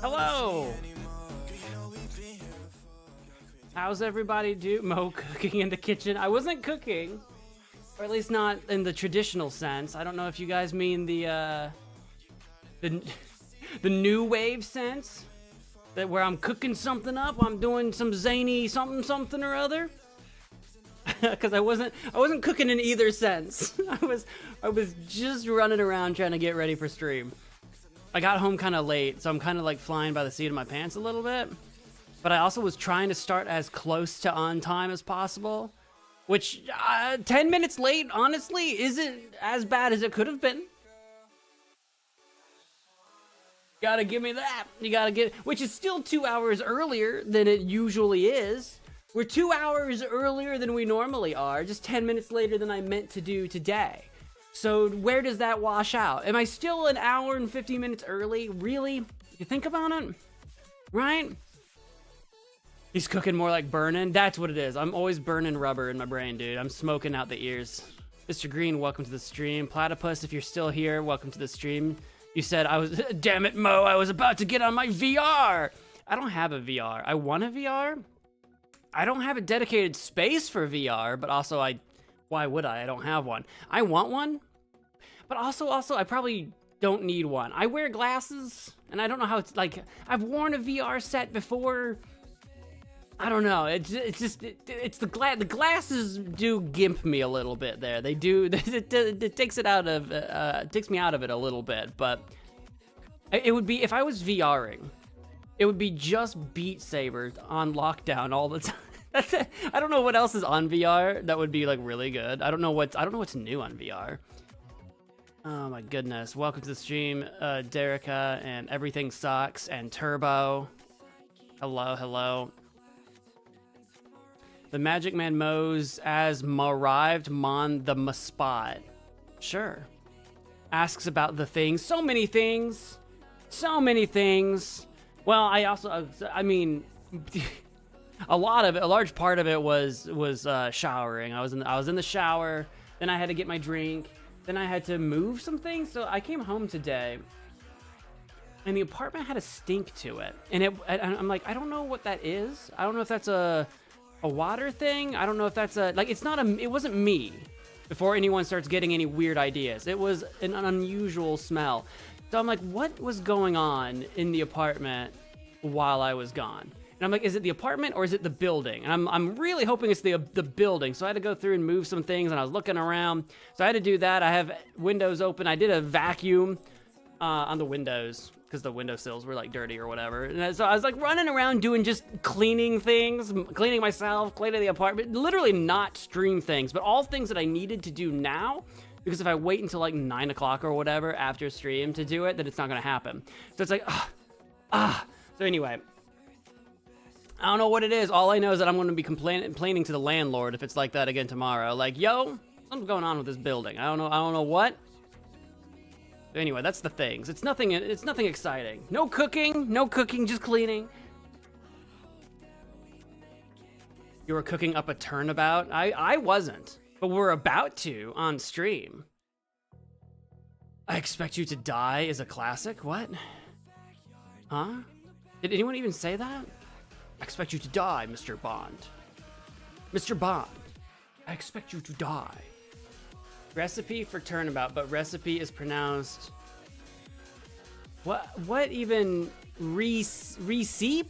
Hello! How's everybody Mo cooking in the kitchen? I wasn't cooking, or at least not in the traditional sense. I don't know if you guys mean the new wave sense, that where I'm cooking something up, I'm doing some zany something or other. Because I wasn't cooking in either sense. I was just running around trying to get ready for stream. I got home kind of late, so I'm kind of like flying by the seat of my pants a little bit. But I also was trying to start as close to on time as possible, which 10 minutes late, honestly, isn't as bad as it could have been. Gotta give me that. You gotta get, which is still 2 hours earlier than it usually is. We're 2 hours earlier than we normally are, just 10 minutes later than I meant to do today. So where does that wash out? Am I still an hour and 50 minutes early? Really? You think about it? Right? He's cooking more like burning. That's what it is. I'm always burning rubber in my brain, dude. I'm smoking out the ears. Mr. Green, welcome to the stream. Platypus, if you're still here, welcome to the stream. You said I was, damn it, Mo, I was about to get on my VR. I don't have a VR. I want a VR. I don't have a dedicated space for VR, but also why would I? I don't have one. I want one, but also I probably don't need one. I wear glasses, and I don't know how it's like. I've worn a VR set before. I don't know. It's the glasses do gimp me a little bit there. They do. It takes it out of takes me out of it a little bit. But it would be if I was VRing, it would be just Beat Saber on lockdown all the time. That's it. I don't know what else is on VR that would be like really good. I don't know what's new on VR. Oh my goodness. Welcome to the stream, Derica and Everything Sucks and Turbo. Hello. The MagicManMo's as arrived mon the spot. Sure. Asks about the things. So many things. Well, I mean, a large part of it was showering. I was in the shower, then I had to get my drink, then I had to move some things. So I came home today, and the apartment had a stink to it, and I'm like, I don't know what that is. I don't know if that's a water thing. I don't know if that's it wasn't me. Before anyone starts getting any weird ideas, it was an unusual smell. So I'm like, what was going on in the apartment while I was gone? And I'm like, is it the apartment or is it the building? And I'm really hoping it's the building. So I had to go through and move some things, and I was looking around. So I had to do that. I have windows open. I did a vacuum on the windows because the windowsills were like dirty or whatever. And so I was like running around doing just cleaning things, cleaning myself, cleaning the apartment, literally not stream things, but all things that I needed to do now. Because if I wait until like 9 o'clock or whatever after stream to do it, then it's not gonna happen. So it's like, So anyway, I don't know what it is. All I know is that I'm gonna be complaining to the landlord if it's like that again tomorrow. Like, yo, something's going on with this building. I don't know what. But anyway, that's the things. It's nothing exciting. No cooking, just cleaning. You were cooking up a turnabout? I wasn't. But we're about to on stream. I Expect You to Die is a classic? What? Huh? Did anyone even say that? I expect you to die, Mr. Bond. Mr. Bond, I expect you to die. Recipe for Turnabout, but recipe is pronounced... What even... Recipe?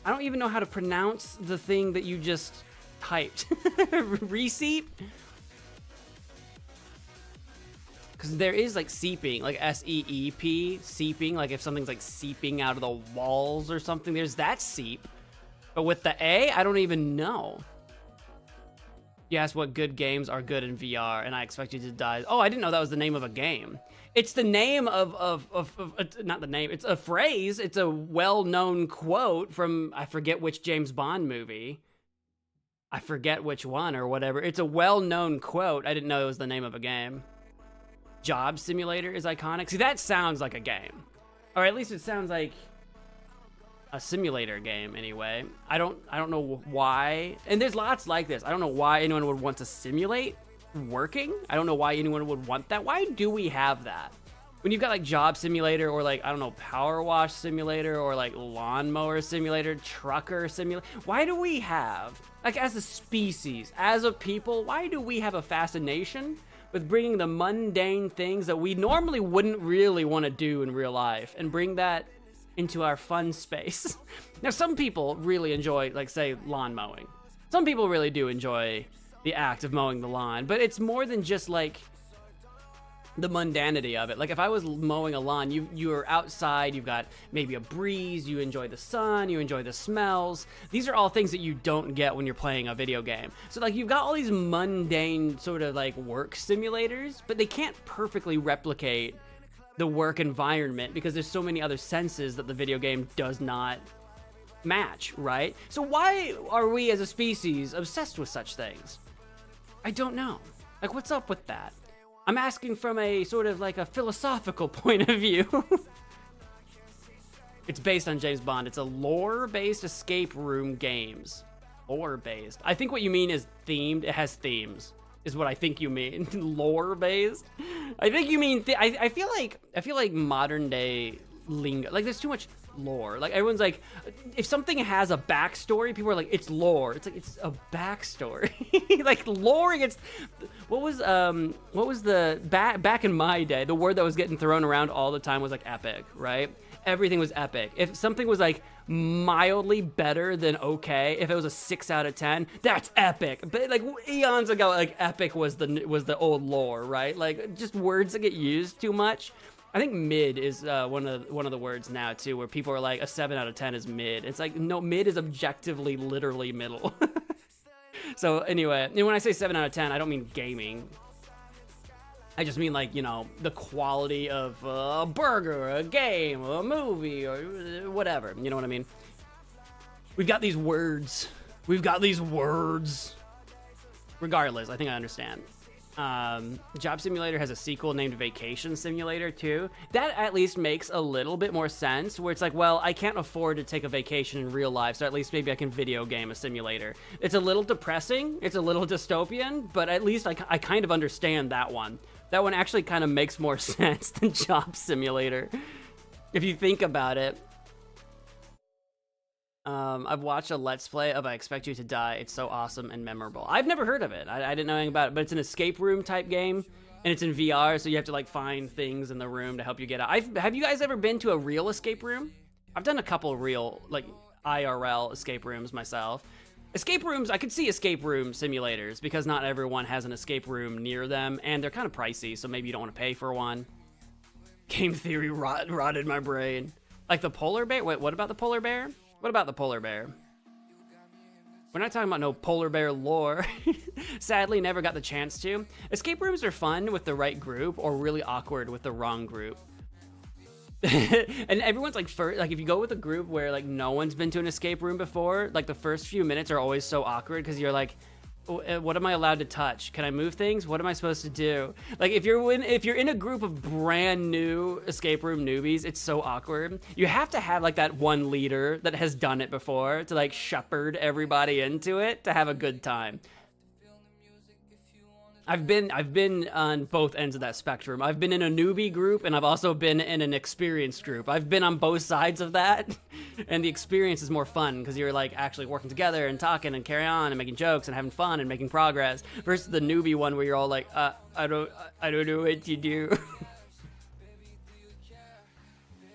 I don't even know how to pronounce the thing that you just... typed. Reseep? Because there is like seeping, like S-E-E-P, seeping, like if something's like seeping out of the walls or something, there's that seep. But with the A, I don't even know. You asked what good games are good in VR, and I Expect You to Die. Oh, I didn't know that was the name of a game. It's the name of not the name, it's a phrase, it's a well-known quote from, I forget which James Bond movie. I forget which one or whatever. It's a well-known quote. I didn't know it was the name of a game. Job Simulator is iconic. See, that sounds like a game. Or at least it sounds like a simulator game anyway. I don't know why. And there's lots like this. I don't know why anyone would want to simulate working. I don't know why anyone would want that. Why do we have that? when you've got like Job Simulator or like, I don't know, Power Wash Simulator or like Lawnmower Simulator, Trucker Simulator, why do we have, like as a species, as a people, why do we have a fascination with bringing the mundane things that we normally wouldn't really want to do in real life and bring that into our fun space? Now, some people really enjoy, like, say, lawn mowing. Some people really do enjoy the act of mowing the lawn, but it's more than just like the mundanity of it. Like if I was mowing a lawn, you're outside, you've got maybe a breeze, you enjoy the sun, you enjoy the smells. These are all things that you don't get when you're playing a video game. So like you've got all these mundane sort of like work simulators, but they can't perfectly replicate the work environment because there's so many other senses that the video game does not match, right? So why are we as a species obsessed with such things? I don't know. Like what's up with that? I'm asking from a sort of like a philosophical point of view. It's based on James Bond. It's a lore-based escape room games. Lore-based. I think what you mean is themed. It has themes, is what I think you mean. Lore-based. I think you mean. I feel like modern day lingo. Like there's too much lore. Like everyone's like, if something has a backstory, people are like, it's lore. It's like it's a backstory. Like lore against what was the back in my day, the word that was getting thrown around all the time was like epic, right? Everything was epic. If something was like mildly better than okay, if it was a 6 out of 10, that's epic. But like eons ago, like epic was the old lore, right? Like just words that get used too much. I think mid is one of the words now too, where people are like a 7 out of 10 is mid. It's like no, mid is objectively literally middle. So anyway, and when I say 7 out of 10, I don't mean gaming. I just mean like, you know, the quality of a burger, a game, a movie, or whatever. You know what I mean? We've got these words. We've got these words. Regardless, I think I understand. Job Simulator has a sequel named Vacation Simulator too. That at least makes a little bit more sense, where it's like, well, I can't afford to take a vacation in real life, so at least maybe I can video game a simulator. It's a little depressing, it's a little dystopian, but at least I kind of understand that one. That one actually kind of makes more sense than Job Simulator, if you think about it. I've watched a Let's Play of I Expect You to Die. It's so awesome and memorable. I've never heard of it. I didn't know anything about it, but it's an escape room type game, and it's in VR, so you have to like find things in the room to help you get out. Have you guys ever been to a real escape room? I've done a couple real, like, IRL escape rooms myself. Escape rooms, I could see escape room simulators, because not everyone has an escape room near them, and they're kind of pricey, so maybe you don't want to pay for one. Game theory rotted my brain. Like the polar bear? Wait, what about the polar bear? What about the polar bear? We're not talking about no polar bear lore. Sadly, never got the chance to. Escape rooms are fun with the right group, or really awkward with the wrong group. And everyone's like, like if you go with a group where like no one's been to an escape room before, like the first few minutes are always so awkward because you're like, what am I allowed to touch? Can I move things? What am I supposed to do? Like if you're in a group of brand new escape room newbies, it's so awkward. You have to have like that one leader that has done it before to like shepherd everybody into it to have a good time. I've been on both ends of that spectrum. I've been in a newbie group, and I've also been in an experienced group. I've been on both sides of that, and the experience is more fun because you're like actually working together and talking and carrying on and making jokes and having fun and making progress. Versus the newbie one where you're all like, I don't know what you do.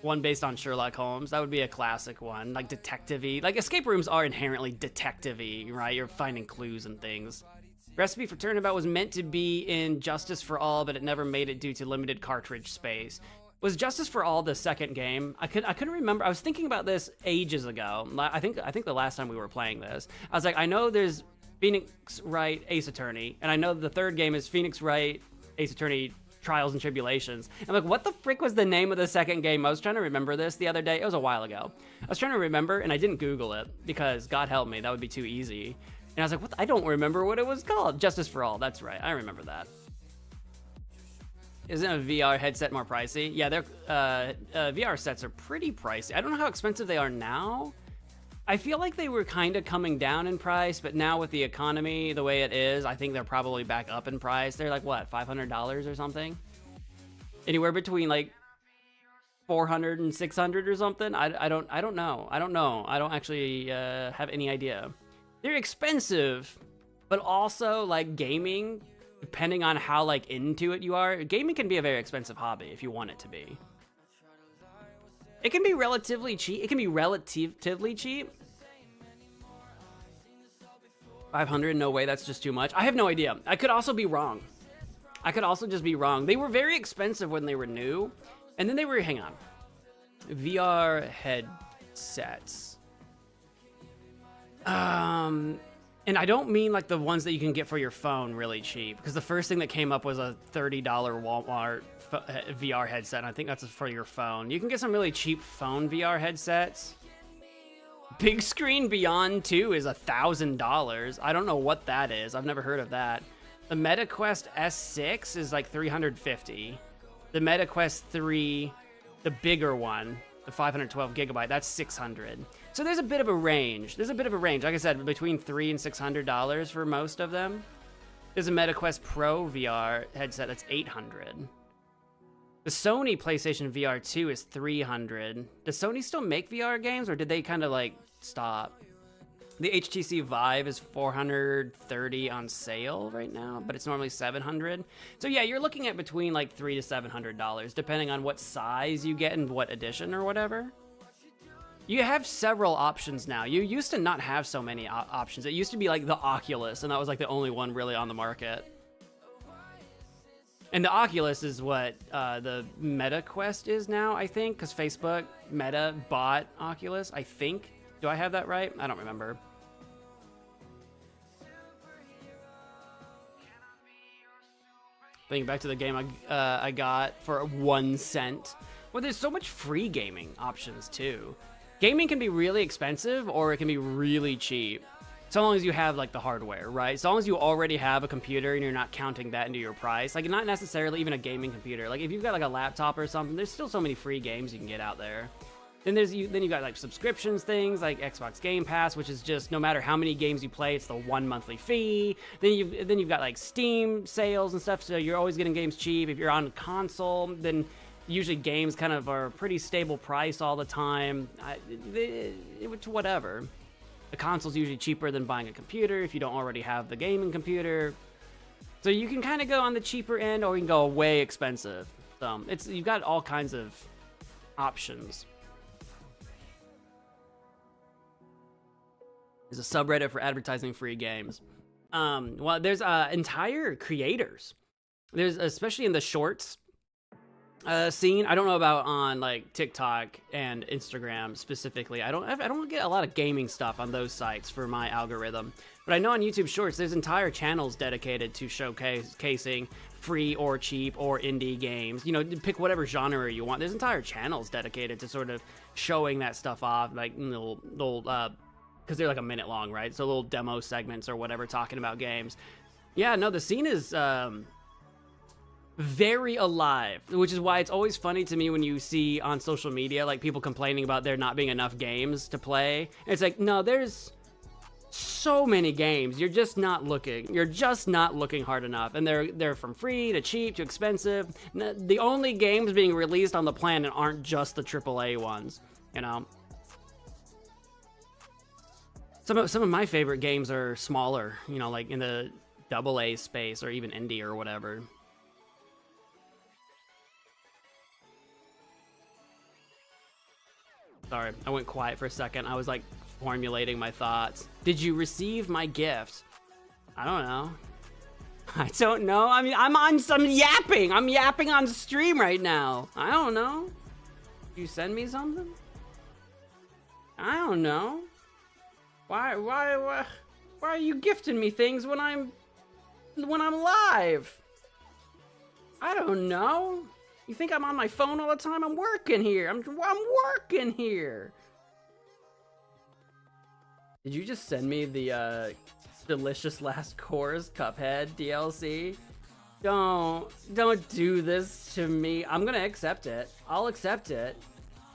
One based on Sherlock Holmes, that would be a classic one, like detective-y. Like escape rooms are inherently detective-y, right? You're finding clues and things. Recipe for Turnabout was meant to be in Justice for All, but it never made it due to limited cartridge space. Was Justice for All the second game? I couldn't remember. I was thinking about this ages ago. I think the last time we were playing this, I was like, I know there's Phoenix Wright Ace Attorney, and I know the third game is Phoenix Wright Ace Attorney Trials and Tribulations. I'm like, what the frick was the name of the second game? I was trying to remember this the other day. It was a while ago. I was trying to remember, and I didn't Google it because God help me, that would be too easy. And I was like, what? I don't remember what it was called. Justice for All. That's right. I remember that. Isn't a VR headset more pricey? Yeah, VR sets are pretty pricey. I don't know how expensive they are now. I feel like they were kind of coming down in price, but now with the economy the way it is, I think they're probably back up in price. They're like, what, $500 or something? Anywhere between like 400 and 600 or something. I don't know. I don't actually have any idea. They're expensive, but also like gaming, depending on how like into it you are, gaming can be a very expensive hobby if you want it to be. It can be relatively cheap. It can be relatively cheap. 500, no way, that's just too much. I have no idea. I could also be wrong. I could also just be wrong. They were very expensive when they were new, and then they were, hang on. VR headsets. And I don't mean like the ones that you can get for your phone really cheap, because the first thing that came up was a $30 Walmart VR headset, and I think that's for your phone. You can get some really cheap phone VR headsets. Big Screen Beyond 2 is $1,000. I don't know what that is. I've never heard of that. The MetaQuest S6 is like $350. The MetaQuest 3, the bigger one, the 512 gigabyte, that's $600. So there's a bit of a range. Like I said, between $300 and $600 for most of them. There's a MetaQuest Pro VR headset that's $800. The Sony PlayStation VR 2 is $300. Does Sony still make VR games, or did they kind of like stop? The HTC Vive is $430 on sale right now, but it's normally $700. So yeah, you're looking at between like $300 to $700, depending on what size you get and what edition or whatever. You have several options now. You used to not have so many options. It used to be like the Oculus, and that was like the only one really on the market. And the Oculus is what the MetaQuest is now, I think, because Facebook, Meta, bought Oculus, I think. Do I have that right? I don't remember. Thinking back to the game I got for 1 cent. Well, there's so much free gaming options, too. Gaming can be really expensive, or it can be really cheap. So long as you have like the hardware, right? So long as you already have a computer and you're not counting that into your price. Like not necessarily even a gaming computer. Like if you've got like a laptop or something, there's still so many free games you can get out there. Then you got like subscriptions things like Xbox Game Pass, which is just no matter how many games you play, it's the 1 monthly fee. Then you've got like Steam sales and stuff, so you're always getting games cheap. If you're on console, then usually games kind of are a pretty stable price all the time. It's whatever. The console's usually cheaper than buying a computer if you don't already have the gaming computer. So you can kind of go on the cheaper end, or you can go way expensive. So you've got all kinds of options. There's a subreddit for advertising free games. Well, there's entire creators. There's, especially in the shorts scene. I don't know about on like TikTok and Instagram specifically. I don't get a lot of gaming stuff on those sites for my algorithm. But I know on YouTube Shorts, there's entire channels dedicated to showcasing free or cheap or indie games. You know, pick whatever genre you want. There's entire channels dedicated to sort of showing that stuff off, like little because they're like a minute long, right? So little demo segments or whatever talking about games. Yeah, no, the scene is very alive, which is why it's always funny to me when you see on social media like people complaining about there not being enough games to play. And it's like, no, there's so many games. You're just not looking hard enough. And they're from free to cheap to expensive. The only games being released on the planet aren't just the AAA ones, you know. Some of my favorite games are smaller, you know, like in the AA space or even indie or whatever. Sorry, I went quiet for a second. I was like formulating my thoughts. Did you receive my gift? I don't know. I don't know. I mean, I'm yapping. I'm yapping on stream right now. I don't know. You send me something? I don't know. Why are you gifting me things when I'm live? I don't know. You think I'm on my phone all the time? I'm working here. I'm working here. Did you just send me the Delicious Last Course Cuphead DLC? Don't do this to me. I'm gonna accept it. I'll accept it.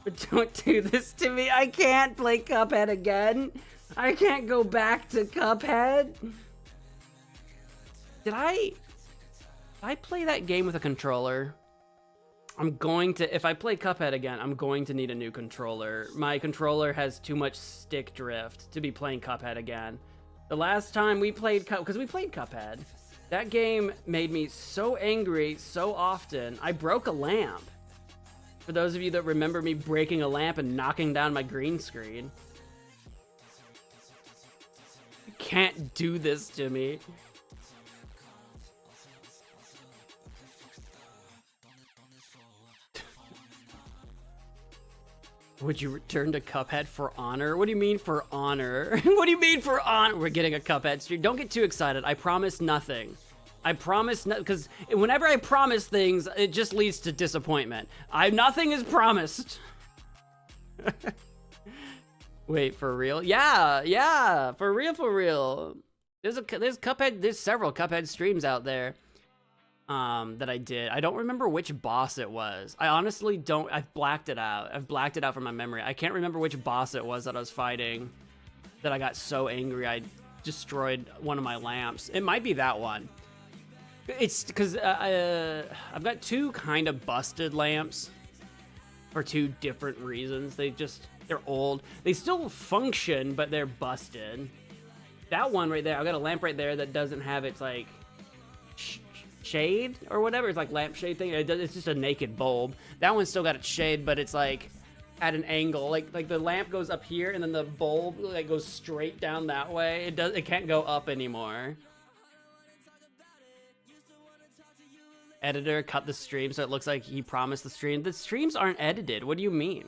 But don't do this to me. I can't play Cuphead again. I can't go back to Cuphead. Did I play that game with a controller? I'm going to, if I play Cuphead again, I'm going to need a new controller. My controller has too much stick drift to be playing Cuphead again. The last time we played because we played Cuphead, that game made me so angry so often. I broke a lamp. For those of you that remember me breaking a lamp and knocking down my green screen. You can't do this to me. Would you return to Cuphead for honor? What do you mean for honor? What do you mean for honor? We're getting a Cuphead stream. Don't get too excited. I promise nothing. I promise no, because whenever I promise things, it just leads to disappointment. Nothing is promised. Wait, for real? Yeah, for real. There's Cuphead. There's several Cuphead streams out there. That I did. I don't remember which boss it was. I honestly don't. I've blacked it out. I've blacked it out from my memory. I can't remember which boss it was that I was fighting. That I got so angry I destroyed one of my lamps. It might be that one. It's because I've got two kind of busted lamps for two different reasons. They're old. They still function, but they're busted. That one right there, I've got a lamp right there that doesn't have its like shade or whatever. It's like lampshade thing. It's just a naked bulb. That one's still got its shade, but it's like at an angle. Like the lamp goes up here, and then the bulb like goes straight down that way. It can't go up anymore. Editor cut the stream so it looks like he promised the stream. The streams aren't edited. What do you mean?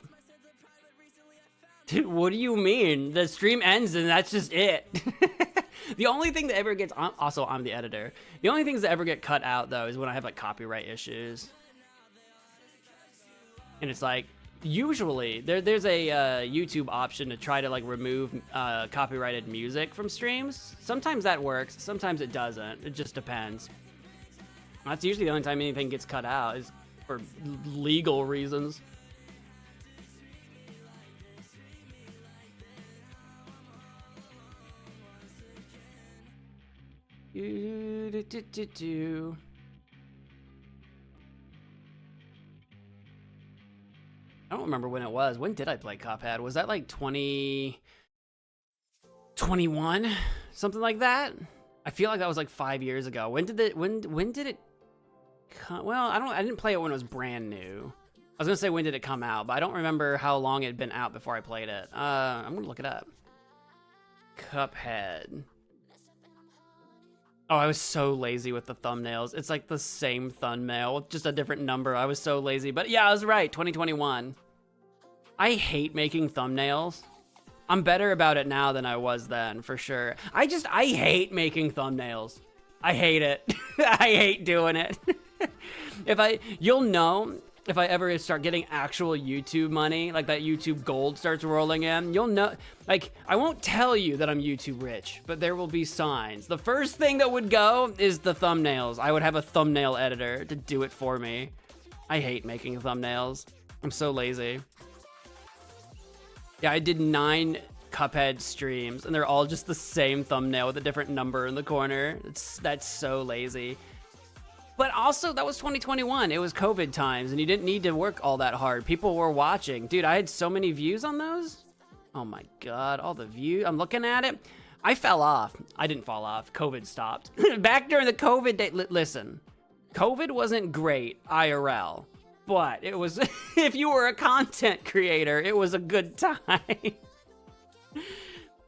Dude, what do you mean? The stream ends and that's just it. The only thing that ever gets, also I'm the editor. The only things that ever get cut out though is when I have like copyright issues. And it's like, usually there's a YouTube option to try to like remove copyrighted music from streams. Sometimes that works, sometimes it doesn't. It just depends. That's usually the only time anything gets cut out is for legal reasons. I don't remember when it was. When did I play Cuphead? Was that like 2021? Something like that? I feel like that was like 5 years ago. When did it come? Well, I didn't play it when it was brand new. I was gonna say when did it come out, but I don't remember how long it had been out before I played it. I'm gonna look it up. Cuphead. Oh, I was so lazy with the thumbnails. It's like the same thumbnail with just a different number. I was so lazy, but yeah, I was right. 2021. I hate making thumbnails. I'm better about it now than I was then, for sure. I hate making thumbnails. I hate it. I hate doing it. You'll know if I ever start getting actual YouTube money, like that YouTube gold starts rolling in, you'll know, like, I won't tell you that I'm YouTube rich, but there will be signs. The first thing that would go is the thumbnails. I would have a thumbnail editor to do it for me. I hate making thumbnails. I'm so lazy. Yeah, I did 9 Cuphead streams, and they're all just the same thumbnail with a different number in the corner. That's so lazy. But also, that was 2021. It was COVID times, and you didn't need to work all that hard. People were watching. Dude, I had so many views on those. Oh my God, all the views. I'm looking at it. I fell off. I didn't fall off. COVID stopped. Back during the COVID day, listen, COVID wasn't great IRL, but it was, if you were a content creator, it was a good time.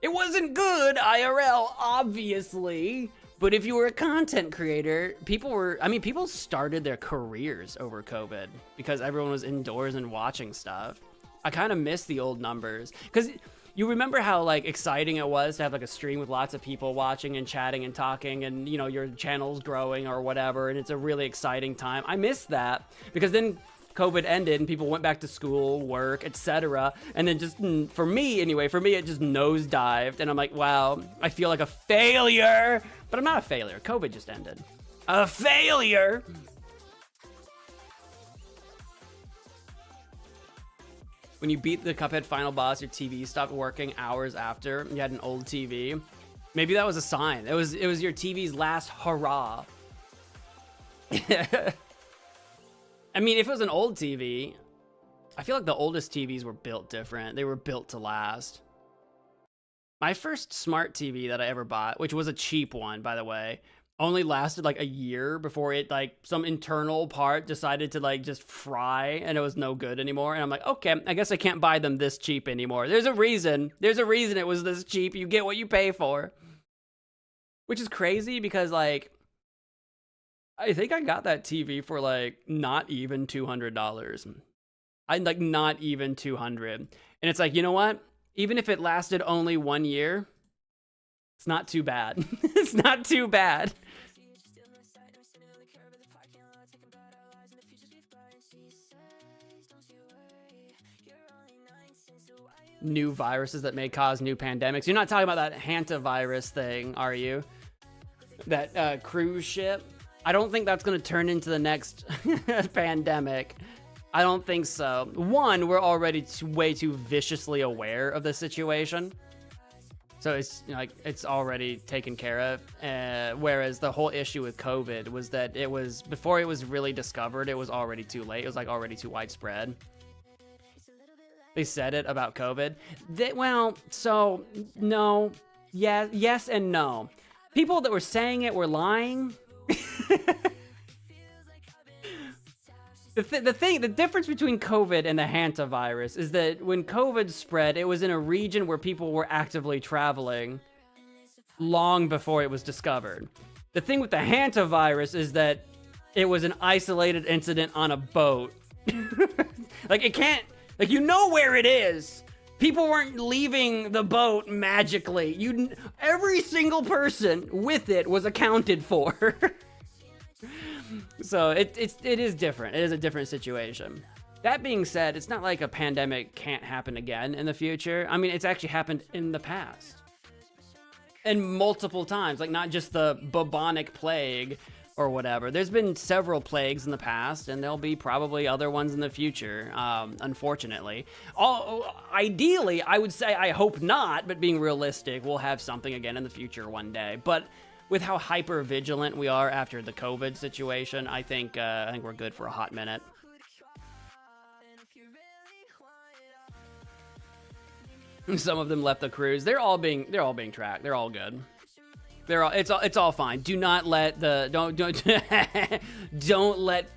It wasn't good IRL, obviously. But if you were a content creator, people started their careers over COVID because everyone was indoors and watching stuff. I kind of miss the old numbers because you remember how like exciting it was to have like a stream with lots of people watching and chatting and talking, and you know, your channel's growing or whatever, and it's a really exciting time. I miss that because then COVID ended and people went back to school, work, etc. And then just, for me anyway, it just nosedived. And I'm like, wow, I feel like a failure. But I'm not a failure. COVID just ended. A failure. When you beat the Cuphead final boss, your TV stopped working hours after. You had an old TV. Maybe that was a sign. It was your TV's last hurrah. I mean, if it was an old TV, I feel like the oldest TVs were built different. They were built to last. My first smart TV that I ever bought, which was a cheap one, by the way, only lasted like a year before it, like, some internal part decided to, like, just fry and it was no good anymore. And I'm like, okay, I guess I can't buy them this cheap anymore. There's a reason. There's a reason it was this cheap. You get what you pay for. Which is crazy because, like, I think I got that TV for, like, not even $200. Like, not even 200. And it's like, you know what? Even if it lasted only 1 year, it's not too bad. It's not too bad. New viruses that may cause new pandemics. You're not talking about that hantavirus thing, are you? That cruise ship? I don't think that's going to turn into the next pandemic. I don't think so. One, we're already way too viciously aware of the situation. So it's, you know, like, it's already taken care of. Whereas the whole issue with COVID was that it was, before it was really discovered, it was already too late. It was, like, already too widespread. They said it about COVID. Well, so, no. Yeah, yes and no. People that were saying it were lying. The difference between COVID and the hantavirus is that when COVID spread, it was in a region where people were actively traveling long before it was discovered. The thing with the hantavirus is that it was an isolated incident on a boat. Like, it can't, like, you know where it is. People weren't leaving the boat magically. Every single person with it was accounted for. So it is different. It is a different situation. That being said, it's not like a pandemic can't happen again in the future. I mean, it's actually happened in the past. And multiple times, like, not just the bubonic plague or whatever. There's been several plagues in the past, and there'll be probably other ones in the future, unfortunately. Ideally, I would say I hope not, but being realistic, we'll have something again in the future one day. But with how hyper vigilant we are after the COVID situation, I think we're good for a hot minute. Some of them left the cruise. They're all being tracked. They're all good. It's all fine. Do not let don't let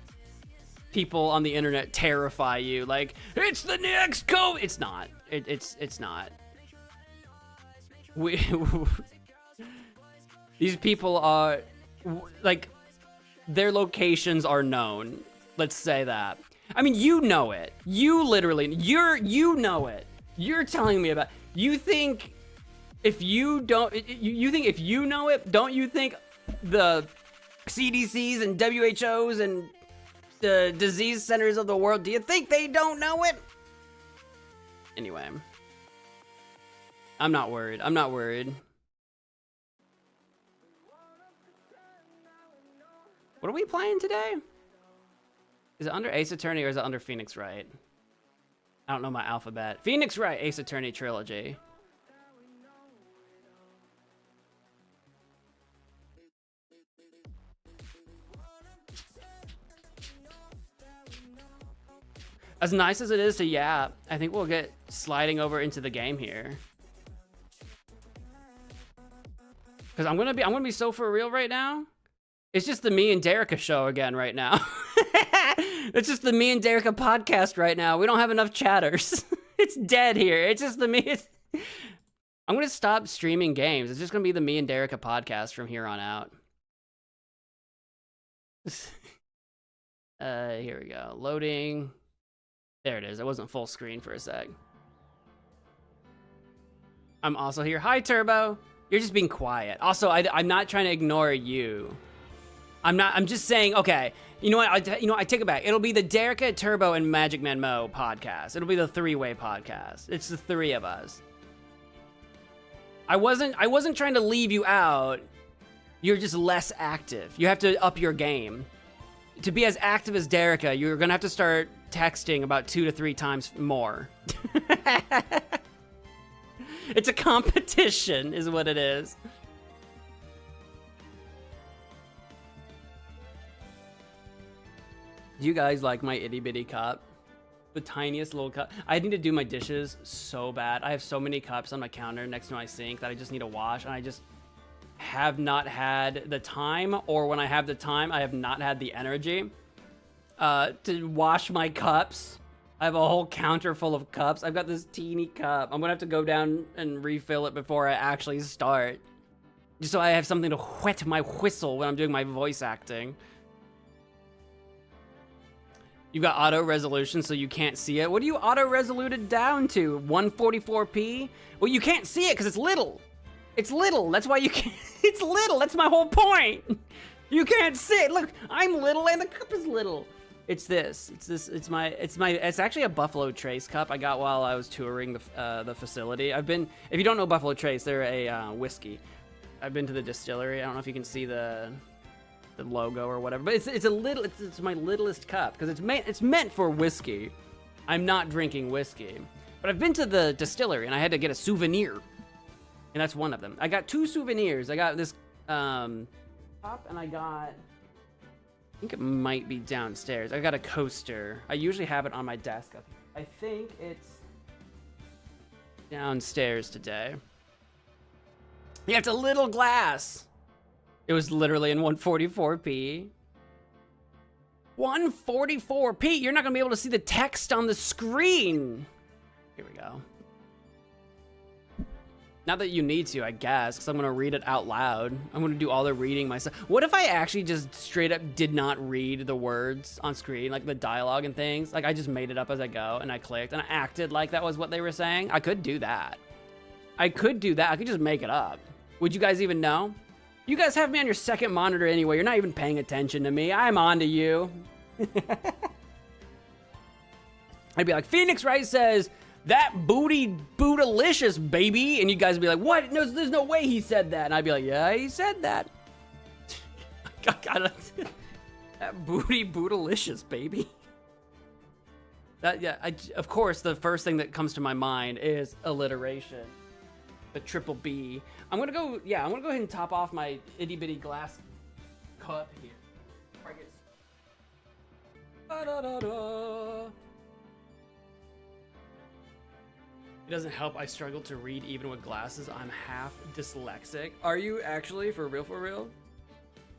people on the internet terrify you. Like, it's the next COVID. It's not. It's not. These people are, like, their locations are known. Let's say that. I mean, you know it. You literally, you know it. You're telling me about, you think if you don't, you think if you know it, don't you think the CDCs and WHOs and the disease centers of the world, do you think they don't know it? Anyway. I'm not worried. I'm not worried. What are we playing today? Is it under Ace Attorney or is it under Phoenix Wright? I don't know my alphabet. Phoenix Wright, Ace Attorney Trilogy. As nice as it is to yap, I think we'll get sliding over into the game here. Cause I'm gonna be so for real right now. It's just the me and Derica show again right now. It's just the me and Derica podcast right now. We don't have enough chatters. It's dead here. It's just the me. I'm gonna stop streaming games. It's just gonna be the me and Derica podcast from here on out. Here we go. Loading. There it is. It wasn't full screen for a sec. I'm also here. Hi, Turbo. You're just being quiet. Also, I'm not trying to ignore you. I'm just saying, okay, you know what? I take it back. It'll be the Derica, Turbo, and MagicManMo podcast. It'll be the three-way podcast. It's the three of us. I wasn't trying to leave you out. You're just less active. You have to up your game. To be as active as Derica, you're gonna have to start texting about 2 to 3 times more. It's a competition, is what it is. Do you guys like my itty bitty cup? The tiniest little cup. I need to do my dishes so bad. I have so many cups on my counter next to my sink that I just need to wash, and I just have not had the time, or when I have the time, I have not had the energy to wash my cups. I have a whole counter full of cups. I've got this teeny cup. I'm gonna have to go down and refill it before I actually start, just so I have something to whet my whistle when I'm doing my voice acting. You got auto resolution so you can't see it. What do you auto resoluted down to? 144p? Well, you can't see it because it's little. It's little. That's why you can't. It's little. That's my whole point. You can't see it. Look, I'm little and the cup is little. It's this. It's actually a Buffalo Trace cup I got while I was touring the facility. If you don't know Buffalo Trace, they're a whiskey. I've been to the distillery. I don't know if you can see the logo or whatever, but it's my littlest cup because it's meant for whiskey. I'm not drinking whiskey, but I've been to the distillery and I had to get a souvenir, and that's one of them. I got 2 souvenirs. I got this cup, and I think it might be downstairs. I got a coaster. I usually have it on my desk. I think it's downstairs today. Yeah, it's a little glass. It was literally in 144p. 144p? You're not gonna be able to see the text on the screen. Here we go. Not that you need to, I guess, because I'm gonna read it out loud. I'm gonna do all the reading myself. What if I actually just straight up did not read the words on screen, like the dialogue and things? Like I just made it up as I go, and I clicked, and I acted like that was what they were saying? I could do that. I could just make it up. Would you guys even know? You guys have me on your second monitor anyway. You're not even paying attention to me. I'm on to you. I'd be like, Phoenix Wright says, that booty bootylicious, baby. And you guys would be like, what? No, there's no way he said that. And I'd be like, yeah, he said that. That booty bootylicious, baby. Of course, the first thing that comes to my mind is alliteration. The triple B. I'm gonna go ahead and top off my itty bitty glass cup here. It doesn't help I struggle to read even with glasses. I'm half dyslexic. Are you actually, for real, for real?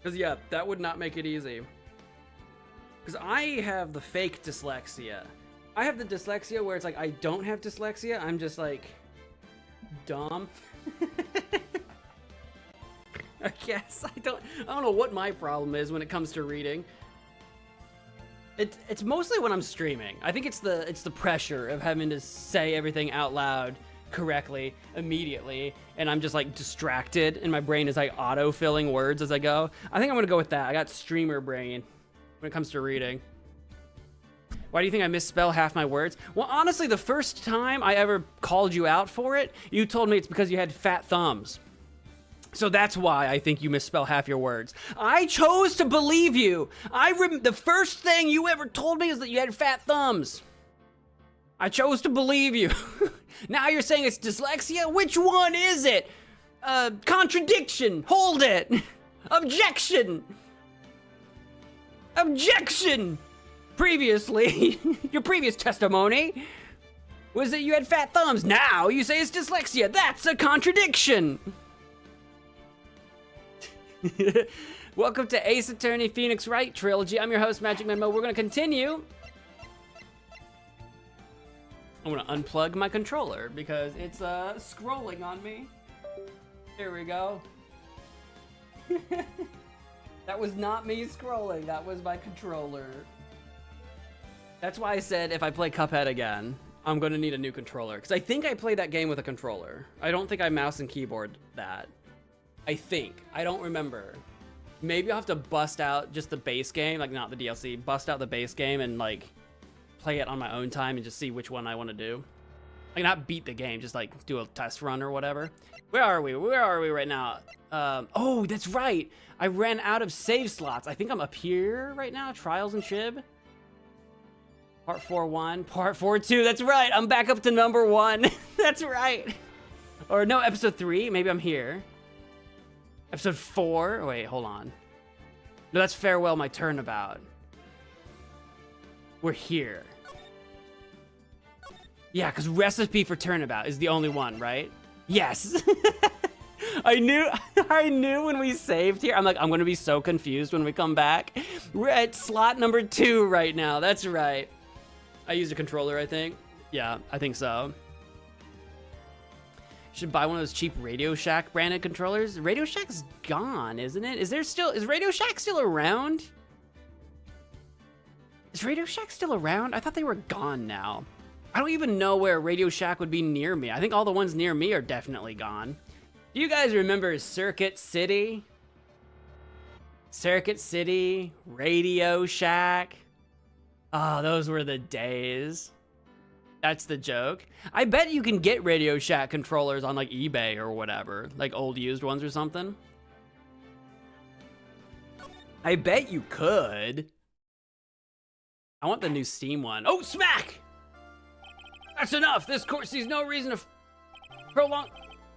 Because yeah, that would not make it easy. Because I have the fake dyslexia. I have the dyslexia where it's like I don't have dyslexia, I'm just like dumb. I guess I don't know what my problem is when it comes to reading. It's mostly when I'm streaming. I think it's the pressure of having to say everything out loud correctly immediately, and I'm just like distracted, and my brain is like auto-filling words as I go. I think I'm gonna go with that. I got streamer brain when it comes to reading. Why do you think I misspell half my words? Well, honestly, the first time I ever called you out for it, you told me it's because you had fat thumbs. So that's why I think you misspell half your words. I chose to believe you. The first thing you ever told me is that you had fat thumbs. I chose to believe you. Now you're saying it's dyslexia? Which one is it? Contradiction. Hold it. Objection. Objection. Previously, your previous testimony was that you had fat thumbs. Now you say it's dyslexia. That's a contradiction. Welcome to Ace Attorney Phoenix Wright Trilogy. I'm your host, MagicManMo. We're going to continue. I'm going to unplug my controller because it's scrolling on me. There we go. That was not me scrolling. That was my controller. That's why I said if I play Cuphead again, I'm going to need a new controller. Because I think I played that game with a controller. I don't think I mouse and keyboard that. I think. I don't remember. Maybe I'll have to bust out just the base game, like not the DLC, bust out the base game and like play it on my own time and just see which one I want to do. Like not beat the game, just like do a test run or whatever. Where are we? Where are we right now? Oh, that's right. I ran out of save slots. I think I'm up here right now. Trials and Shib. Part 4-1, part 4-2. That's right. I'm back up to number 1. That's right. Or no, episode 3. Maybe I'm here. Episode 4. Wait, hold on. No, that's Farewell, My Turnabout. We're here. Yeah, because recipe for Turnabout is the only one, right? Yes. I knew when we saved here. I'm like, I'm gonna be so confused when we come back. We're at slot number 2 right now. That's right. I used a controller, I think. Yeah, I think so. Should buy one of those cheap Radio Shack branded controllers. Radio Shack's gone, isn't it? Is Radio Shack still around? Is Radio Shack still around? I thought they were gone now. I don't even know where Radio Shack would be near me. I think all the ones near me are definitely gone. Do you guys remember Circuit City? Circuit City, Radio Shack. Oh, those were the days. That's the joke. I bet you can get Radio Shack controllers on like eBay or whatever, like old used ones or something. I bet you could. I want the new Steam one. Oh, smack! That's enough. This court sees no reason to prolong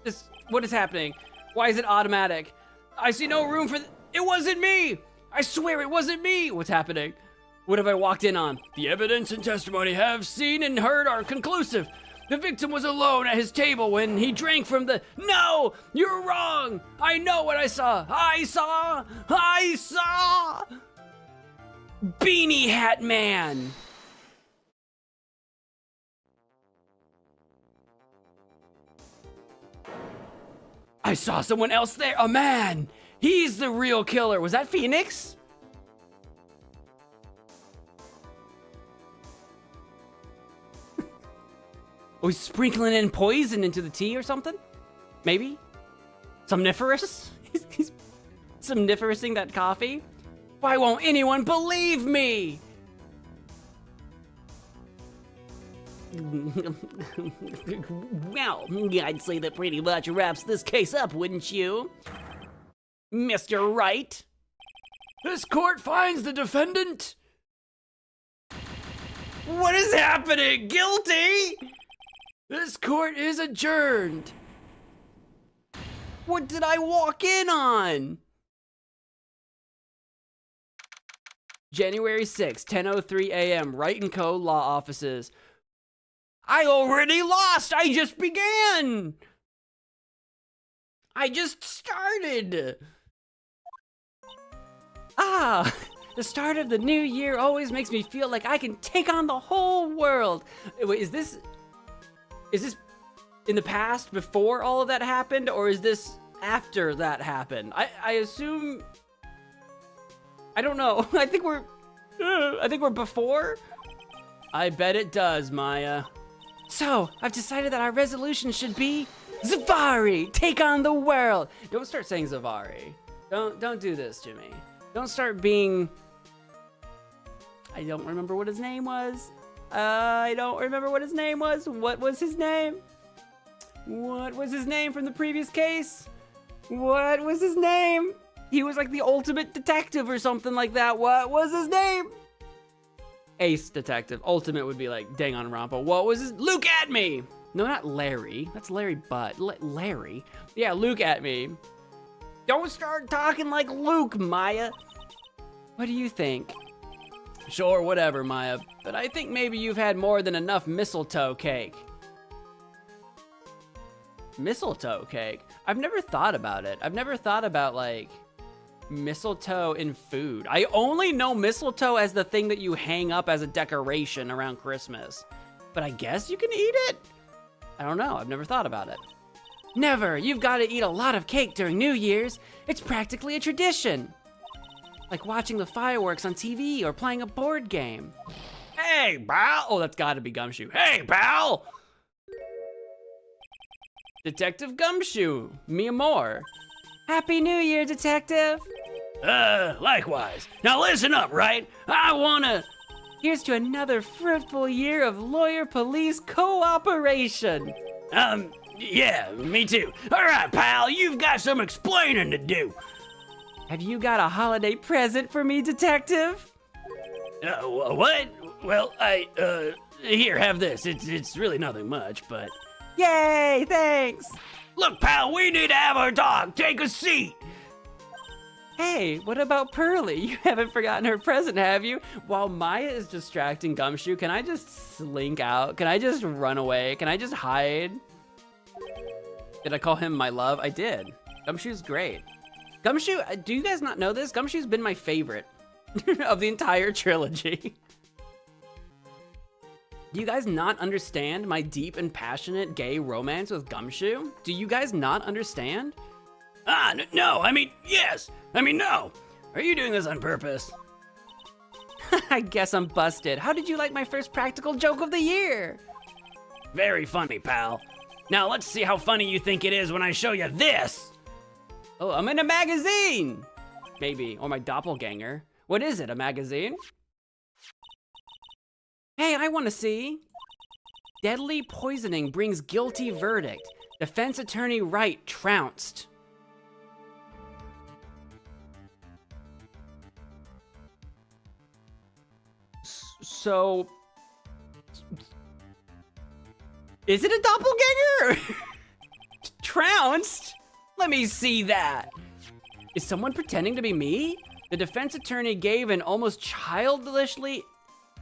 this. What is happening? Why is it automatic? I see no room for it wasn't me! I swear it wasn't me! What's happening? What have I walked in on? The evidence and testimony have seen and heard are conclusive. The victim was alone at his table when he drank from the... No! You're wrong! I know what I saw! I saw! Beanie Hat Man! I saw someone else there! A man! He's the real killer! Was that Phoenix? Oh, he's sprinkling in poison into the tea or something? Maybe? Somniferous? He's somniferousing that coffee? Why won't anyone believe me? Well, I'd say that pretty much wraps this case up, wouldn't you? Mr. Wright? This court finds the defendant. What is happening? Guilty? This court is adjourned. What did I walk in on? January 6th, 10:03 a.m. Wright & Co. Law Offices. I already lost. I just began. I just started. Ah, the start of the new year always makes me feel like I can take on the whole world. Wait, is this in the past before all of that happened, or is this after that happened? I assume, I don't know. I think we're before. I bet it does, Maya. So, I've decided that our resolution should be Zavari, take on the world. Don't start saying Zavari. Don't do this to me. Don't start being, I don't remember what his name was. I don't remember what his name was. What was his name? What was his name from the previous case? What was his name? He was like the ultimate detective or something like that. What was his name? Ace Detective. Ultimate would be like Danganronpa. What was his? Luke at me! No, not Larry. That's Larry Butt. Larry? Yeah, Luke at me. Don't start talking like Luke, Maya. What do you think? Sure, whatever, Maya. But I think maybe you've had more than enough mistletoe cake. Mistletoe cake? I've never thought about it. I've never thought about, like, mistletoe in food. I only know mistletoe as the thing that you hang up as a decoration around Christmas. But I guess you can eat it? I don't know. I've never thought about it. Never. You've got to eat a lot of cake during New Year's. It's practically a tradition. Like watching the fireworks on TV or playing a board game. Hey, pal! Oh, that's gotta be Gumshoe. Hey, pal! Detective Gumshoe, mi amor. Happy New Year, Detective. Likewise. Now listen up, Wright. I wanna... Here's to another fruitful year of lawyer-police cooperation. Yeah, me too. All right, pal, you've got some explaining to do. Have you got a holiday present for me, Detective? What? Well, here, have this. It's really nothing much, but... Yay, thanks! Look, pal, we need to have our talk. Take a seat. Hey, what about Pearly? You haven't forgotten her present, have you? While Maya is distracting Gumshoe, can I just slink out? Can I just run away? Can I just hide? Did I call him my love? I did. Gumshoe's great. Gumshoe, do you guys not know this? Gumshoe's been my favorite of the entire trilogy. Do you guys not understand my deep and passionate gay romance with Gumshoe? Do you guys not understand? No, I mean, yes. I mean, no. Are you doing this on purpose? I guess I'm busted. How did you like my first practical joke of the year? Very funny, pal. Now let's see how funny you think it is when I show you this. Oh, I'm in a magazine! Maybe, or my doppelganger. What is it, a magazine? Hey, I wanna see. Deadly poisoning brings guilty verdict. Defense attorney Wright trounced. So, is it a doppelganger? Trounced? Let me see that. Is someone pretending to be me? The defense attorney gave an almost childishly,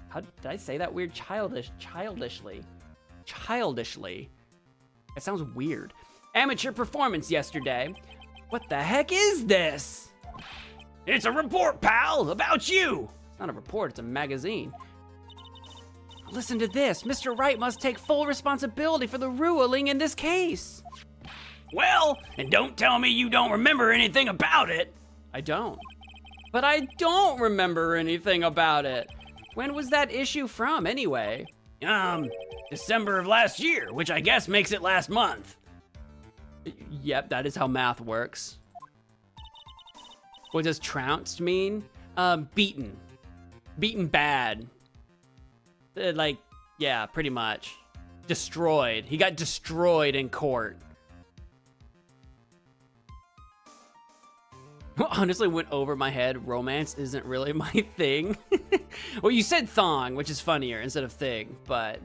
how did I say that weird? Childishly. That sounds weird. Amateur performance yesterday. What the heck is this? It's a report, pal, about you. It's not a report, it's a magazine. Listen to this. Mr. Wright must take full responsibility for the ruling in this case. Well, and don't tell me you don't remember anything about it. I don't. But I don't remember anything about it. When was that issue from, anyway? December of last year, which I guess makes it last month. Yep, that is how math works. What does trounced mean? Beaten. Beaten bad. Like, yeah, pretty much. Destroyed. He got destroyed in court. Honestly, went over my head. Romance isn't really my thing. Well, you said thong, which is funnier instead of thing, but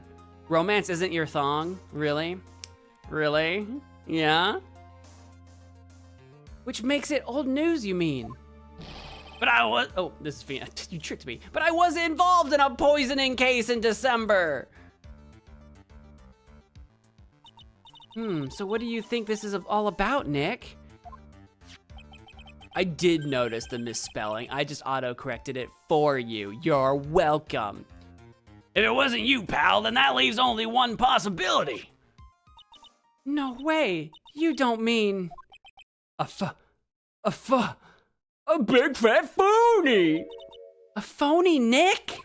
romance isn't your thong? Really? Really? Yeah? Which makes it old news, you mean? But I was, Oh, this is Fina. You tricked me. But I was involved in a poisoning case in December. So what do you think this is all about, Nick? I did notice the misspelling. I just auto-corrected it for you. You're welcome. if it wasn't you, pal, then that leaves only one possibility. No way. You don't mean a big fat phony. A phony, Nick?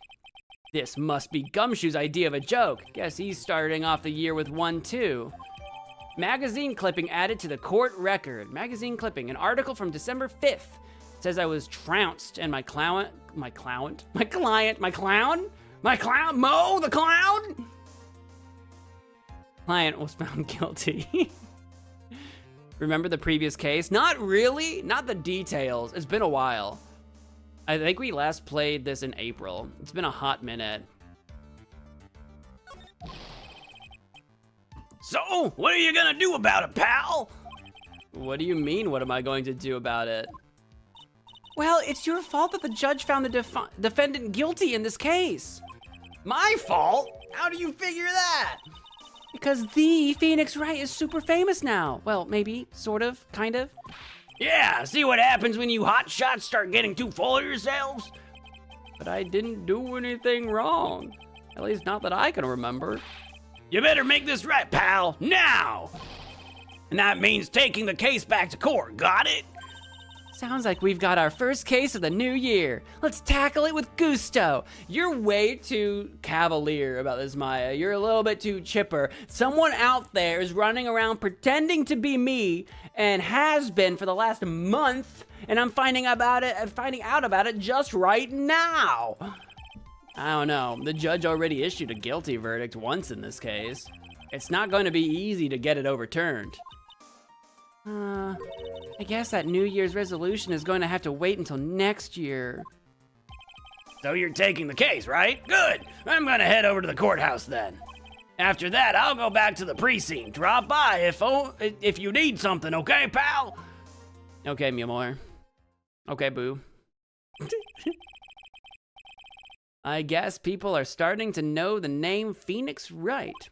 This must be Gumshoe's idea of a joke. Guess he's starting off the year with one, too. Magazine clipping added to the court record. Magazine clipping, an article from December 5th. Says I was trounced and my client, Mo the clown? Client was found guilty. Remember the previous case? Not really, not the details. It's been a while. I think we last played this in April. It's been a hot minute. So, what are you gonna do about it, pal? What do you mean, what am I going to do about it? Well, it's your fault that the judge found the defendant guilty in this case. My fault? How do you figure that? Because the Phoenix Wright is super famous now. Well, maybe, sort of, kind of. Yeah, see what happens when you hotshots start getting too full of yourselves? But I didn't do anything wrong. At least not that I can remember. You better make this right, pal, now! And that means taking the case back to court, got it? Sounds like we've got our first case of the new year. Let's tackle it with gusto. You're way too cavalier about this, Maya. You're a little bit too chipper. Someone out there is running around pretending to be me and has been for the last month, and I'm finding out about it just right now. I don't know. The judge already issued a guilty verdict once in this case. It's not going to be easy to get it overturned. I guess that New Year's resolution is going to have to wait until next year. So you're taking the case, right? Good. I'm gonna head over to the courthouse then. After that, I'll go back to the precinct. Drop by if you need something, okay, pal? Okay, mi amor. Okay, boo. I guess people are starting to know the name Phoenix Wright.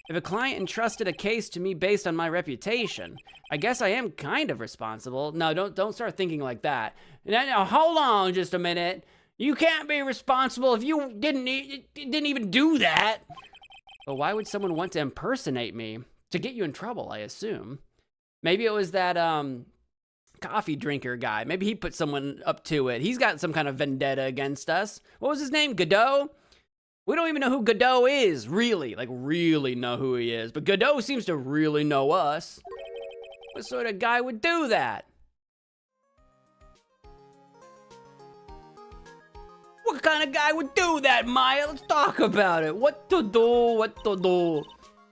If a client entrusted a case to me based on my reputation, I guess I am kind of responsible. No, don't start thinking like that. Now, hold on just a minute. You can't be responsible if you didn't even do that. But why would someone want to impersonate me? To get you in trouble, I assume. Maybe it was that coffee drinker guy. Maybe he put someone up to it. He's got some kind of vendetta against us. What was his name? Godot? We don't even know who Godot is, really. Like, really know who he is. But Godot seems to really know us. What sort of guy would do that? What kind of guy would do that, Maya? Let's talk about it. What to do?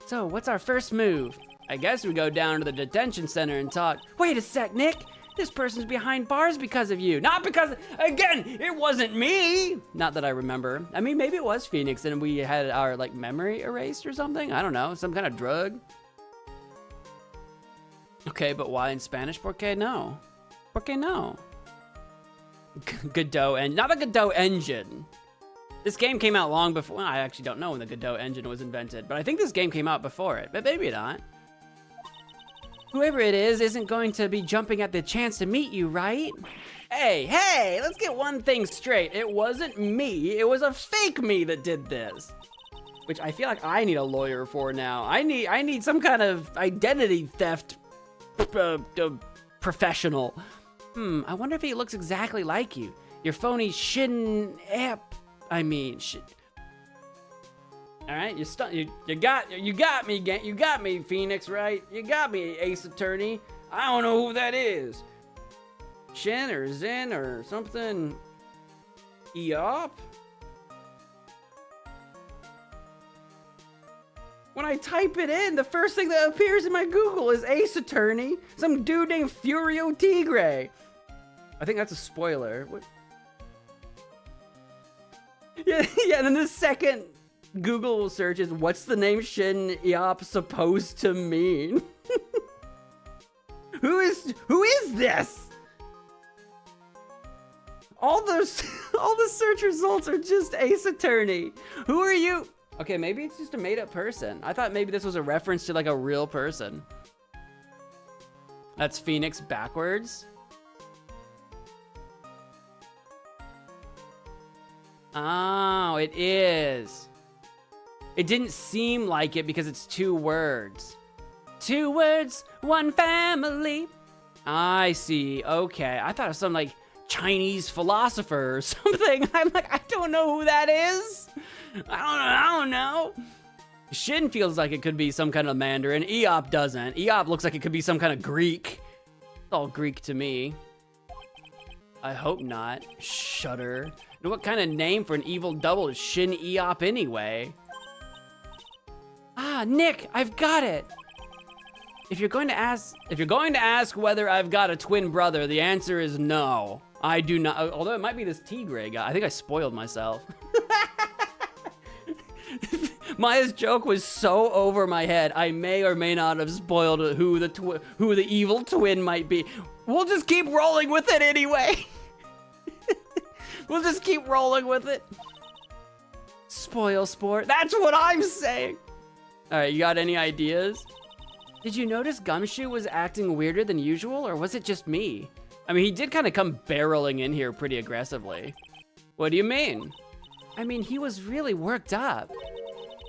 So, what's our first move? I guess we go down to the detention center and talk. Wait a sec, Nick. This person's behind bars because of you. Not because, again, it wasn't me. Not that I remember. I mean, maybe it was Phoenix and we had our, like, memory erased or something. I don't know. Some kind of drug. Okay, but why in Spanish? ¿Por qué no? ¿Por qué no? Godot and not the Godot engine. This game came out long before. Well, I actually don't know when the Godot engine was invented, but I think this game came out before it, but maybe not. Whoever it is isn't going to be jumping at the chance to meet you, right? Hey, let's get one thing straight. It wasn't me, it was a fake me that did this. Which I feel like I need a lawyer for now. I need some kind of identity theft professional. I wonder if he looks exactly like you. Your phony Shin app. I mean, shit. All right, you got me, Phoenix, right? You got me, Ace Attorney. I don't know who that is. Shin or Zen or something. Eop. When I type it in, the first thing that appears in my Google is Ace Attorney. Some dude named Furio Tigre. I think that's a spoiler. What? Yeah, and then the second Google search is, what's the name Shin Eop supposed to mean? Who is this? All the search results are just Ace Attorney. Who are you? Okay, maybe it's just a made-up person. I thought maybe this was a reference to like a real person. That's Phoenix backwards. Oh, it is. It didn't seem like it because it's 2 words. 2 words, 1 family. I see. Okay. I thought it was some like Chinese philosopher or something. I'm like, I don't know who that is. I don't know. Shin feels like it could be some kind of Mandarin. Eop doesn't. Eop looks like it could be some kind of Greek. It's all Greek to me. I hope not. Shudder. And what kind of name for an evil double is Shin Eop anyway? Ah, Nick, I've got it. If you're going to ask whether I've got a twin brother, the answer is no. I do not. Although it might be this Tigre guy. I think I spoiled myself. Maya's joke was so over my head. I may or may not have spoiled who the evil twin might be. We'll just keep rolling with it anyway. We'll just keep rolling with it. Spoil sport. That's what I'm saying. All right, you got any ideas? Did you notice Gumshoe was acting weirder than usual, or was it just me? I mean, he did kind of come barreling in here pretty aggressively. What do you mean? I mean, he was really worked up.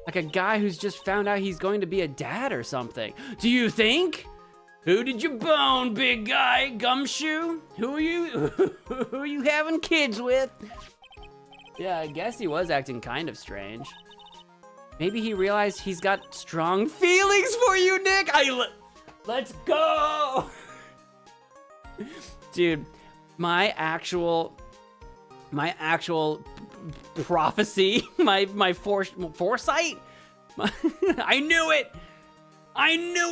Like a guy who's just found out he's going to be a dad or something. Do you think? Who did you bone, big guy? Gumshoe? Who are you having kids with? Yeah, I guess he was acting kind of strange. Maybe he realized he's got strong feelings for you, Nick. Let's go. Dude, my actual prophecy, my foresight. I knew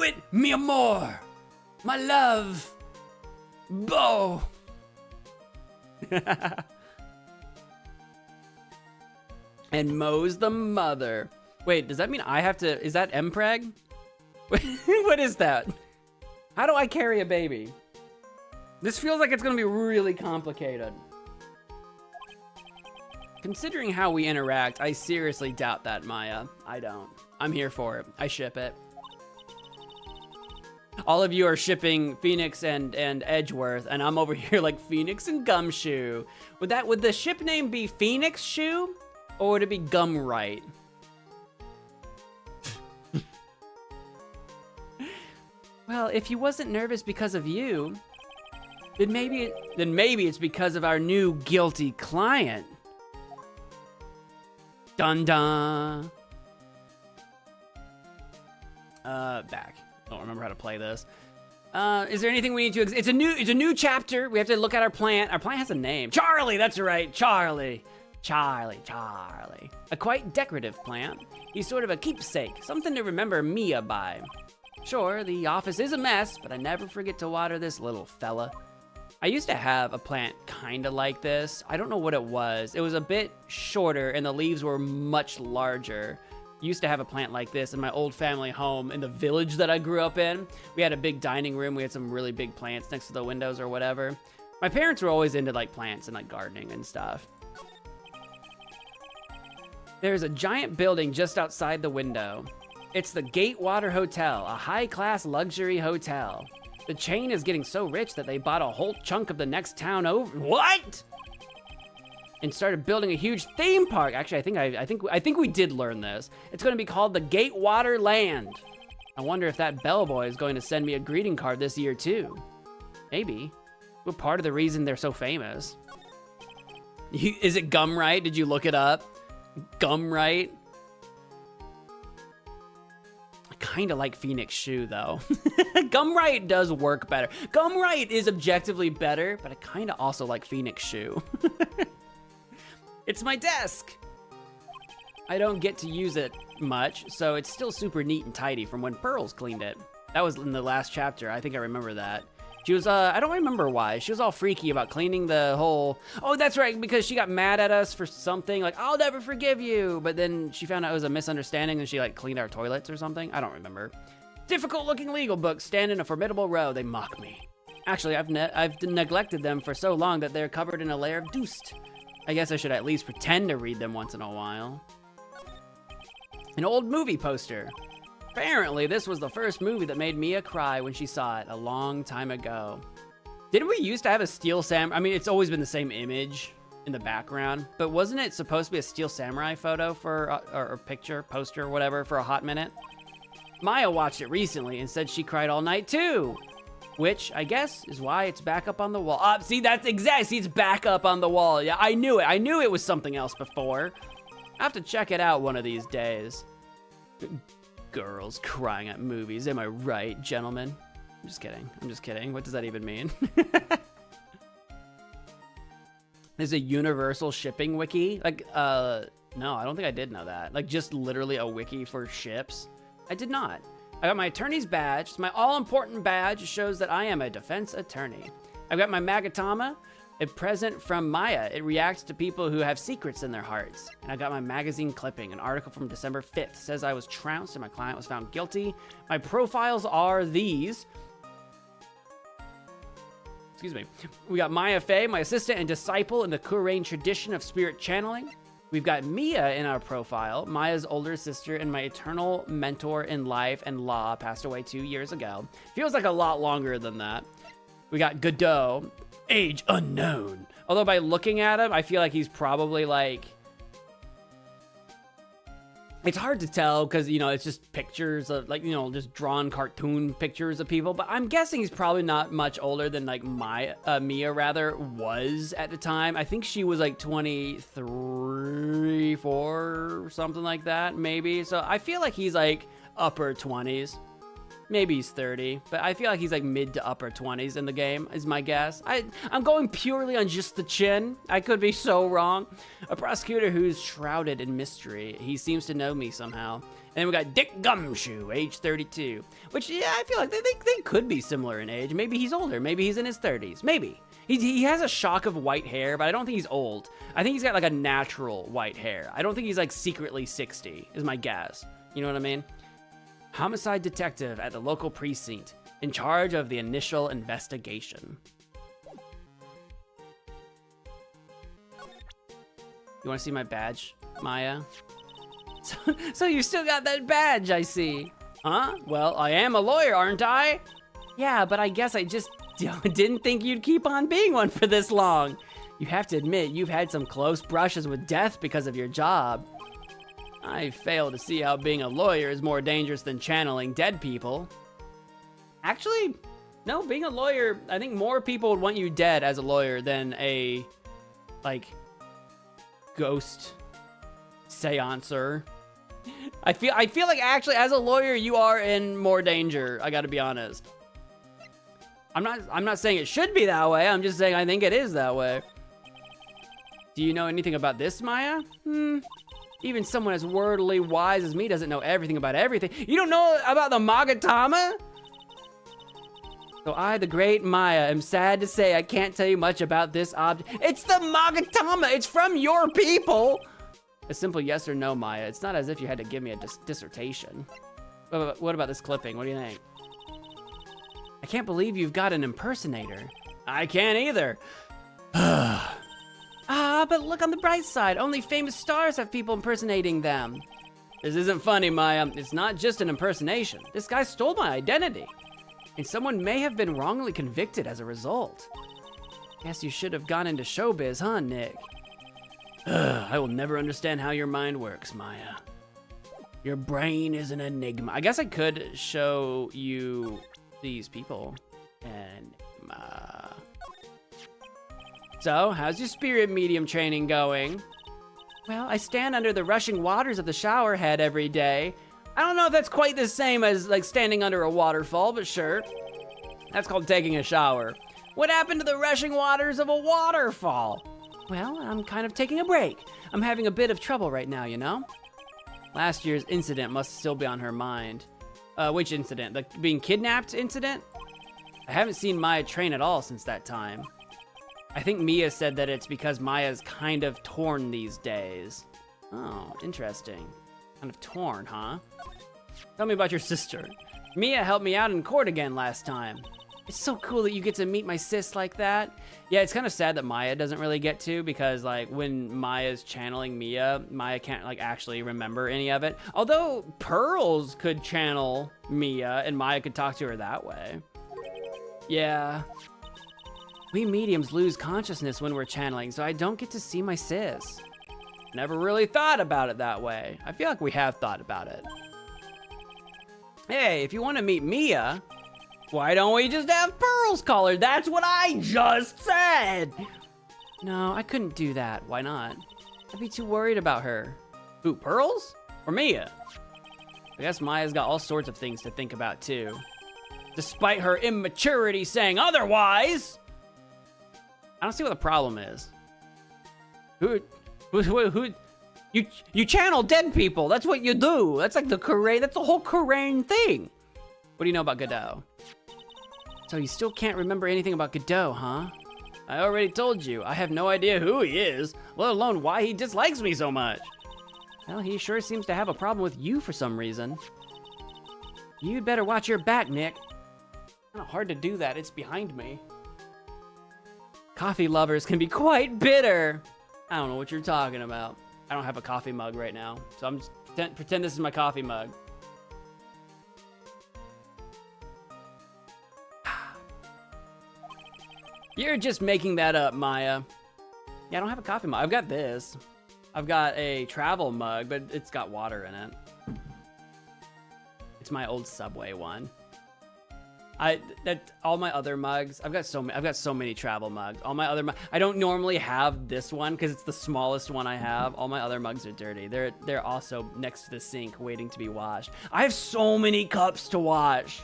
it, mi amor, my love, Bo. And Mo's the mother. Wait, does that mean I have to? Is that Mpreg? What is that? How do I carry a baby? This feels like it's gonna be really complicated. Considering how we interact, I seriously doubt that, Maya. I don't. I'm here for it. I ship it. All of you are shipping Phoenix and Edgeworth, and I'm over here like Phoenix and Gumshoe. Would the ship name be Phoenix Shoe, or would it be Wright? Well, if he wasn't nervous because of you, then maybe it's because of our new guilty client. Dun dun. Back. I don't remember how to play this. Is there anything we need to? It's a new chapter. We have to look at our plant. Our plant has a name. Charlie. That's right. Charlie. A quite decorative plant. He's sort of a keepsake, something to remember Mia by. Sure, the office is a mess, but I never forget to water this little fella. I used to have a plant kind of like this. I don't know what it was. It was a bit shorter and the leaves were much larger. Used to have a plant like this in my old family home in the village that I grew up in. We had a big dining room. We had some really big plants next to the windows or whatever. My parents were always into like plants and like gardening and stuff. There's a giant building just outside the window. It's the Gatewater Hotel, a high-class luxury hotel. The chain is getting so rich that they bought a whole chunk of the next town over. What? And started building a huge theme park. Actually, I think we did learn this. It's going to be called the Gatewater Land. I wonder if that bellboy is going to send me a greeting card this year too. Maybe. We're part of the reason they're so famous. Is it Wright? Did you look it up? Wright? I kind of like Phoenix Shoe though. Wright does work better. Wright is objectively better, but I kind of also like Phoenix Shoe. It's my desk. I don't get to use it much, so it's still super neat and tidy from when Pearls cleaned it. That was in the last chapter. I think I remember that. She was, I don't remember why. She was all freaky about cleaning the whole... Oh, that's right, because she got mad at us for something, like, I'll never forgive you. But then she found out it was a misunderstanding and she, like, cleaned our toilets or something. I don't remember. Difficult-looking legal books stand in a formidable row. They mock me. Actually, I've neglected them for so long that they're covered in a layer of dust. I guess I should at least pretend to read them once in a while. An old movie poster. Apparently, this was the first movie that made Mia cry when she saw it a long time ago. Didn't we used to have a Steel Samurai? I mean, it's always been the same image in the background, but wasn't it supposed to be a Steel Samurai photo for, or picture, poster, whatever, for a hot minute? Maya watched it recently and said she cried all night too. Which, I guess, is why it's back up on the wall. See, that's exact. See, it's back up on the wall. Yeah, I knew it. I knew it was something else before. I have to check it out one of these days. Girls crying at movies. Am I right, gentlemen? I'm just kidding. I'm just kidding. What does that even mean? There's a universal shipping wiki. Like, no, I don't think I did know that. Like, just literally a wiki for ships. I did not. I got my attorney's badge. It's my all-important badge. It shows that I am a defense attorney. I've got my Magatama, a present from Maya. It reacts to people who have secrets in their hearts. And I got my magazine clipping. An article from December 5th says I was trounced and my client was found guilty. My profiles are these. Excuse me. We got Maya Fey, my assistant and disciple in the Kurain tradition of spirit channeling. We've got Mia in our profile, Maya's older sister and my eternal mentor in life and law, passed away 2 years ago. Feels like a lot longer than that. We got Godot, age unknown. Although by looking at him, I feel like he's probably like... It's hard to tell because, you know, it's just pictures of, like, you know, just drawn cartoon pictures of people. But I'm guessing he's probably not much older than, like, Mia, rather, was at the time. I think she was, like, 23, 4, something like that, maybe. So I feel like he's, like, upper 20s. Maybe he's 30, but I feel like he's like mid to upper 20s in the game, is my guess. I'm going purely on just the chin. I could be so wrong. A prosecutor who's shrouded in mystery. He seems to know me somehow. And then we got Dick Gumshoe, age 32, which, yeah, I feel like they could be similar in age. Maybe he's older. Maybe he's in his 30s. Maybe. He has a shock of white hair, but I don't think he's old. I think he's got like a natural white hair. I don't think he's like secretly 60, is my guess. You know what I mean? Homicide detective at the local precinct, in charge of the initial investigation. You wanna see my badge, Maya? So you still got that badge, I see. Huh? Well, I am a lawyer, aren't I? Yeah, but I guess I just didn't think you'd keep on being one for this long. You have to admit, you've had some close brushes with death because of your job. I fail to see how being a lawyer is more dangerous than channeling dead people. Actually, no, being a lawyer, I think more people would want you dead as a lawyer than a, like, ghost seancer. I feel like actually as a lawyer you are in more danger. I got to be honest. I'm not saying it should be that way. I'm just saying I think it is that way. Do you know anything about this, Maya? Even someone as worldly wise as me doesn't know everything about everything. You don't know about the Magatama? So I, the great Maya, am sad to say I can't tell you much about this object. It's the Magatama. It's from your people. A simple yes or no, Maya. It's not as if you had to give me a dissertation. What about this clipping? What do you think? I can't believe you've got an impersonator. I can't either. But look on the bright side. Only famous stars have people impersonating them. This isn't funny, Maya. It's not just an impersonation. This guy stole my identity. And someone may have been wrongly convicted as a result. Guess you should have gone into showbiz, huh, Nick? I will never understand how your mind works, Maya. Your brain is an enigma. I guess I could show you these people. Enigma. So, how's your spirit medium training going? Well, I stand under the rushing waters of the shower head every day. I don't know if that's quite the same as like standing under a waterfall, but sure. That's called taking a shower. What happened to the rushing waters of a waterfall? Well, I'm kind of taking a break. I'm having a bit of trouble right now, you know? Last year's incident must still be on her mind. Which incident? The being kidnapped incident? I haven't seen Maya train at all since that time. I think Mia said that it's because Maya's kind of torn these days. Oh, interesting. Kind of torn, huh? Tell me about your sister. Mia helped me out in court again last time. It's so cool that you get to meet my sis like that. Yeah, it's kind of sad that Maya doesn't really get to, because like when Maya's channeling Mia, Maya can't like actually remember any of it. Although Pearls could channel Mia and Maya could talk to her that way. Yeah. We mediums lose consciousness when we're channeling, so I don't get to see my sis. Never really thought about it that way. I feel like we have thought about it. Hey, if you want to meet Mia, why don't we just have Pearls call her? That's what I just said. No, I couldn't do that. Why not? I'd be too worried about her. Who, Pearls? Or Mia? I guess Maya's got all sorts of things to think about too. Despite her immaturity saying otherwise. I don't see what the problem is. Who you channel dead people. That's what you do. That's like the Korean, that's the whole Korean thing. What do you know about Godot? So you still can't remember anything about Godot, huh? I already told you, I have no idea who he is, let alone why he dislikes me so much. Well, he sure seems to have a problem with you for some reason. You'd better watch your back, Nick. Not hard to do that, it's behind me. Coffee lovers can be quite bitter. I don't know what you're talking about. I don't have a coffee mug right now, so I'm just pretend this is my coffee mug. You're just making that up, Maya. Yeah, I don't have a coffee mug. I've got this. I've got a travel mug, but it's got water in it. It's my old Subway one. All my other mugs, I've got so many travel mugs. All my other I don't normally have this one because it's the smallest one I have. All my other mugs are dirty. They're also next to the sink waiting to be washed. I have so many cups to wash.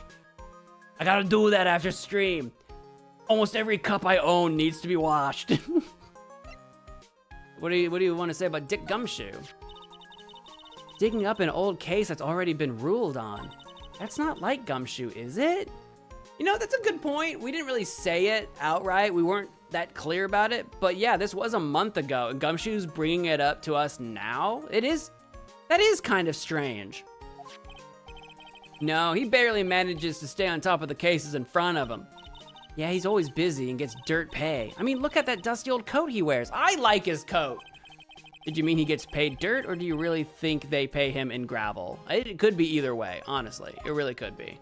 I gotta do that after stream. Almost every cup I own needs to be washed. What do you want to say about Dick Gumshoe? Digging up an old case that's already been ruled on. That's not like Gumshoe, is it? You know, that's a good point. We didn't really say it outright. We weren't that clear about it. But yeah, this was a month ago, and Gumshoe's bringing it up to us now. That is kind of strange. No, he barely manages to stay on top of the cases in front of him. Yeah, he's always busy and gets dirt pay. I mean, look at that dusty old coat he wears. I like his coat. Did you mean he gets paid dirt, or do you really think they pay him in gravel? It could be either way, honestly. It really could be.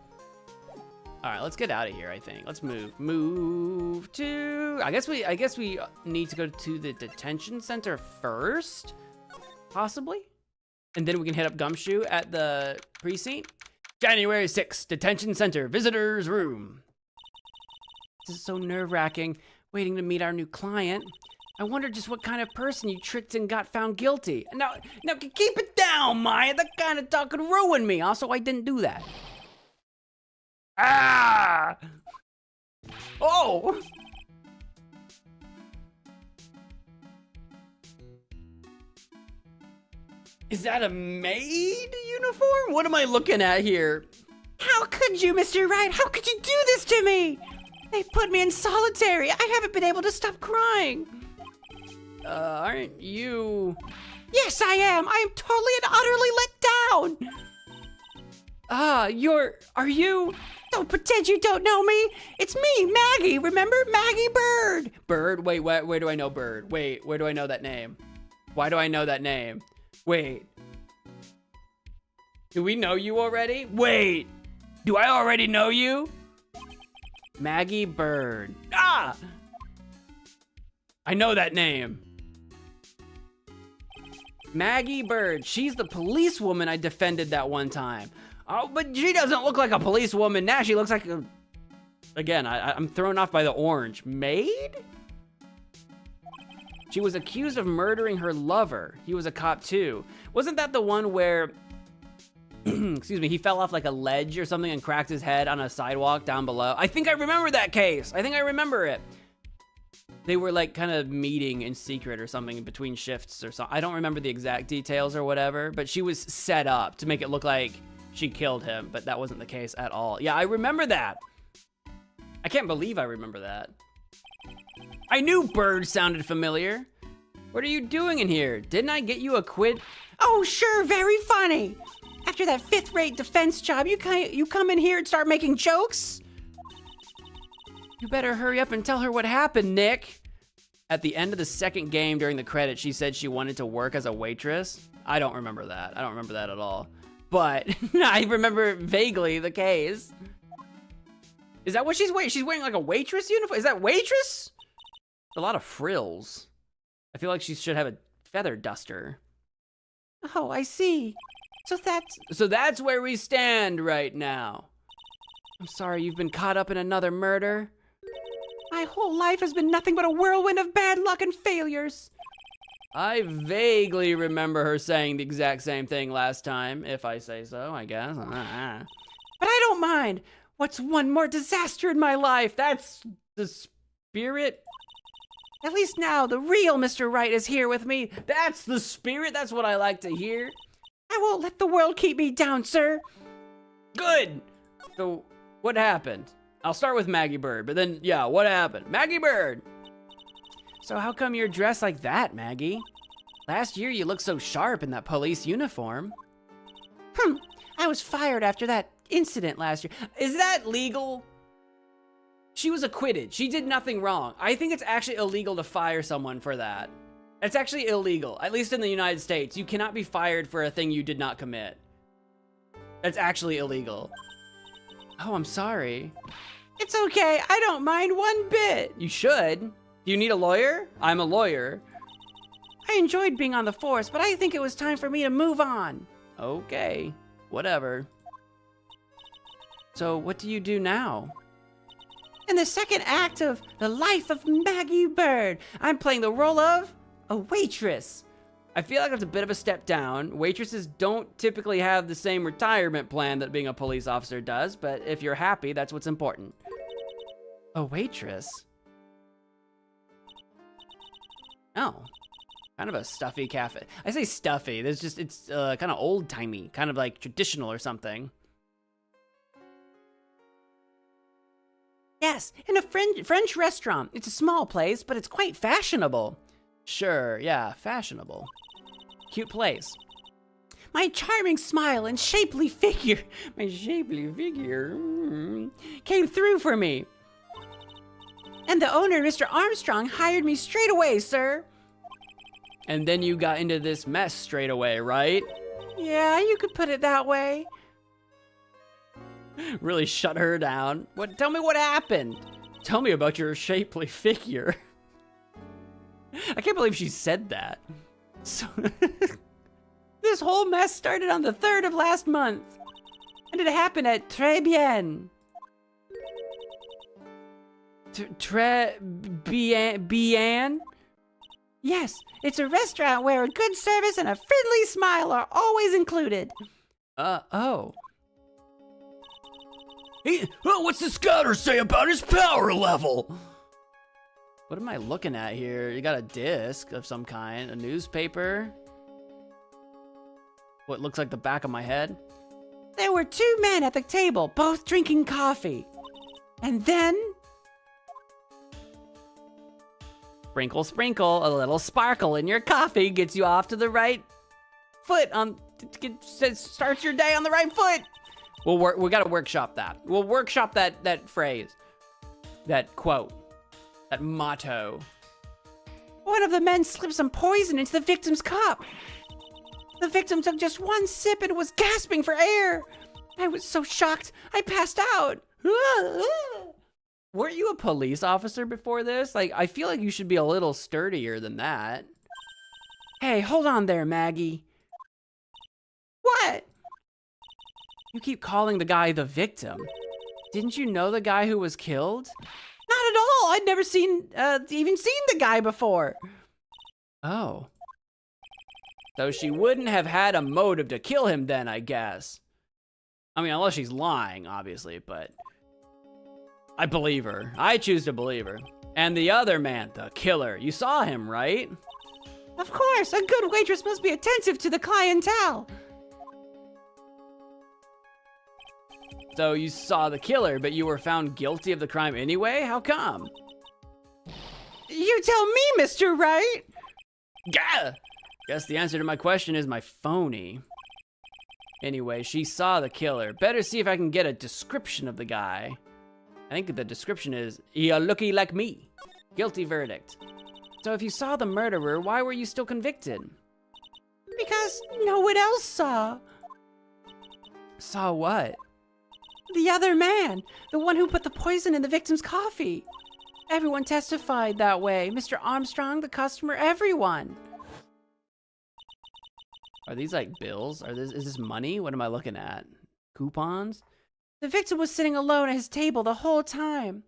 All right, let's get out of here, I think. Let's move. Move to... I guess we need to go to the detention center first, possibly? And then we can hit up Gumshoe at the precinct. January 6th, detention center, visitor's room. This is so nerve-wracking, waiting to meet our new client. I wonder just what kind of person you tricked and got found guilty. Now keep it down, Maya. That kind of talk could ruin me. Also, I didn't do that. Ah! Oh! Is that a maid uniform? What am I looking at here? How could you, Mr. Wright? How could you do this to me? They put me in solitary. I haven't been able to stop crying. Aren't you? Yes, I am. I am totally and utterly let down. Are you? Don't pretend you don't know me. It's me, Maggie. Remember? Maggie Bird. Bird? Wait, where do I know Bird? Wait, where do I know that name? Why do I know that name? Wait. Do we know you already? Wait. Do I already know you? Maggie Bird. Ah! I know that name. Maggie Bird. She's the policewoman I defended that one time. Oh, but she doesn't look like a policewoman now. She looks like a... Again, I'm thrown off by the orange. Maid? She was accused of murdering her lover. He was a cop too. Wasn't that the one where... excuse me, he fell off like a ledge or something and cracked his head on a sidewalk down below? I think I remember that case. I think I remember it. They were like kind of meeting in secret or something between shifts or something. I don't remember the exact details or whatever, but she was set up to make it look like she killed him, but that wasn't the case at all. Yeah, I remember that. I can't believe I remember that. I knew Bird sounded familiar. What are you doing in here? Didn't I get you a quid? Oh, sure, very funny. After that fifth-rate defense job, you come in here and start making jokes? You better hurry up and tell her what happened, Nick. At the end of the second game during the credits, she said she wanted to work as a waitress. I don't remember that. I don't remember that at all. But I remember vaguely the case. Is that what she's wearing? She's wearing like a waitress uniform? Is that waitress? A lot of frills. I feel like she should have a feather duster. Oh, I see. So that's where we stand right now. I'm sorry you've been caught up in another murder. My whole life has been nothing but a whirlwind of bad luck and failures. I vaguely remember her saying the exact same thing last time, if I say so, I guess. But I don't mind. What's one more disaster in my life? That's the spirit. At least now, the real Mr. Wright is here with me. That's the spirit. That's what I like to hear. I won't let the world keep me down, sir. Good. So, what happened? I'll start with Maggie Bird, but then, yeah, what happened? Maggie Bird! So how come you're dressed like that, Maggie? Last year you looked so sharp in that police uniform. I was fired after that incident last year. Is that legal? She was acquitted. She did nothing wrong. I think it's actually illegal to fire someone for that. It's actually illegal, at least in the United States. You cannot be fired for a thing you did not commit. That's actually illegal. Oh, I'm sorry. It's okay, I don't mind one bit. You should. Do you need a lawyer? I'm a lawyer. I enjoyed being on the force, but I think it was time for me to move on. Okay, whatever. So what do you do now? In the second act of The Life of Maggie Bird, I'm playing the role of a waitress. I feel like that's a bit of a step down. Waitresses don't typically have the same retirement plan that being a police officer does, but if you're happy, that's what's important. A waitress? Oh, kind of a stuffy cafe. I say stuffy, it's kind of old-timey, kind of like traditional or something. Yes, in a French restaurant. It's a small place, but it's quite fashionable. Sure, yeah, fashionable. Cute place. My charming smile and shapely figure, came through for me. And the owner, Mr. Armstrong, hired me straight away, sir. And then you got into this mess straight away, right? Yeah, you could put it that way. Really shut her down. Tell me what happened. Tell me about your shapely figure. I can't believe she said that. So this whole mess started on the 3rd of last month. And it happened at Très Bien. Très Bien? Yes, it's a restaurant where a good service and a friendly smile are always included. Oh. Hey, well, what's the scouter say about his power level? What am I looking at here? You got a disc of some kind, a newspaper. What looks like the back of my head? There were 2 men at the table, both drinking coffee. And then... Sprinkle, sprinkle, a little sparkle in your coffee gets you off to the right foot starts your day on the right foot. We gotta workshop that. We'll workshop that phrase, that quote, that motto. One of the men slipped some poison into the victim's cup. The victim took just 1 sip and was gasping for air. I was so shocked, I passed out. Weren't you a police officer before this? Like, I feel like you should be a little sturdier than that. Hey, hold on there, Maggie. What? You keep calling the guy the victim. Didn't you know the guy who was killed? Not at all. I'd never even seen the guy before. Oh. So she wouldn't have had a motive to kill him then, I guess. I mean, unless she's lying, obviously, but I believe her. I choose to believe her. And the other man, the killer, you saw him, right? Of course, a good waitress must be attentive to the clientele. So you saw the killer, but you were found guilty of the crime anyway? How come? You tell me, Mr. Wright. Gah! Guess the answer to my question is my phony. Anyway, she saw the killer. Better see if I can get a description of the guy. I think the description is, "You're looking like me." Guilty verdict. So if you saw the murderer, why were you still convicted? Because no one else saw. Saw what? The other man, the one who put the poison in the victim's coffee. Everyone testified that way. Mr. Armstrong, the customer, everyone. Are these like bills? Is this money? What am I looking at? Coupons? The victim was sitting alone at his table the whole time.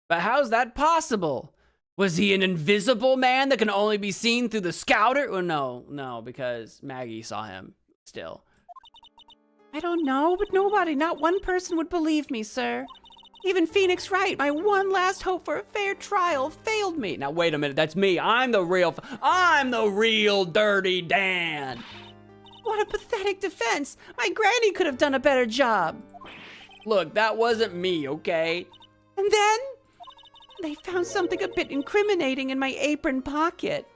But how's that possible? Was he an invisible man that can only be seen through the scouter? Well, no, because Maggie saw him still. I don't know, but not one person would believe me, sir. Even Phoenix Wright, my one last hope for a fair trial, failed me. Now wait a minute, that's me. I'm the real Dirty Dan. What a pathetic defense. My granny could have done a better job. Look, that wasn't me, okay? And then they found something a bit incriminating in my apron pocket.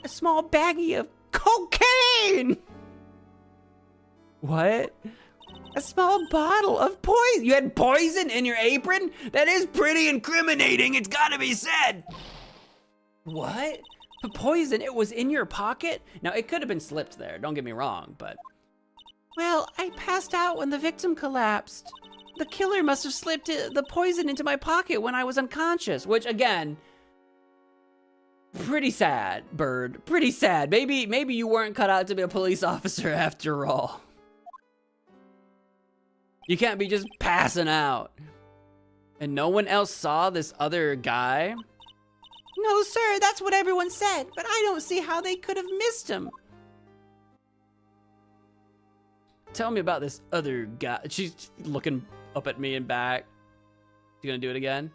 A small baggie of cocaine. What? A small bottle of poison. You had poison in your apron? That is pretty incriminating, it's gotta be said. What? The poison, it was in your pocket? Now, it could have been slipped there, don't get me wrong, but... Well, I passed out when the victim collapsed. The killer must have slipped the poison into my pocket when I was unconscious, Which, again, pretty sad, Bird. Pretty sad. Maybe you weren't cut out to be a police officer after all. You can't be just passing out. And no one else saw this other guy? No, sir, that's what everyone said, but I don't see how they could have missed him. Tell me about this other guy. She's looking up at me and back. You gonna do it again?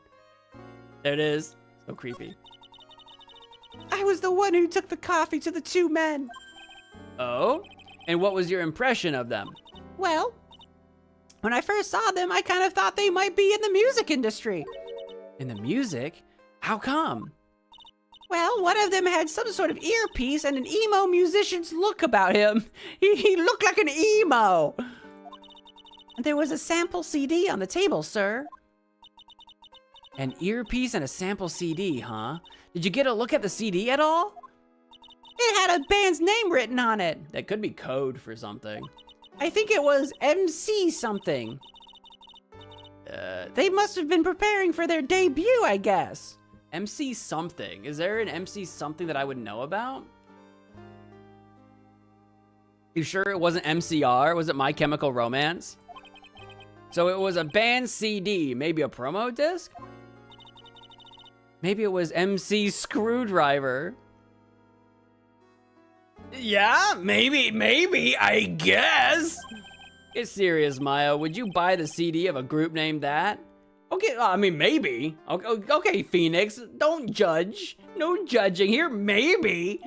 There it is. So creepy. I was the one who took the coffee to the 2 men. Oh? And what was your impression of them? Well, when I first saw them, I kind of thought they might be in the music industry. In the music? How come? Well, one of them had some sort of earpiece and an emo musician's look about him. He looked like an emo. There was a sample CD on the table, sir. An earpiece and a sample CD, huh? Did you get a look at the CD at all? It had a band's name written on it. That could be code for something. I think it was MC something. They must have been preparing for their debut, I guess. MC something. Is there an MC something that I would know about? You sure it wasn't MCR? Was it My Chemical Romance? So it was a band CD, maybe a promo disc? Maybe it was MC Screwdriver. Yeah, maybe, I guess. Get serious, Maya. Would you buy the CD of a group named that? Okay, I mean, maybe. Okay, Phoenix, don't judge. No judging here, maybe.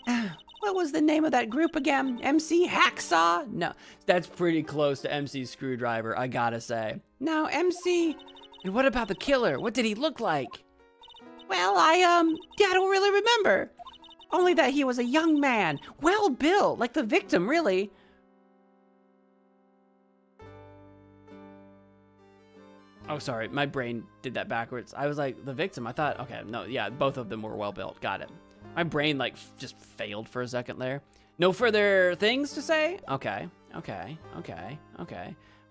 What was the name of that group again? MC Hacksaw? No, that's pretty close to MC Screwdriver, I gotta say. No, MC... And what about the killer? What did he look like? Well, I don't really remember. Only that he was a young man, well built, like the victim, really. Oh, sorry, my brain did that backwards. I was like, the victim, I thought, okay, no, yeah, both of them were well built, got it. My brain, like, just failed for a second there. No further things to say? Okay.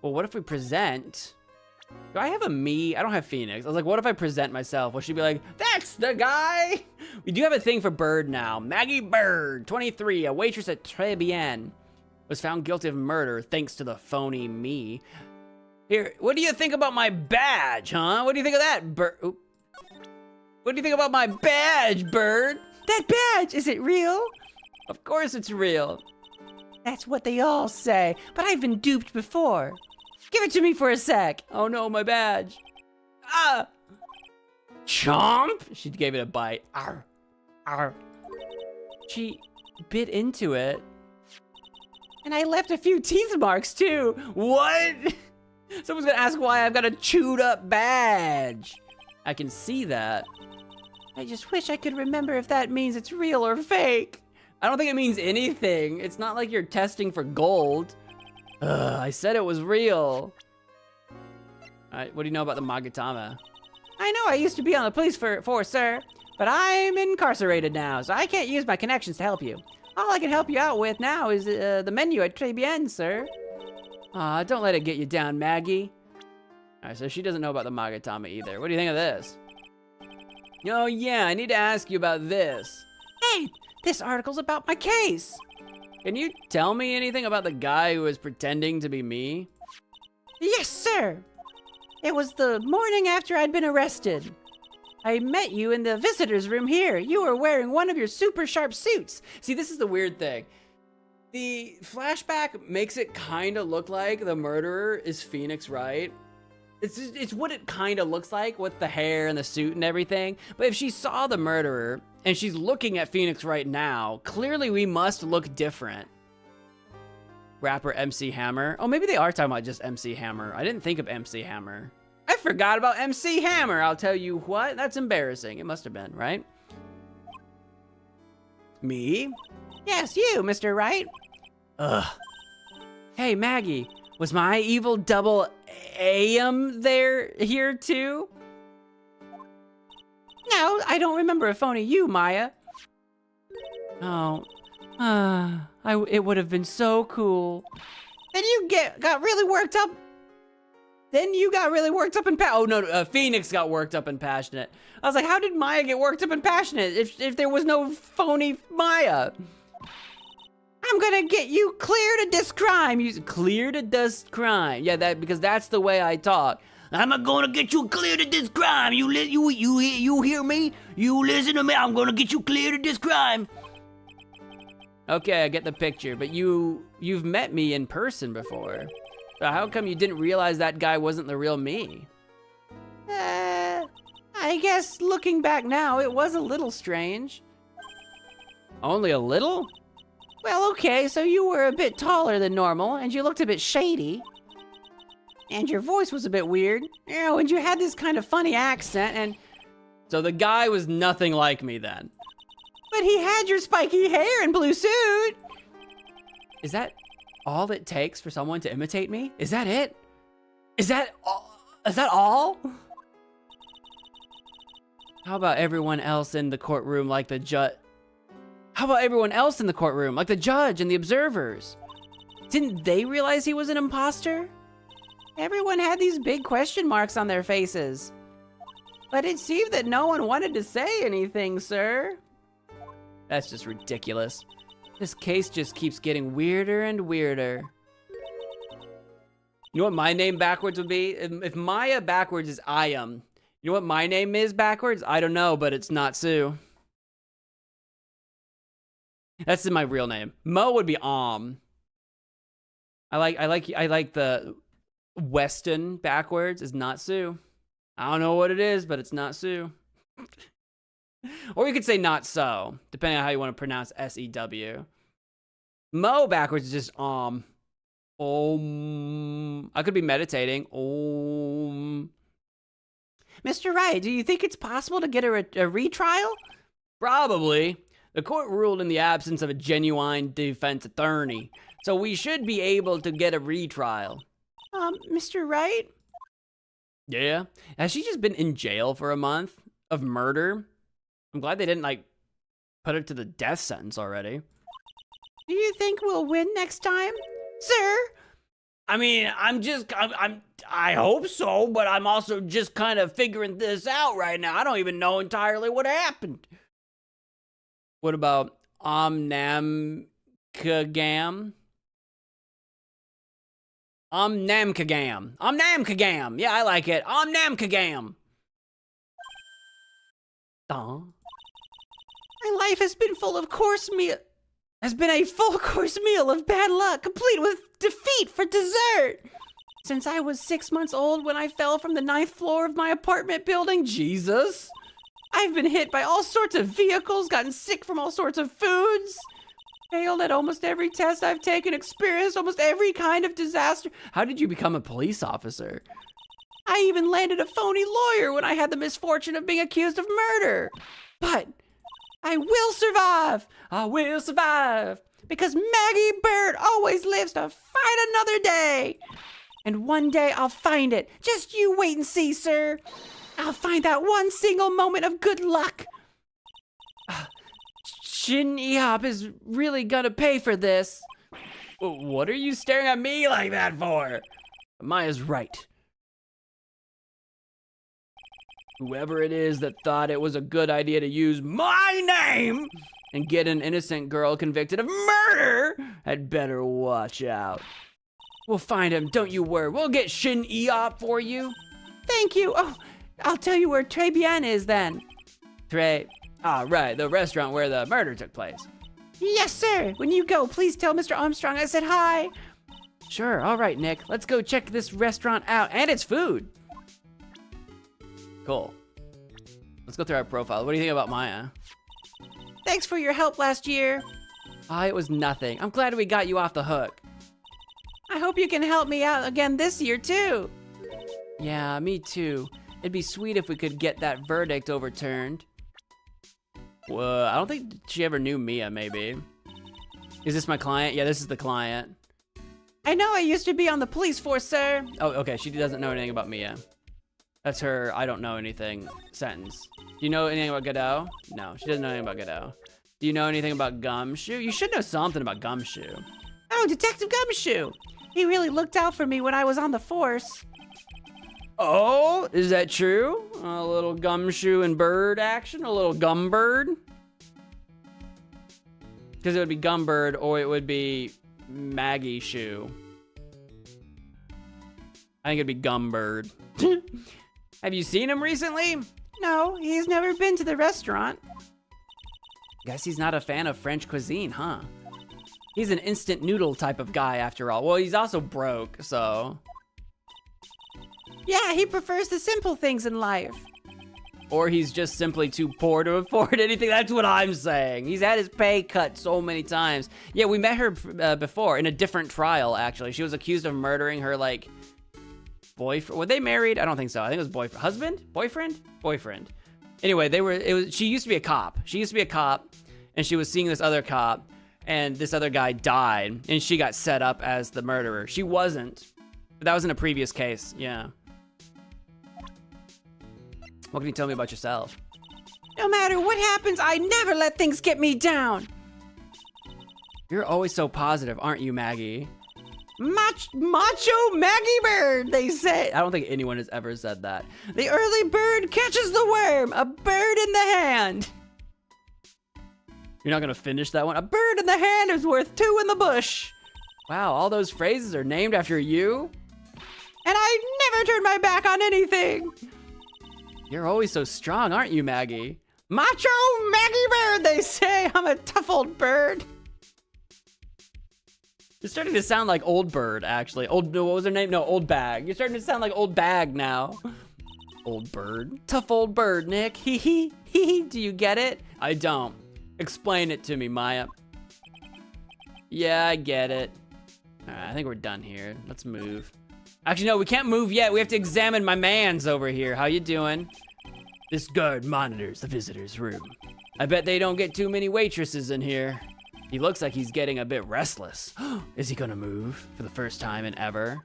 Well, what if we present... Do I have a me? I don't have Phoenix. I was like, what if I present myself? Will she be like, that's the guy? We do have a thing for Bird now. Maggie Bird, 23, a waitress at Très Bien, was found guilty of murder thanks to the phony me. Here, what do you think about my badge, huh? What do you think of that, Bird? Oop. What do you think about my badge, Bird? That badge, is it real? Of course it's real. That's what they all say, but I've been duped before. Give it to me for a sec. Oh no, my badge. Ah! Chomp! She gave it a bite. Arr. Arr. She bit into it. And I left a few teeth marks too. What? Someone's gonna ask why I've got a chewed up badge. I can see that. I just wish I could remember if that means it's real or fake. I don't think it means anything. It's not like you're testing for gold. I said it was real. Alright, what do you know about the Magatama? I know I used to be on the police force, sir, but I'm incarcerated now, so I can't use my connections to help you. All I can help you out with now is the menu at Très Bien, sir. Aw, don't let it get you down, Maggie. Alright, so she doesn't know about the Magatama either. What do you think of this? Oh yeah, I need to ask you about this. Hey, this article's about my case. Can you tell me anything about the guy who was pretending to be me? Yes, sir. It was the morning after I'd been arrested. I met you in the visitor's room here. You were wearing one of your super sharp suits. See, this is the weird thing. The flashback makes it kind of look like the murderer is Phoenix Wright. It's what it kind of looks like with the hair and the suit and everything. But if she saw the murderer and she's looking at Phoenix right now, clearly we must look different. Rapper MC Hammer. Oh, maybe they are talking about just MC Hammer. I didn't think of MC Hammer. I forgot about MC Hammer. I'll tell you what, that's embarrassing. It must have been, right? Me? Yes, you, Mr. Wright. Ugh. Hey, Maggie, was my evil double AM here too? No, I don't remember a phony you, Maya. Oh, it would have been so cool. Then you got really worked up. Oh no, Phoenix got worked up and passionate. I was like, how did Maya get worked up and passionate if there was no phony Maya? I'm gonna get you clear to this crime. Clear to this crime. Yeah, because that's the way I talk. I'm gonna get you clear to this crime. You hear me? You listen to me. I'm gonna get you clear to this crime. Okay, I get the picture, but you've met me in person before. So how come you didn't realize that guy wasn't the real me? I guess looking back now, it was a little strange. Only a little? Well, okay, so you were a bit taller than normal, and you looked a bit shady. And your voice was a bit weird. You know, and you had this kind of funny accent, and... So the guy was nothing like me then. But he had your spiky hair and blue suit. Is that all it takes for someone to imitate me? Is that it? Is that all? How about everyone else in the courtroom like the judge? How about everyone else in the courtroom, like the judge and the observers? Didn't they realize he was an imposter? Everyone had these big question marks on their faces. But it seemed that no one wanted to say anything, sir. That's just ridiculous. This case just keeps getting weirder and weirder. You know what my name backwards would be? If Maya backwards is I am. You know what my name is backwards? I don't know, but it's not Sue. That's my real name. Mo would be I like the Weston backwards is not Sue. I don't know what it is, but it's not Sue. Or you could say not so, depending on how you want to pronounce S-E-W. Mo backwards is just I could be meditating. Mr. Wright, do you think it's possible to get a retrial? Probably. The court ruled in the absence of a genuine defense attorney, so we should be able to get a retrial. Mr. Wright? Yeah? Has she just been in jail for a month of murder? I'm glad they didn't, like, put her to the death sentence already. Do you think we'll win next time, sir? I mean, I hope so, but I'm also just kind of figuring this out right now. I don't even know entirely what happened. What about Omnamkagam? Omnamkagam. Yeah, I like it. Omnamkagam. My life has been a full course meal of bad luck, complete with defeat for dessert. Since I was 6 months old when I fell from the 9th floor of my apartment building, Jesus. I've been hit by all sorts of vehicles, gotten sick from all sorts of foods, failed at almost every test I've taken, experienced almost every kind of disaster. How did you become a police officer? I even landed a phony lawyer when I had the misfortune of being accused of murder. But I will survive. I will survive. Because Maggie Bird always lives to fight another day. And one day I'll find it. Just you wait and see, sir. I'll find that one single moment of good luck. Shin Ehop is really gonna pay for this. What are you staring at me like that for? Maya's right. Whoever it is that thought it was a good idea to use my name and get an innocent girl convicted of murder had better watch out. We'll find him, don't you worry. We'll get Shin Ehop for you. Thank you. Oh, I'll tell you where Très Bien is then. Right, the restaurant where the murder took place. Yes, sir. When you go, please tell Mr. Armstrong I said hi. Sure, all right, Nick. Let's go check this restaurant out and its food. Cool. Let's go through our profile. What do you think about Maya? Thanks for your help last year. It was nothing. I'm glad we got you off the hook. I hope you can help me out again this year, too. Yeah, me too. It'd be sweet if we could get that verdict overturned. Well, I don't think she ever knew Mia, maybe. Is this my client? Yeah, this is the client. I know I used to be on the police force, sir. Oh, okay, she doesn't know anything about Mia. That's her I don't know anything sentence. Do you know anything about Godot? No, she doesn't know anything about Godot. Do you know anything about Gumshoe? You should know something about Gumshoe. Oh, Detective Gumshoe. He really looked out for me when I was on the force. Oh, is that true? A little Gumshoe and bird action? A little Gumbird? Because it would be Gumbird or it would be Maggie Shoe. I think it'd be Gumbird. Have you seen him recently? No, he's never been to the restaurant. Guess he's not a fan of French cuisine, huh? He's an instant noodle type of guy after all. Well, he's also broke, so... Yeah, he prefers the simple things in life. Or he's just simply too poor to afford anything. That's what I'm saying. He's had his pay cut so many times. Yeah, we met her before in a different trial, actually. She was accused of murdering her, like, boyfriend. Were they married? I don't think so. I think it was boyfriend. Husband? Boyfriend? Boyfriend. Anyway, she used to be a cop. She used to be a cop, and she was seeing this other cop, and this other guy died, and she got set up as the murderer. She wasn't. But that was in a previous case, yeah. What can you tell me about yourself? No matter what happens, I never let things get me down. You're always so positive, aren't you, Maggie? Macho Maggie Bird, they say. I don't think anyone has ever said that. The early bird catches the worm, a bird in the hand. You're not gonna finish that one? A bird in the hand is worth 2 in the bush. Wow, all those phrases are named after you? And I never turn my back on anything. You're always so strong, aren't you, Maggie? Macho Maggie Bird, they say. I'm a tough old bird. You're starting to sound like Old Bird, actually. What was her name? No, Old Bag. You're starting to sound like Old Bag now. Old Bird. Tough old bird, Nick. Hee hee. Hee hee. Do you get it? I don't. Explain it to me, Maya. Yeah, I get it. All right, I think we're done here. Let's move. Actually, no, we can't move yet. We have to examine my man's over here. How you doing? This guard monitors the visitor's room. I bet they don't get too many waitresses in here. He looks like he's getting a bit restless. Is he gonna move for the first time in ever?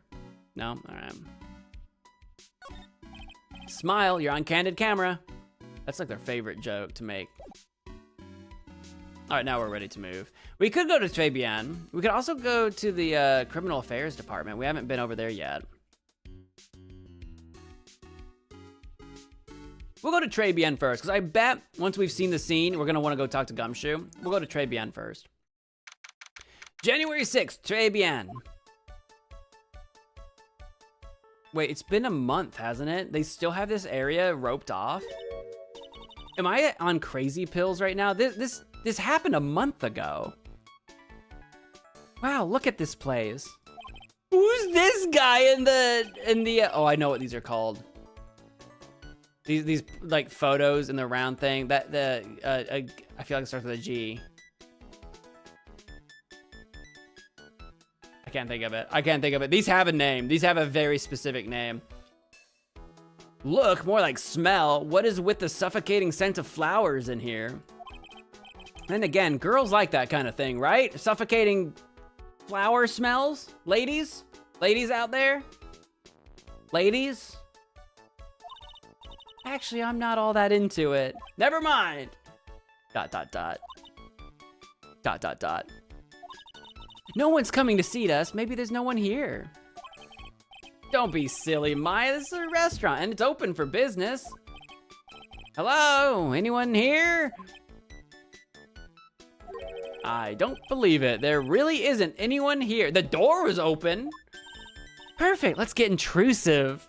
No? All right. Smile, you're on candid camera. That's like their favorite joke to make. All right, now we're ready to move. We could go to Fabian. We could also go to the criminal affairs department. We haven't been over there yet. We'll go to Trabian first, because I bet once we've seen the scene, we're gonna wanna go talk to Gumshoe. We'll go to Trabian first. January 6th, Trabian. Wait, it's been a month, hasn't it? They still have this area roped off? Am I on crazy pills right now? This happened a month ago. Wow, look at this place. Who's this guy in the, oh, I know what these are called. These like photos in the round thing. I feel like it starts with a G. I can't think of it. These have a name. These have a very specific name. Look, more like smell. What is with the suffocating scent of flowers in here? And again, girls like that kind of thing, right? Suffocating flower smells? Ladies? Ladies out there? Ladies? Actually, I'm not all that into it. Never mind. ... No one's coming to seat us. Maybe there's no one here. Don't be silly, Maya. This is a restaurant and it's open for business. Hello? Anyone here? I don't believe it. There really isn't anyone here. The door was open. Perfect. Let's get intrusive.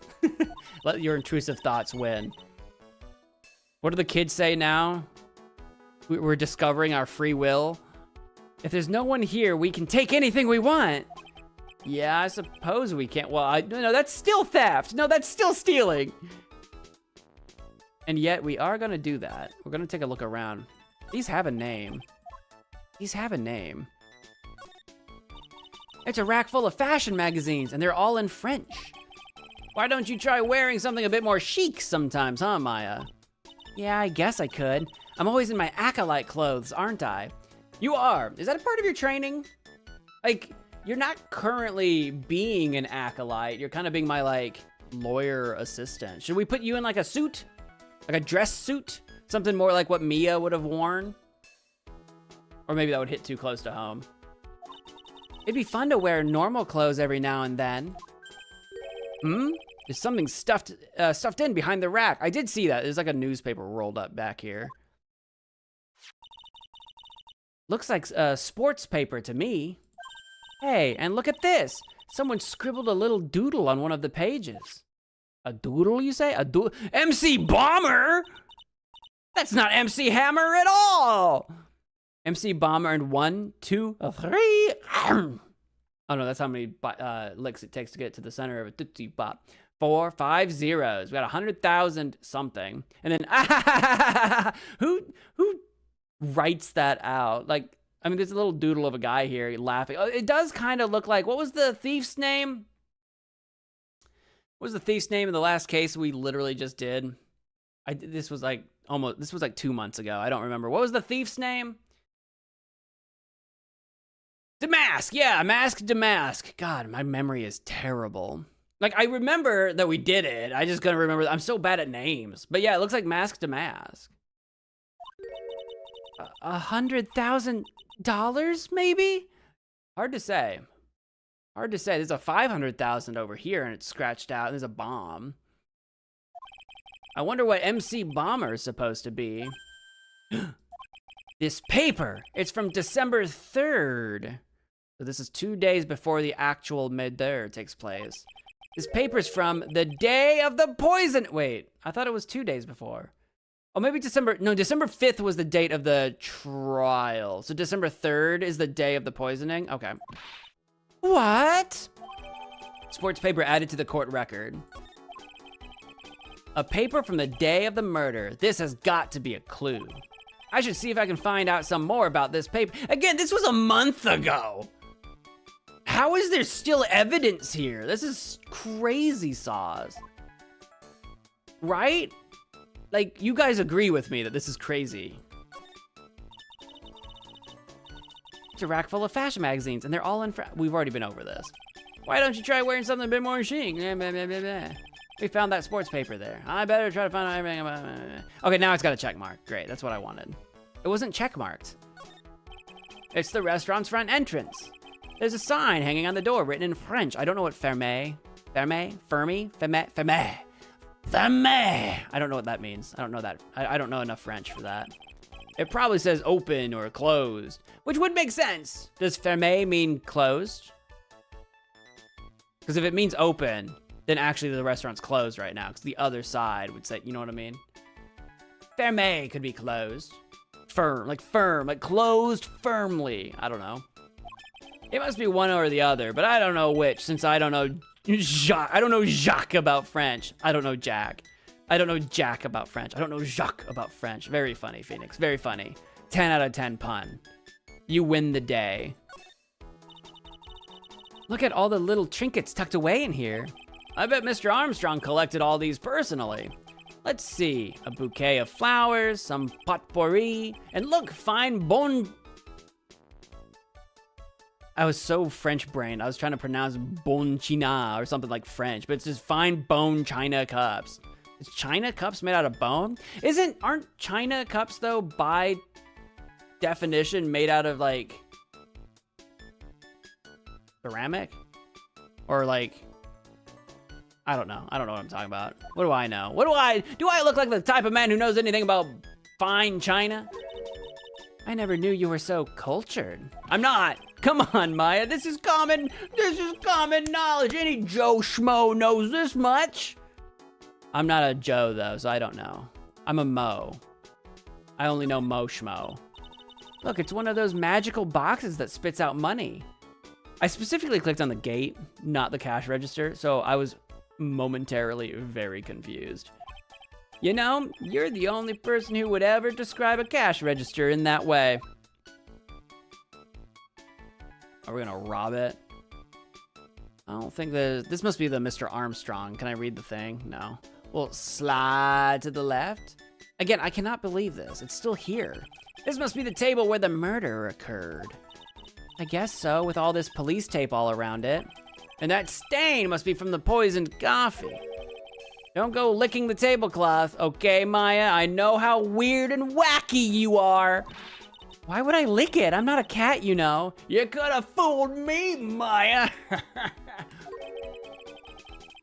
Let your intrusive thoughts win. What do the kids say now? We're discovering our free will. If there's no one here, we can take anything we want. Yeah, I suppose we can't. Well, no, that's still theft. No, that's still stealing. And yet we are gonna do that. We're gonna take a look around. These have a name. These have a name. It's a rack full of fashion magazines, and they're all in French. Why don't you try wearing something a bit more chic sometimes, huh, Maya? Yeah, I guess I could. I'm always in my acolyte clothes, aren't I? You are. Is that a part of your training? Like, you're not currently being an acolyte. You're kind of being my, like, lawyer assistant. Should we put you in, like, a suit? Like a dress suit? Something more like what Mia would have worn? Or maybe that would hit too close to home. It'd be fun to wear normal clothes every now and then. There's something stuffed in behind the rack. I did see that. There's like a newspaper rolled up back here. Looks like a sports paper to me. Hey, and look at this. Someone scribbled a little doodle on one of the pages. A doodle, you say? A doodle? MC Bomber? That's not MC Hammer at all. MC Bomber and 1, 2, 3. Oh no, that's how many licks it takes to get to the center of a Tootsie Pop. 4, 5 zeros. We got 100,000 something. And then, who writes that out? Like, I mean, there's a little doodle of a guy here laughing. Oh, it does kind of look like, what was the thief's name? What was the thief's name in the last case we literally just did? This was like 2 months ago. I don't remember. What was the thief's name? Damask, yeah, Mask Damask. God, my memory is terrible. Like, I remember that we did it. I just couldn't remember. I'm so bad at names. But yeah, it looks like Mask Damask. $100,000 maybe? Hard to say. Hard to say. There's a 500,000 over here and it's scratched out. There's a bomb. I wonder what MC Bomber is supposed to be. This paper. It's from December 3rd. So this is 2 days before the actual midday takes place. This paper's from the day of the poison. Wait, I thought it was 2 days before. Oh, maybe December 5th was the date of the trial. So December 3rd is the day of the poisoning? Okay. What? Sports paper added to the court record. A paper from the day of the murder. This has got to be a clue. I should see if I can find out some more about this paper. Again, this was a month ago. How is there still evidence here? This is crazy sauce. Right? Like, you guys agree with me that this is crazy. It's a rack full of fashion magazines, and they're all in we've already been over this. Why don't you try wearing something a bit more chic? We found that sports paper there. I better try to find out everything about it. Okay, now it's got a check mark. Great, that's what I wanted. It wasn't check marked. It's the restaurant's front entrance. There's a sign hanging on the door written in French. I don't know what fermé. I don't know what that means. I don't know that. I don't know enough French for that. It probably says open or closed, which would make sense. Does fermé mean closed? Because if it means open, then actually the restaurant's closed right now, because the other side would say, you know what I mean? Fermé could be closed. Firm, like closed firmly. I don't know. It must be one or the other, but I don't know which, since I don't know Jacques. I don't know Jacques about French. I don't know Jack. I don't know Jack about French. I don't know Jacques about French. Very funny, Phoenix. Very funny. 10 out of 10 pun. You win the day. Look at all the little trinkets tucked away in here. I bet Mr. Armstrong collected all these personally. Let's see. A bouquet of flowers, some potpourri, and look, fine bon... I was so French-brained. I was trying to pronounce bon china or something like French, but it's just fine bone china cups. Is china cups made out of bone? Aren't china cups, though, by definition, made out of, like, ceramic? Or, like, I don't know. I don't know what I'm talking about. What do I know? Do I look like the type of man who knows anything about fine china? I never knew you were so cultured. I'm not. Come on, Maya. This is common knowledge. Any Joe Schmo knows this much. I'm not a Joe, though, so I don't know. I'm a Mo. I only know Mo Schmo. Look, it's one of those magical boxes that spits out money. I specifically clicked on the gate, not the cash register, so I was momentarily very confused. You know, you're the only person who would ever describe a cash register in that way. Are we gonna rob it? I don't think this must be the Mr. Armstrong. Can I read the thing? No. We'll slide to the left. Again, I cannot believe this. It's still here. This must be the table where the murder occurred. I guess so, with all this police tape all around it. And that stain must be from the poisoned coffee. Don't go licking the tablecloth, okay, Maya? I know how weird and wacky you are. Why would I lick it? I'm not a cat, you know. You could have fooled me, Maya.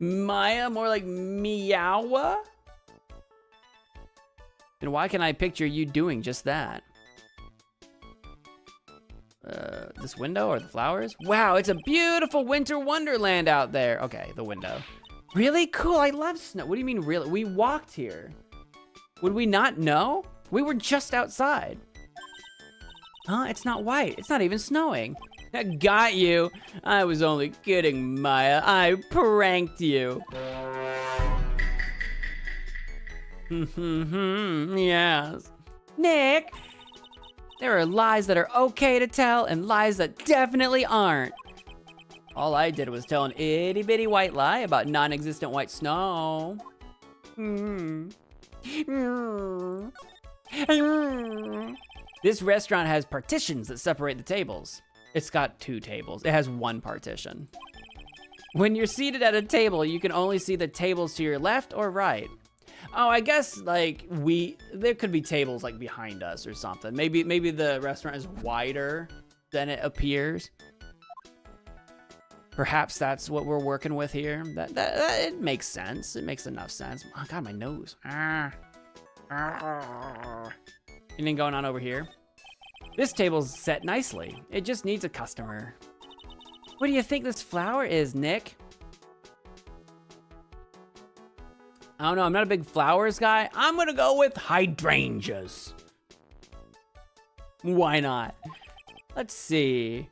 Maya, more like meowa? And why can I picture you doing just that? This window or the flowers? Wow, it's a beautiful winter wonderland out there. Okay, the window. Really cool, I love snow. What do you mean really? We walked here. Would we not know? We were just outside. Huh, it's not white. It's not even snowing. I got you. I was only kidding, Maya. I pranked you. Yes. Nick, there are lies that are okay to tell and lies that definitely aren't. All I did was tell an itty bitty white lie about non-existent white snow. This restaurant has partitions that separate the tables. It's got 2 tables. It has 1 partition. When you're seated at a table, you can only see the tables to your left or right. Oh, I guess like there could be tables like behind us or something. Maybe the restaurant is wider than it appears. Perhaps that's what we're working with here. That it makes sense. It makes enough sense. Oh God, my nose. Anything going on over here? This table's set nicely. It just needs a customer. What do you think this flower is, Nick? I don't know, I'm not a big flowers guy. I'm gonna go with hydrangeas. Why not? Let's see.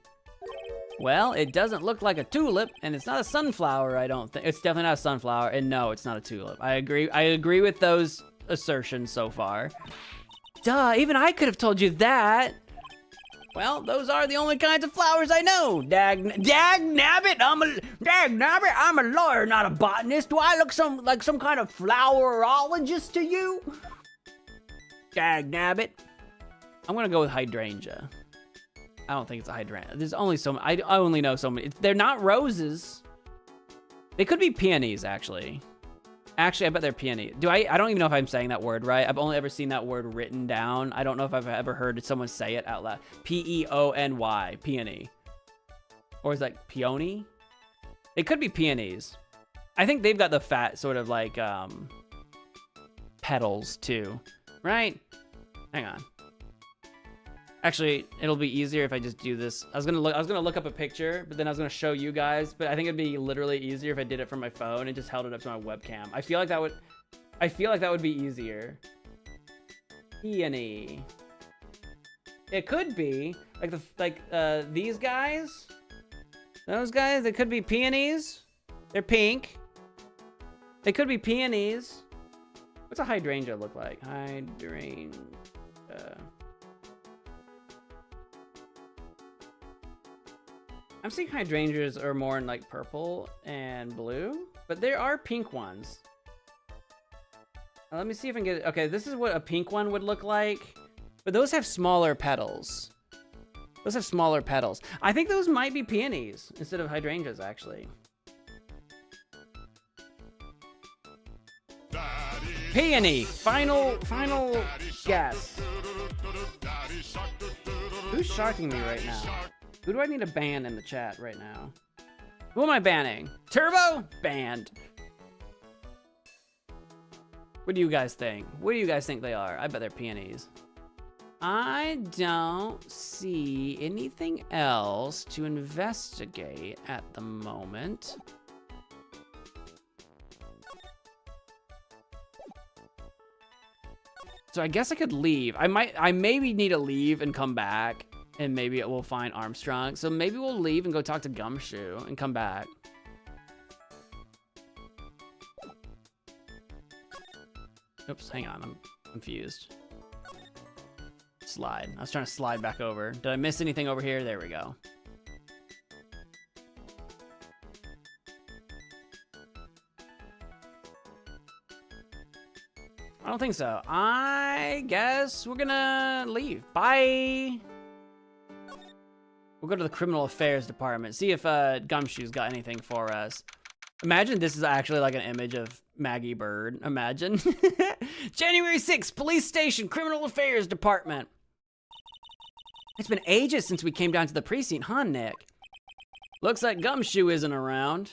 Well, it doesn't look like a tulip, and it's not a sunflower, I don't think. It's definitely not a sunflower, and no, it's not a tulip. I agree with those assertions so far. Duh, even I could have told you that. Well, those are the only kinds of flowers I know. Dag nabbit, I'm a lawyer, not a botanist. Do I look like some kind of flowerologist to you? Dag nabbit. I'm gonna go with hydrangea. I don't think it's a hydrangea. There's only so many. I only know so many. They're not roses. They could be peonies, actually. Actually, I bet they're peony. I don't even know if I'm saying that word right. I've only ever seen that word written down. I don't know if I've ever heard someone say it out loud. P-E-O-N-Y, peony. Or is that peony? It could be peonies. I think they've got the fat sort of like petals too, right? Hang on. Actually, it'll be easier if I just do this. I was gonna look up a picture, but then I was gonna show you guys. But I think it'd be literally easier if I did it from my phone and just held it up to my webcam. I feel like that would be easier. Peony. It could be like these guys. Those guys. They could be peonies. They're pink. They could be peonies. What's a hydrangea look like? Hydrangea. I'm seeing hydrangeas are more in like purple and blue, but there are pink ones. Let me see if I can get it. Okay, this is what a pink one would look like, but those have smaller petals. Those have smaller petals. I think those might be peonies instead of hydrangeas, actually. Peony, final guess. Who's sharking me right now? Who do I need to ban in the chat right now? Who am I banning? Turbo? Banned. What do you guys think? What do you guys think they are? I bet they're peonies. I don't see anything else to investigate at the moment. So I guess I could leave. I maybe need to leave and come back. And maybe it will find Armstrong. So maybe we'll leave and go talk to Gumshoe and come back. Oops, hang on, I'm confused. Slide. I was trying to slide back over. Did I miss anything over here? There we go. I don't think so. I guess we're gonna leave. Bye. We'll go to the criminal affairs department, see if Gumshoe's got anything for us. Imagine this is actually like an image of Maggie Bird. Imagine. January 6th, police station, criminal affairs department. It's been ages since we came down to the precinct, huh, Nick? Looks like Gumshoe isn't around.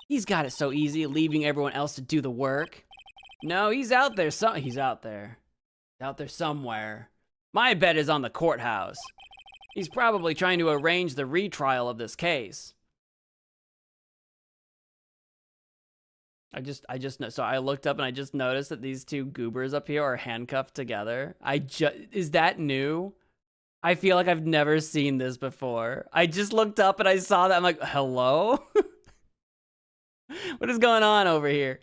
He's got it so easy, leaving everyone else to do the work. No, he's out there. He's out there. Out there somewhere. My bet is on the courthouse. He's probably trying to arrange the retrial of this case. So I looked up and I just noticed that these two goobers up here are handcuffed together. Is that new? I feel like I've never seen this before. I just looked up and I saw that. I'm like, hello? What is going on over here?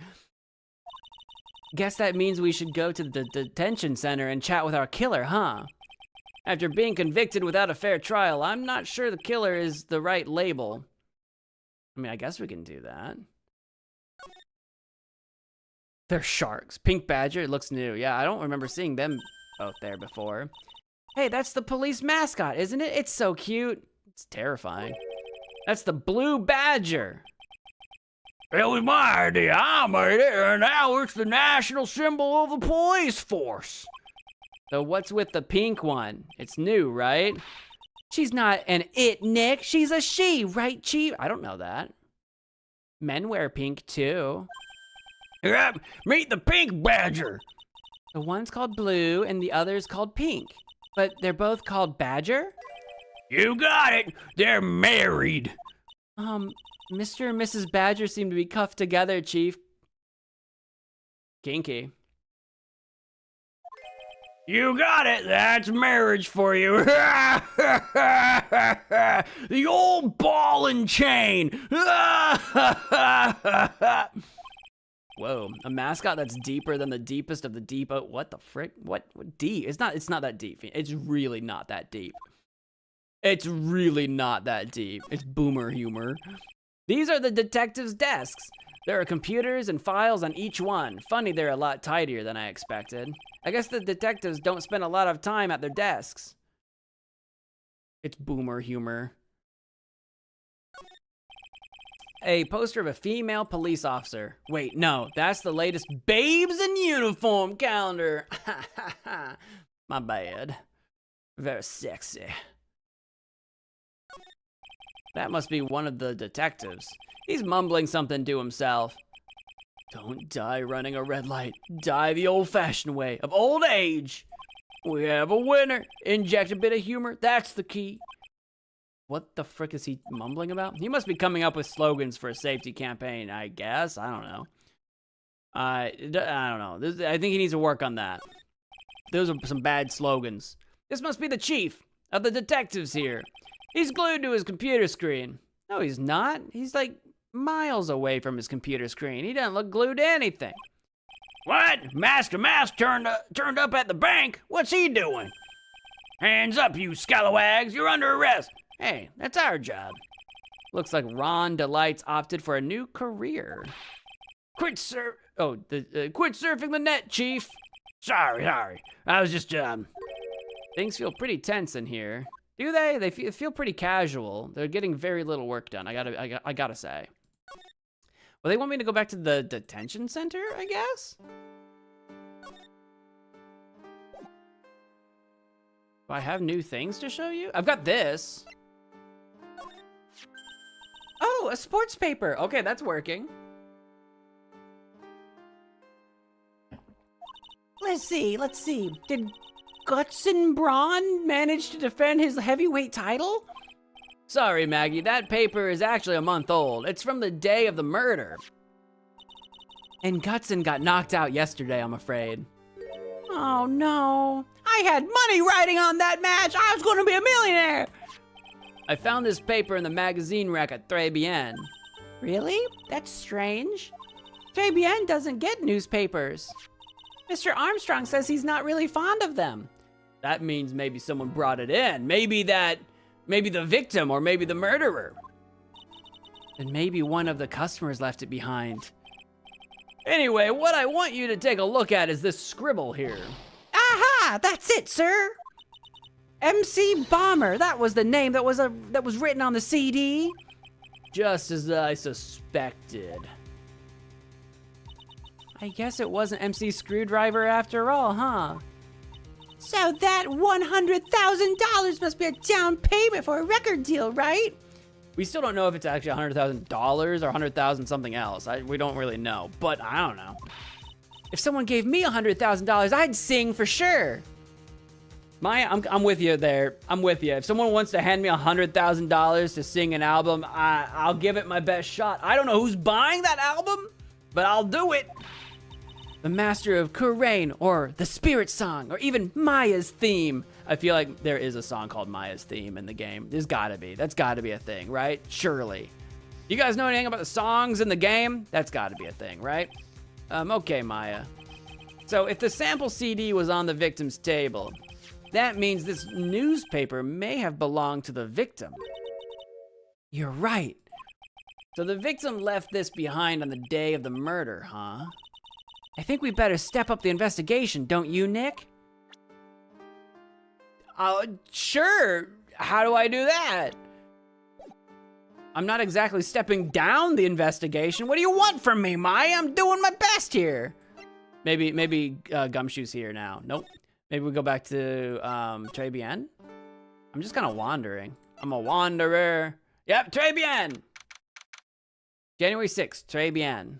Guess that means we should go to the detention center and chat with our killer, huh? After being convicted without a fair trial, I'm not sure the killer is the right label. I mean, I guess we can do that. They're sharks. Pink Badger, it looks new. Yeah, I don't remember seeing them both there before. Hey, that's the police mascot, isn't it? It's so cute. It's terrifying. That's the Blue Badger. It was my idea. I made it, and now it's the national symbol of the police force. So what's with the pink one? It's new, right? She's not an it, Nick. She's a she, right, Chief? I don't know that. Men wear pink too. Yep, meet the pink badger. The one's called blue and the other's called pink. But they're both called Badger? You got it. They're married. Mr. and Mrs. Badger seem to be cuffed together, Chief. Kinky. You got it. That's marriage for you. The old ball and chain. Whoa, a mascot that's deeper than the deepest of the deep. What the frick? What deep? It's not that deep. It's really not that deep. It's really not that deep. It's boomer humor. These are the detectives' desks. There are computers and files on each one. Funny, they're a lot tidier than I expected. I guess the detectives don't spend a lot of time at their desks. It's boomer humor. A poster of a female police officer. Wait, no, that's the latest Babes in Uniform calendar. My bad. Very sexy. That must be one of the detectives. He's mumbling something to himself. Don't die running a red light. Die the old-fashioned way of old age. We have a winner. Inject a bit of humor. That's the key. What the frick is he mumbling about? He must be coming up with slogans for a safety campaign, I guess. I don't know. I don't know. I think he needs to work on that. Those are some bad slogans. This must be the chief of the detectives here. He's glued to his computer screen. No, he's not. He's like miles away from his computer screen. He doesn't look glued to anything. What? Master Mask turned up at the bank? What's he doing? Hands up, you scalawags. You're under arrest. Hey, that's our job. Looks like Ron Delight's opted for a new career. Quit quit surfing the net, Chief. Sorry. I was just, Things feel pretty tense in here. Do they? They feel pretty casual. They're getting very little work done. I gotta say. Well, they want me to go back to the detention center, I guess? Do I have new things to show you? I've got this. Oh, a sports paper. Okay, that's working. Let's see. Did Gutson Braun manage to defend his heavyweight title? Sorry, Maggie, that paper is actually a month old. It's from the day of the murder. And Gutson got knocked out yesterday, I'm afraid. Oh no. I had money riding on that match. I was going to be a millionaire. I found this paper in the magazine rack at Bien. Really? That's strange. Bien doesn't get newspapers. Mr. Armstrong says he's not really fond of them. That means maybe someone brought it in. Maybe the victim or maybe the murderer. And maybe one of the customers left it behind. Anyway, what I want you to take a look at is this scribble here. Aha! That's it, sir. MC Bomber. That was the name that was written on the CD. Just as I suspected. I guess it wasn't MC Screwdriver after all, huh? So that $100,000 must be a down payment for a record deal, right? We still don't know if it's actually $100,000 or $100,000 something else. We don't really know, but I don't know. If someone gave me $100,000, I'd sing for sure. Maya, I'm with you there. I'm with you. If someone wants to hand me $100,000 to sing an album, I'll give it my best shot. I don't know who's buying that album, but I'll do it. The Master of Kurain, or the Spirit Song, or even Maya's Theme. I feel like there is a song called Maya's Theme in the game. There's gotta be. That's gotta be a thing, right? Surely. You guys know anything about the songs in the game? That's gotta be a thing, right? Okay, Maya. So if the sample CD was on the victim's table, that means this newspaper may have belonged to the victim. You're right. So the victim left this behind on the day of the murder, huh? I think we better step up the investigation, don't you, Nick? Sure. How do I do that? I'm not exactly stepping down the investigation. What do you want from me, Mai? I'm doing my best here. Maybe Gumshoe's here now. Nope. Maybe we go back to Trebian. I'm just kind of wandering. I'm a wanderer. Yep, Trebian. January 6th, Trebian.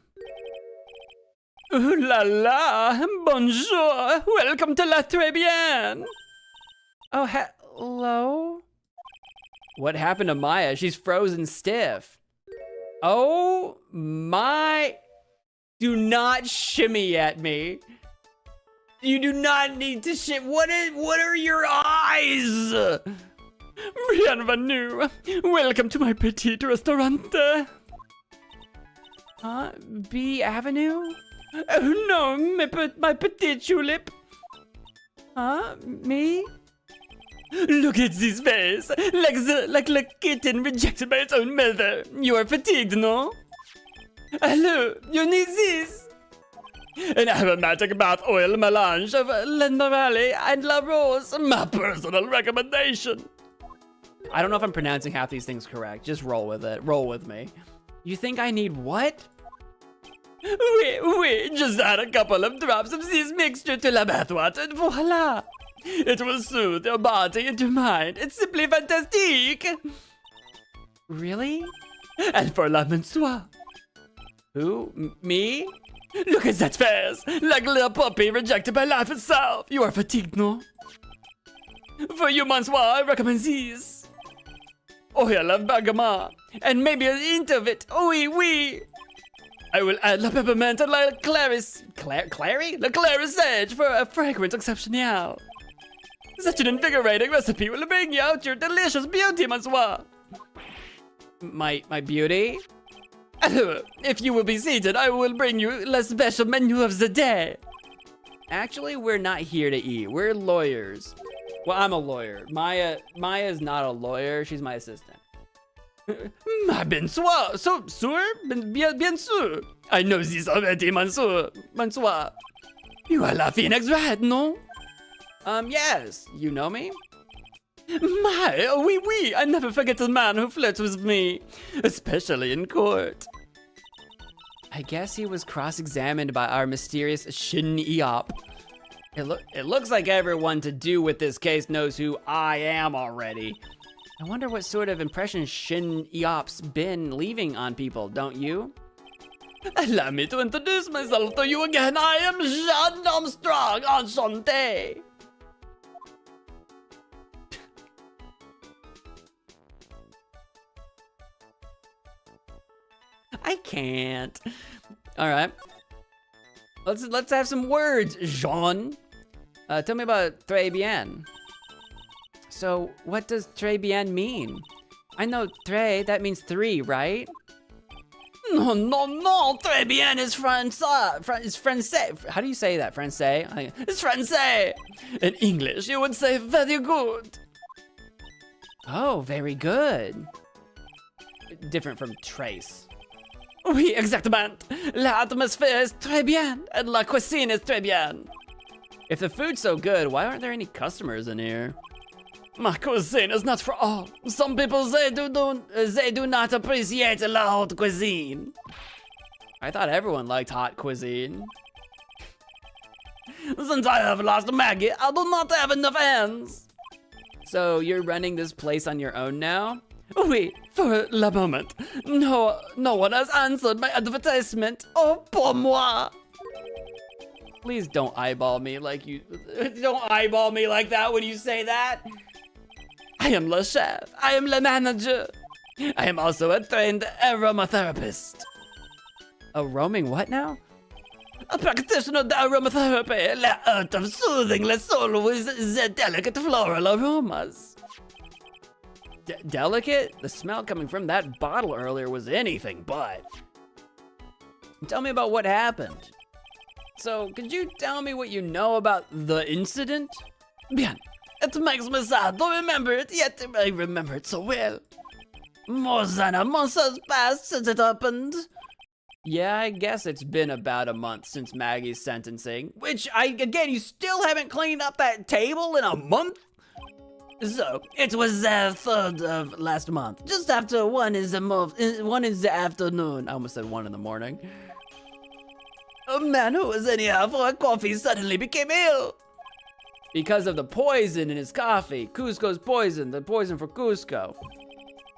Ooh la la, bonjour. Welcome to La Trebian. Oh, hello. What happened to Maya? She's frozen stiff. Oh my. Do not shimmy at me. You do not need to what are your eyes? Bienvenue. Welcome to my petite restaurante. B Avenue? Oh no, my petite tulip. Me? Look at this face, like a kitten rejected by its own mother. You are fatigued, no? Hello, you need this. An aromatic bath oil melange of Lendarale and La Rose, my personal recommendation. I don't know if I'm pronouncing half these things correct. Just roll with it. Roll with me. You think I need what? Oui, just add a couple of drops of this mixture to la bathwater and voila. It will soothe your body and your mind. It's simply fantastique. Really? And for la mensoire. Who? Me? Look at that face! Like a little puppy rejected by life itself! You are fatigued, no? For you, Mansoir, I recommend these. Oil of bergamot, and maybe a hint of it. Oui. I will add la peppermint and la claris... Clary? La claris edge for a fragrance exceptionnel. Such an invigorating recipe will bring you out your delicious beauty, Mansoir. My beauty? If you will be seated, I will bring you the special menu of the day. Actually, we're not here to eat. We're lawyers. Well, I'm a lawyer. Maya is not a lawyer. She's my assistant. Bien sûr. Bien sûr. I know this already, Mansoir. You are la Phoenix Red, no? Yes. You know me? My, oui, I never forget the man who flirts with me, especially in court. I guess he was cross-examined by our mysterious Shin Eop. It looks like everyone to do with this case knows who I am already. I wonder what sort of impression Shin Eop's been leaving on people, don't you? Allow me to introduce myself to you again. I am Jean Armstrong, enchanté. I can't. All right. Let's have some words, Jean. Tell me about très bien. So, what does très bien mean? I know très, that means 3, right? No, très bien is français. How do you say that? Français? It's français. In English, you would say very good. Oh, very good. Different from trace. Oui, exactement. L'atmosphère is très bien, and la cuisine is très bien. If the food's so good, why aren't there any customers in here? My cuisine is not for all. Some people they do not appreciate la haute cuisine. I thought everyone liked hot cuisine. Since I have lost Maggie, I do not have enough hands. So you're running this place on your own now? Oui, for le moment. No one has answered my advertisement. Oh, pour moi. Please don't eyeball me like you... Don't eyeball me like that when you say that. I am le chef. I am le manager. I am also a trained aromatherapist. A roaming what now? A practitioner of aromatherapy, the art of soothing the soul with the delicate floral aromas. Delicate? The smell coming from that bottle earlier was anything but. Tell me about what happened. So, could you tell me what you know about the incident? Bien. It makes me sad to remember it, yet I remember it so well. More than a month has passed since it happened. Yeah, I guess it's been about a month since Maggie's sentencing. Which, again, you still haven't cleaned up that table in a month? So, it was the 3rd of last month, just after 1 is the afternoon. I almost said 1 in the morning. A man who was in here for a coffee suddenly became ill. Because of the poison in his coffee. Cusco's poison, the poison for Cusco.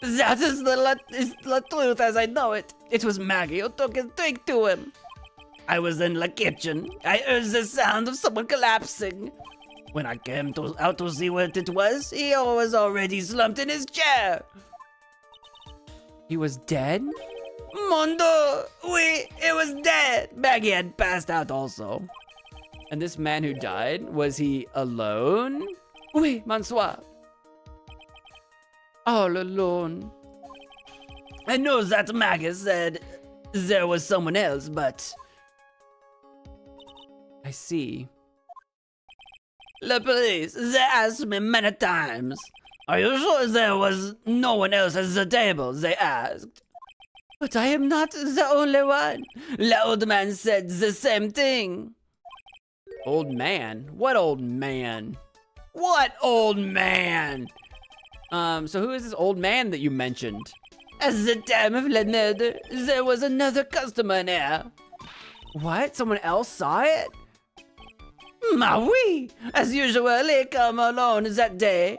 That is the truth as I know it. It was Maggie who took his drink to him. I was in the kitchen. I heard the sound of someone collapsing. When I came out to see what it was, he was already slumped in his chair. He was dead? Mondo! Oui, it was dead. Maggie had passed out also. And this man who died, was he alone? Oui, bonsoir. All alone. I know that Maggie said there was someone else, but... I see. The police, they asked me many times. Are you sure there was no one else at the table, they asked. But I am not the only one. The old man said the same thing. Old man? What old man? What old man? So who is this old man that you mentioned? At the time of the murder, there was another customer in here. What? Someone else saw it? Ma oui! As usual, he come alone that day.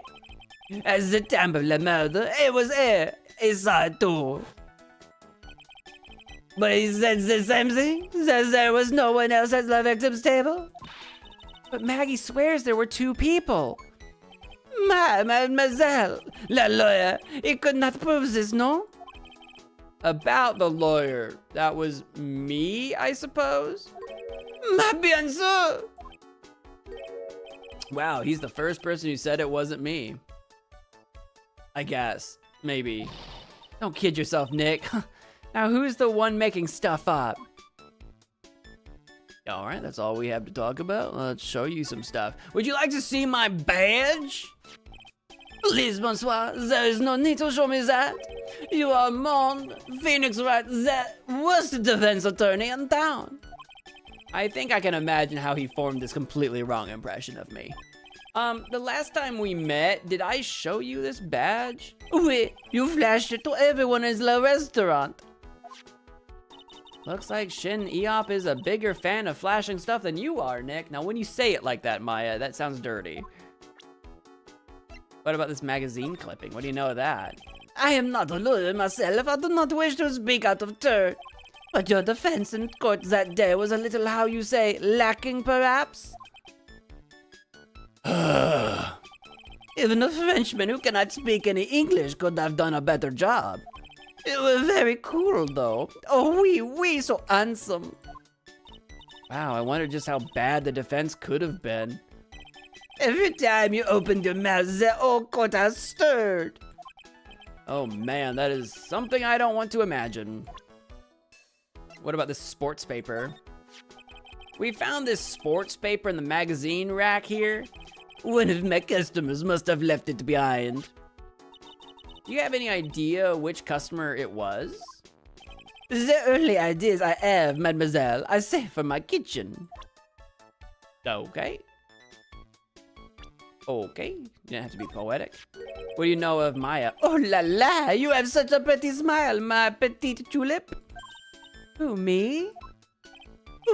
At the time of the murder, he was here. He saw it too. But he said the same thing? That there was no one else at the victim's table? But Maggie swears there were 2 people. Mademoiselle, the lawyer, he could not prove this, no? About the lawyer. That was me, I suppose? Ma bien sûr! Wow, he's the first person who said it wasn't me. I guess. Maybe. Don't kid yourself, Nick. Now who's the one making stuff up? Alright, that's all we have to talk about. Let's show you some stuff. Would you like to see my badge? Please, bonsoir, there is no need to show me that. You are Mon Phoenix Wright, the worst defense attorney in town. I think I can imagine how he formed this completely wrong impression of me. The last time we met, did I show you this badge? Oui, you flashed it to everyone in the restaurant. Looks like Shin Eop is a bigger fan of flashing stuff than you are, Nick. Now, when you say it like that, Maya, that sounds dirty. What about this magazine clipping? What do you know of that? I am not a lawyer myself. I do not wish to speak out of turn. But your defense in court that day was a little, how you say, lacking perhaps? Even a Frenchman who cannot speak any English could have done a better job. You were very cool, though. Oh, oui, so handsome. Wow, I wonder just how bad the defense could have been. Every time you opened your mouth, the whole court has stirred. Oh man, that is something I don't want to imagine. What about this sports paper? We found this sports paper in the magazine rack here. One of my customers must have left it behind. Do you have any idea which customer it was? The only ideas I have, mademoiselle, I save for my kitchen. Okay. Okay, you didn't have to be poetic. What do you know of Maya? Oh la la, you have such a pretty smile, my petite tulip. Who, me?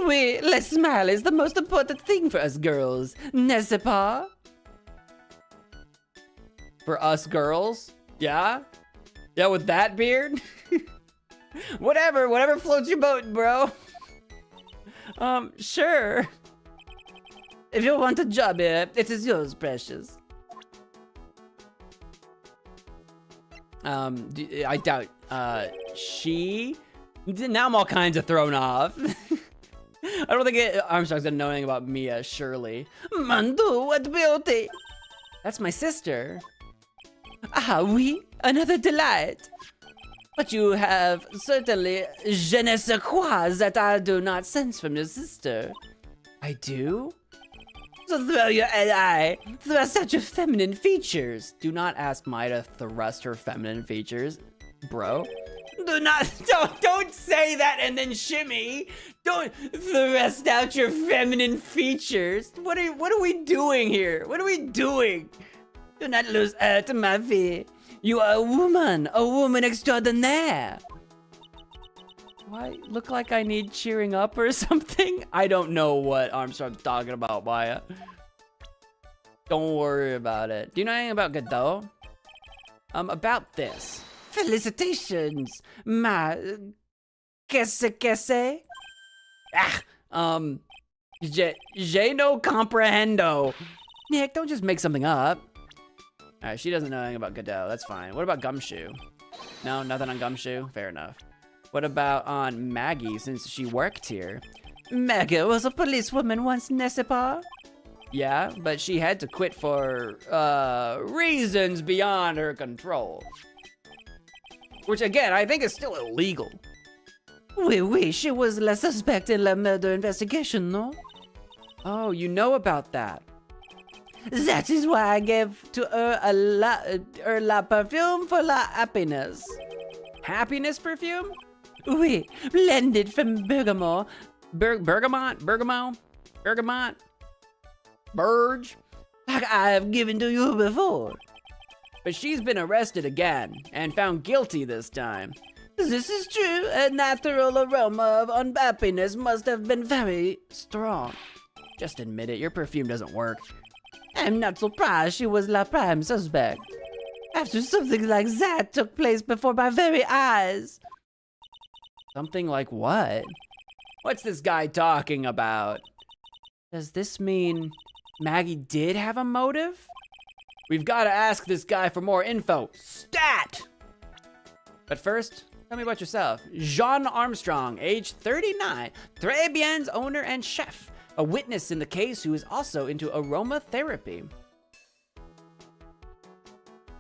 Oui, le smile is the most important thing for us girls, n'est-ce pas? For us girls? Yeah? Yeah, with that beard? Whatever floats your boat, bro. Sure. If you want a job here, it is yours, precious. I doubt, she? Now I'm all kinds of thrown off. I don't think Armstrong's gonna know anything about Mia, surely. Mandu, what beauty! That's my sister. Ah, oui, another delight. But you have certainly je ne sais quoi that I do not sense from your sister. I do? So throw your eye, thrust out your feminine features. Do not ask Maya to thrust her feminine features, bro. Do not, don't say that and then shimmy. Don't thrust out your feminine features. What are we doing here? What are we doing? Do not lose heart, ma fille. You are a woman extraordinaire. Do I look like I need cheering up or something? I don't know what Armstrong's talking about, Maya. Don't worry about it. Do you know anything about Godot? About this. Felicitations, ma. Que c'est? Je no comprendo. Nick, don't just make something up. All right, she doesn't know anything about Godot. That's fine. What about Gumshoe? No, nothing on Gumshoe? Fair enough. What about on Maggie, since she worked here? Maggie was a policewoman once, n'est-ce pas? Yeah, but she had to quit for, reasons beyond her control. Which, again, I think is still illegal. Oui, she was la suspect in la murder investigation, no? Oh, you know about that. That is why I gave to her la perfume for la happiness. Happiness perfume? Oui, blended from bergamot. Bergamot? Burge? Like I have given to you before. But she's been arrested again, and found guilty this time. This is true. A natural aroma of unhappiness must have been very strong. Just admit it, your perfume doesn't work. I'm not surprised she was la prime suspect. After something like that took place before my very eyes. Something like what? What's this guy talking about? Does this mean Maggie did have a motive? We've got to ask this guy for more info. Stat! But first, tell me about yourself. Jean Armstrong, age 39, Très Bien's owner and chef. A witness in the case who is also into aromatherapy.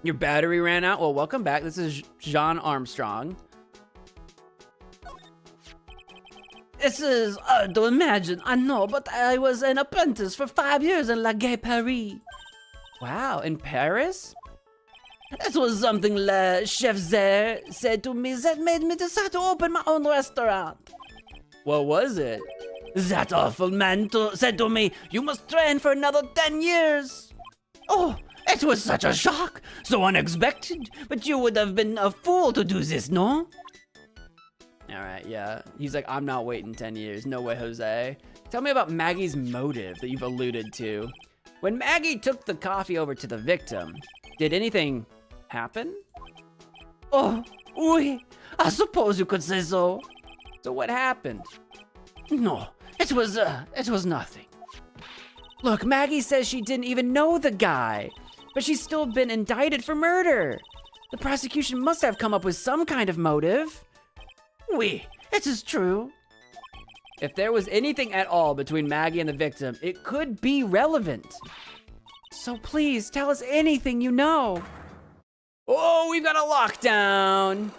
Your battery ran out? Well, welcome back. This is Jean Armstrong. This is hard to imagine, I know, but I was an apprentice for 5 years in La Gay Paris. Wow, in Paris? It was something Le Chef there said to me that made me decide to open my own restaurant. What was it? That awful man said to me, you must train for another 10 years. Oh, it was such a shock, so unexpected, but you would have been a fool to do this, no? All right, yeah. He's like, I'm not waiting 10 years. No way, Jose. Tell me about Maggie's motive that you've alluded to. When Maggie took the coffee over to the victim, did anything happen? Oh, oui, I suppose you could say so. So what happened? No, it was nothing. Look, Maggie says she didn't even know the guy, but she's still been indicted for murder. The prosecution must have come up with some kind of motive. Oui, it is true. If there was anything at all between Maggie and the victim, it could be relevant. So please, tell us anything you know. Oh, we've got a lockdown.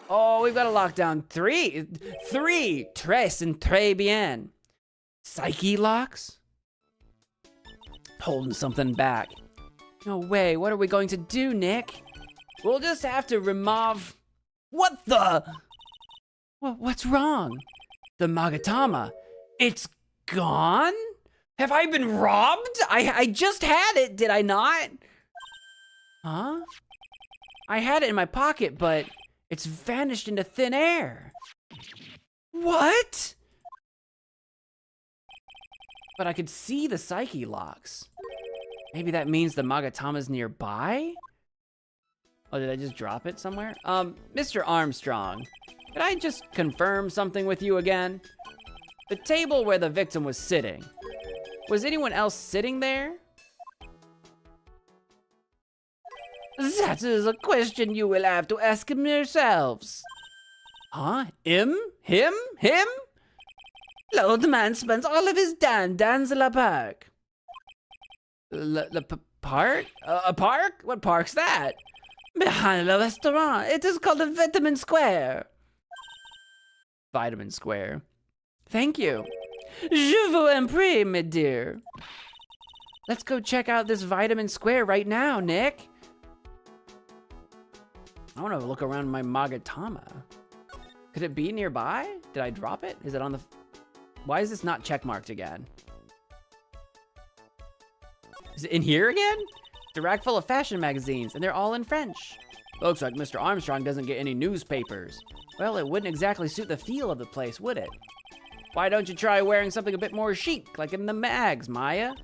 Oh, we've got a lockdown. Three, tres and très bien. Psyche locks? Holding something back. No way, what are we going to do, Nick? We'll just have to remove... What the... What's wrong? The Magatama. It's gone? Have I been robbed? I just had it, did I not? Huh? I had it in my pocket, but it's vanished into thin air. What? But I could see the psyche locks. Maybe that means the Magatama's nearby? Oh, did I just drop it somewhere? Mr. Armstrong, could I just confirm something with you again? The table where the victim was sitting, was anyone else sitting there? That is a question you will have to ask him yourselves. Huh? Him? Him? The old man spends all of his time dans la park. Park? A park? What park's that? Behind the restaurant. It is called the Vitamin Square. Vitamin Square. Thank you. Je vous en prie, my dear. Let's go check out this Vitamin Square right now, Nick. I want to look around my Magatama. Could it be nearby? Did I drop it? Is it on the... Why is this not checkmarked again? Is it in here again? It's a rack full of fashion magazines, and they're all in French. Looks like Mr. Armstrong doesn't get any newspapers. Well, it wouldn't exactly suit the feel of the place, would it? Why don't you try wearing something a bit more chic, like in the mags, Maya?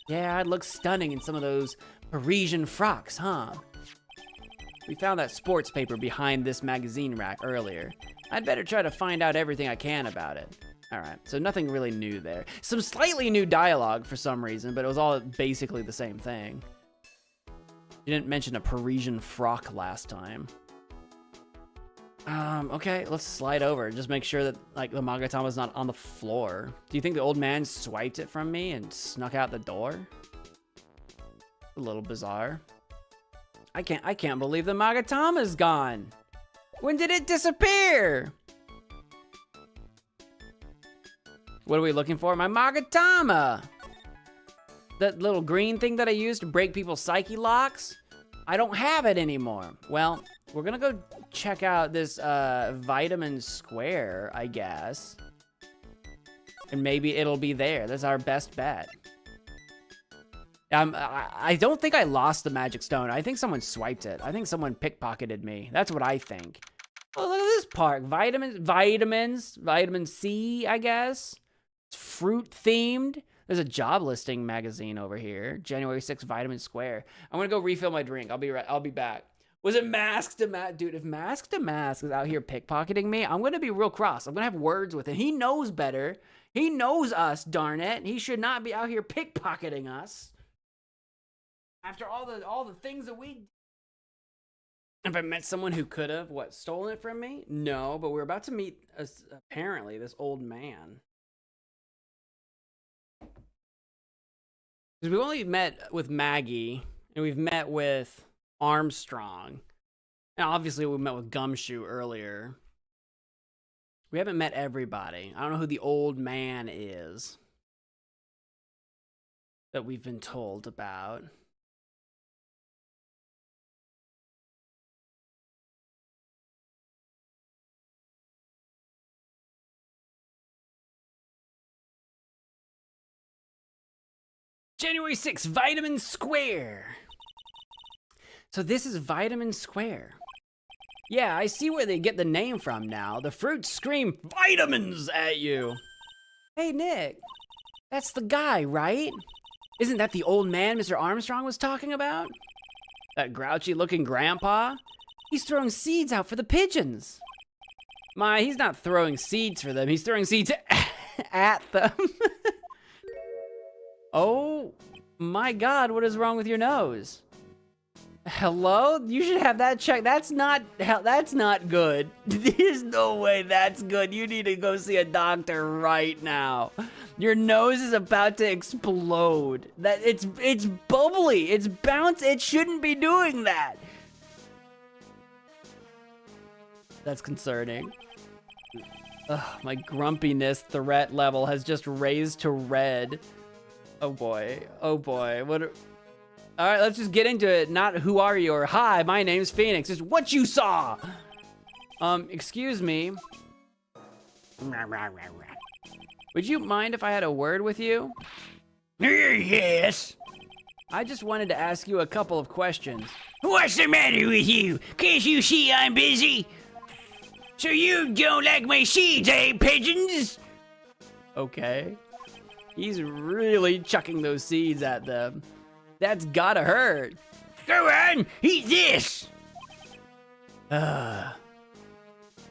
Yeah, I'd look stunning in some of those Parisian frocks, huh? We found that sports paper behind this magazine rack earlier. I'd better try to find out everything I can about it. All right, so nothing really new there. Some slightly new dialogue for some reason, but it was all basically the same thing. You didn't mention a Parisian frock last time. Okay, let's slide over. Just make sure that, like, the Magatama's not on the floor. Do you think the old man swiped it from me and snuck out the door? A little bizarre. I can't believe the Magatama's gone. When did it disappear? What are we looking for? My Magatama! That little green thing that I used to break people's psyche locks? I don't have it anymore. Well, we're gonna go check out this vitamin square, I guess. And maybe it'll be there. That's our best bet. I don't think I lost the magic stone. I think someone swiped it. I think someone pickpocketed me. That's what I think. Oh, look at this park. Vitamins, vitamin C, I guess. It's fruit themed. There's a job listing magazine over here. January 6th, Vitamin Square. I'm gonna go refill my drink. I'll be back. Was it Mask to Mask? Dude, if Mask to Mask is out here pickpocketing me, I'm gonna be real cross. I'm gonna have words with him. He knows better. He knows us, darn it. He should not be out here pickpocketing us. After all the things that we... Have I met someone who could have, stolen it from me? No, but we're about to meet, apparently, this old man. Because we've only met with Maggie, and we've met with Armstrong. And obviously we met with Gumshoe earlier. We haven't met everybody. I don't know who the old man is that we've been told about. January 6th, Vitamin Square. So this is Vitamin Square. Yeah, I see where they get the name from now. The fruits scream vitamins at you. Hey, Nick. That's the guy, right? Isn't that the old man Mr. Armstrong was talking about? That grouchy-looking grandpa? He's throwing seeds out for the pigeons. He's not throwing seeds for them. He's throwing seeds at them. Oh my God, what is wrong with your nose? Hello? You should have that checked. That's not good. There's no way that's good. You need to go see a doctor right now. Your nose is about to explode. It's bubbly. It's bounce. It shouldn't be doing that. That's concerning. Ugh, my grumpiness threat level has just raised to red. Oh boy. Oh boy. All right, let's just get into it. Not who are you or hi, my name's Phoenix. It's what you saw. Excuse me. Would you mind if I had a word with you? Yes. I just wanted to ask you a couple of questions. What's the matter with you? Can't you see I'm busy? So you don't like my seeds, eh, pigeons? Okay. He's really chucking those seeds at them. That's gotta hurt. Go on, eat this. How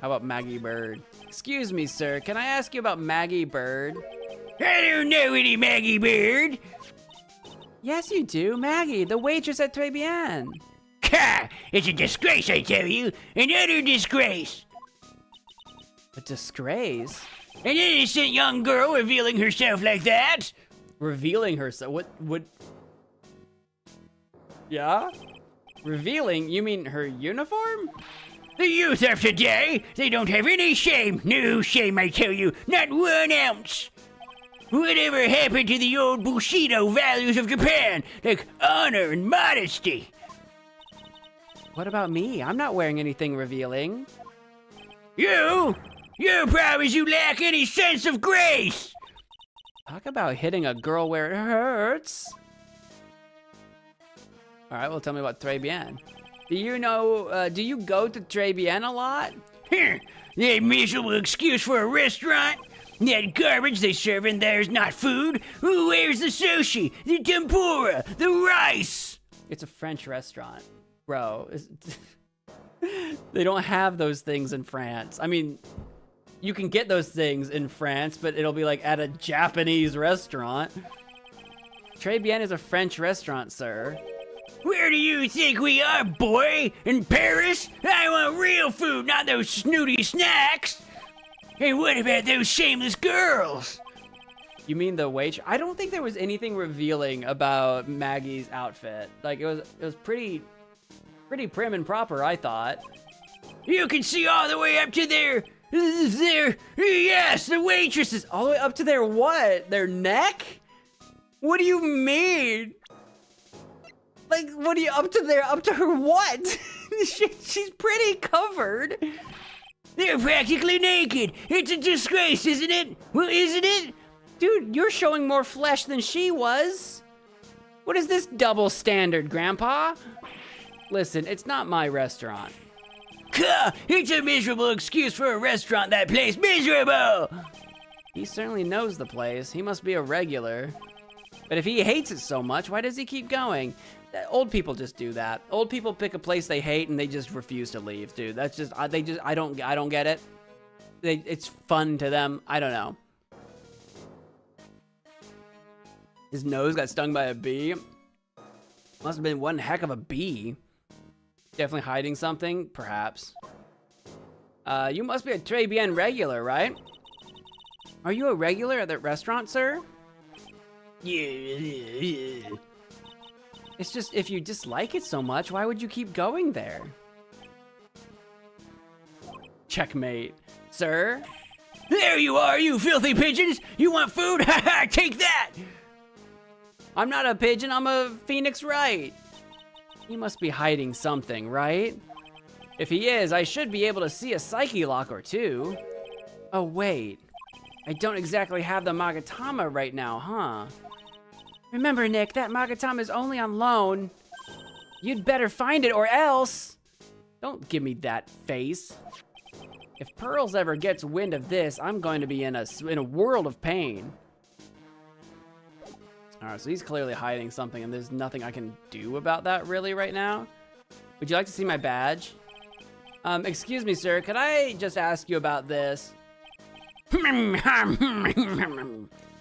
about Maggie Bird? Excuse me, sir. Can I ask you about Maggie Bird? I don't know any Maggie Bird. Yes, you do. Maggie, the waitress at Très Bien. Ha! It's a disgrace, I tell you. An utter disgrace. A disgrace? An innocent young girl revealing herself like that. Revealing herself? What? Yeah? Revealing? You mean her uniform? The youth of today, they don't have any shame. No shame, I tell you. Not 1 ounce. Whatever happened to the old Bushido values of Japan? Like honor and modesty. What about me? I'm not wearing anything revealing. You? Your problem is you lack any sense of grace. Talk about hitting a girl where it hurts. All right, well, tell me about Très Bien. Do you know, do you go to Très Bien a lot? That miserable excuse for a restaurant? That garbage they serve in there is not food? Where's the sushi, the tempura, the rice? It's a French restaurant, bro. They don't have those things in France. I mean, you can get those things in France, but it'll be like at a Japanese restaurant. Très Bien is a French restaurant, sir. Where do you think we are, boy? In Paris? I want real food, not those snooty snacks. Hey, what about those shameless girls? You mean the waitress? I don't think there was anything revealing about Maggie's outfit. Like, it was pretty prim and proper, I thought. You can see all the way up to their, yes, the waitresses. All the way up to their what? Their neck? What do you mean? Like, what are you up to her what? She's pretty covered. They're practically naked. It's a disgrace, isn't it? Well, isn't it? Dude, you're showing more flesh than she was. What is this double standard, Grandpa? Listen, it's not my restaurant. It's a miserable excuse for a restaurant, that place. Miserable! He certainly knows the place. He must be a regular. But if he hates it so much, why does he keep going? Old people just do that. Old people pick a place they hate and they just refuse to leave, dude. That's just, I don't get it. It's fun to them. I don't know. His nose got stung by a bee. Must have been one heck of a bee. Definitely hiding something, perhaps. You must be a Très Bien regular, right? Are you a regular at that restaurant, sir? Yeah. It's just, if you dislike it so much, why would you keep going there? Checkmate, sir. There you are, you filthy pigeons! You want food? Ha ha, take that! I'm not a pigeon, I'm a Phoenix Wright. He must be hiding something, right? If he is, I should be able to see a psyche lock or two. Oh, wait. I don't exactly have the Magatama right now, huh? Remember, Nick, that Magatama is only on loan. You'd better find it or else. Don't give me that face. If Pearls ever gets wind of this, I'm going to be in a world of pain. All right, so he's clearly hiding something, and there's nothing I can do about that really right now. Would you like to see my badge? Excuse me, sir, could I just ask you about this?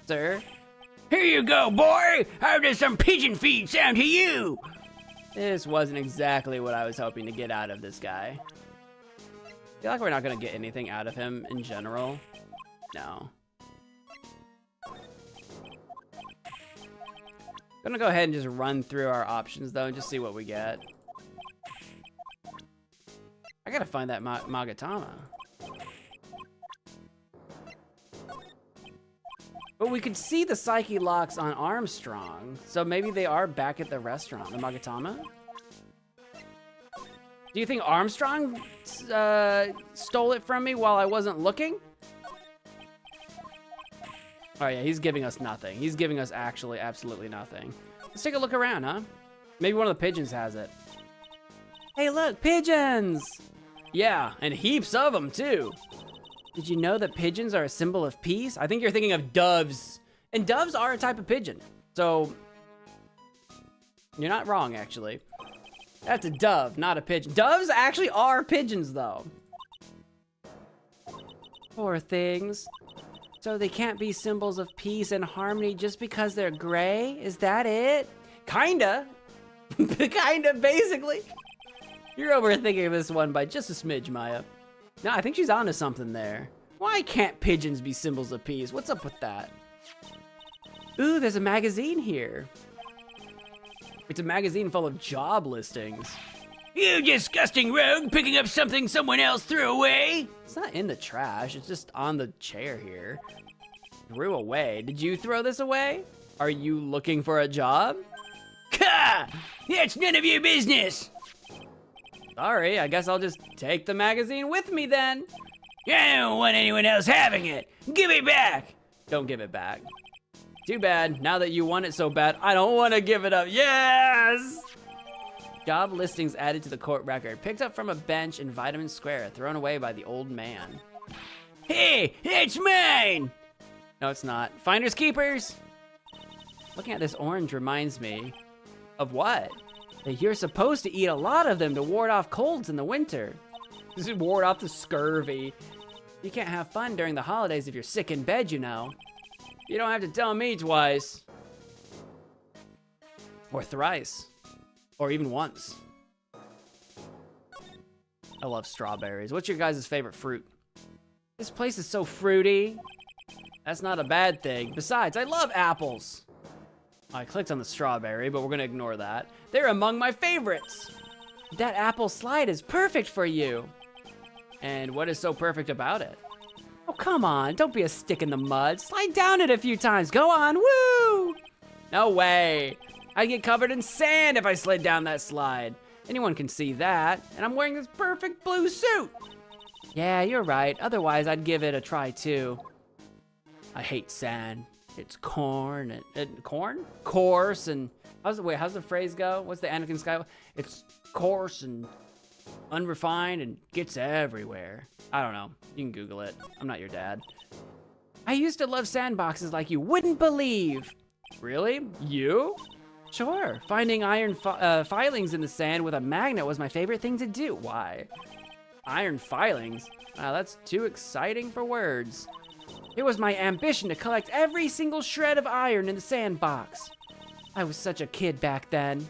Sir? Here you go, boy! How does some pigeon feed sound to you? This wasn't exactly what I was hoping to get out of this guy. I feel like we're not gonna get anything out of him in general. No. Gonna go ahead and just run through our options though and just see what we get. I gotta find that Magatama. But we could see the psyche locks on Armstrong, so maybe they are back at the restaurant. The Magatama? Do you think Armstrong stole it from me while I wasn't looking? Oh yeah, he's giving us nothing. He's giving us actually absolutely nothing. Let's take a look around, huh? Maybe one of the pigeons has it. Hey look, pigeons! Yeah, and heaps of them too. Did you know that pigeons are a symbol of peace? I think you're thinking of doves. And doves are a type of pigeon. So, you're not wrong, actually. That's a dove, not a pigeon. Doves actually are pigeons, though. Poor things. So they can't be symbols of peace and harmony just because they're gray? Is that it? Kinda. Kinda, basically. You're overthinking this one by just a smidge, Maya. No, I think she's onto something there. Why can't pigeons be symbols of peace? What's up with that? Ooh, there's a magazine here. It's a magazine full of job listings. You disgusting rogue, picking up something someone else threw away? It's not in the trash, it's just on the chair here. Threw away. Did you throw this away? Are you looking for a job? Ka! That's none of your business! Sorry, I guess I'll just take the magazine with me then. I don't want anyone else having it. Give it back. Don't give it back. Too bad. Now that you want it so bad, I don't want to give it up. Yes! Job listings added to the court record. Picked up from a bench in Vitamin Square. Thrown away by the old man. Hey, it's mine! No, it's not. Finders keepers. Looking at this orange reminds me of what? That you're supposed to eat a lot of them to ward off colds in the winter. This is ward off the scurvy. You can't have fun during the holidays if you're sick in bed, you know. You don't have to tell me twice. Or thrice. Or even once. I love strawberries. What's your guys' favorite fruit? This place is so fruity. That's not a bad thing. Besides, I love apples. I clicked on the strawberry, but we're gonna ignore that. They're among my favorites. That apple slide is perfect for you. And what is so perfect about it? Oh, come on, don't be a stick in the mud. Slide down it a few times, go on, woo! No way. I'd get covered in sand if I slid down that slide. Anyone can see that, and I'm wearing this perfect blue suit. Yeah, you're right, otherwise I'd give it a try too. I hate sand. It's corn and corn? Coarse and how's the phrase go? What's the Anakin Skywalker? It's coarse and unrefined and gets everywhere. I don't know. You can Google it. I'm not your dad. I used to love sandboxes like you wouldn't believe. Really? You? Sure. Finding iron filings in the sand with a magnet was my favorite thing to do. Why? Iron filings? Wow, that's too exciting for words. It was my ambition to collect every single shred of iron in the sandbox. I was such a kid back then.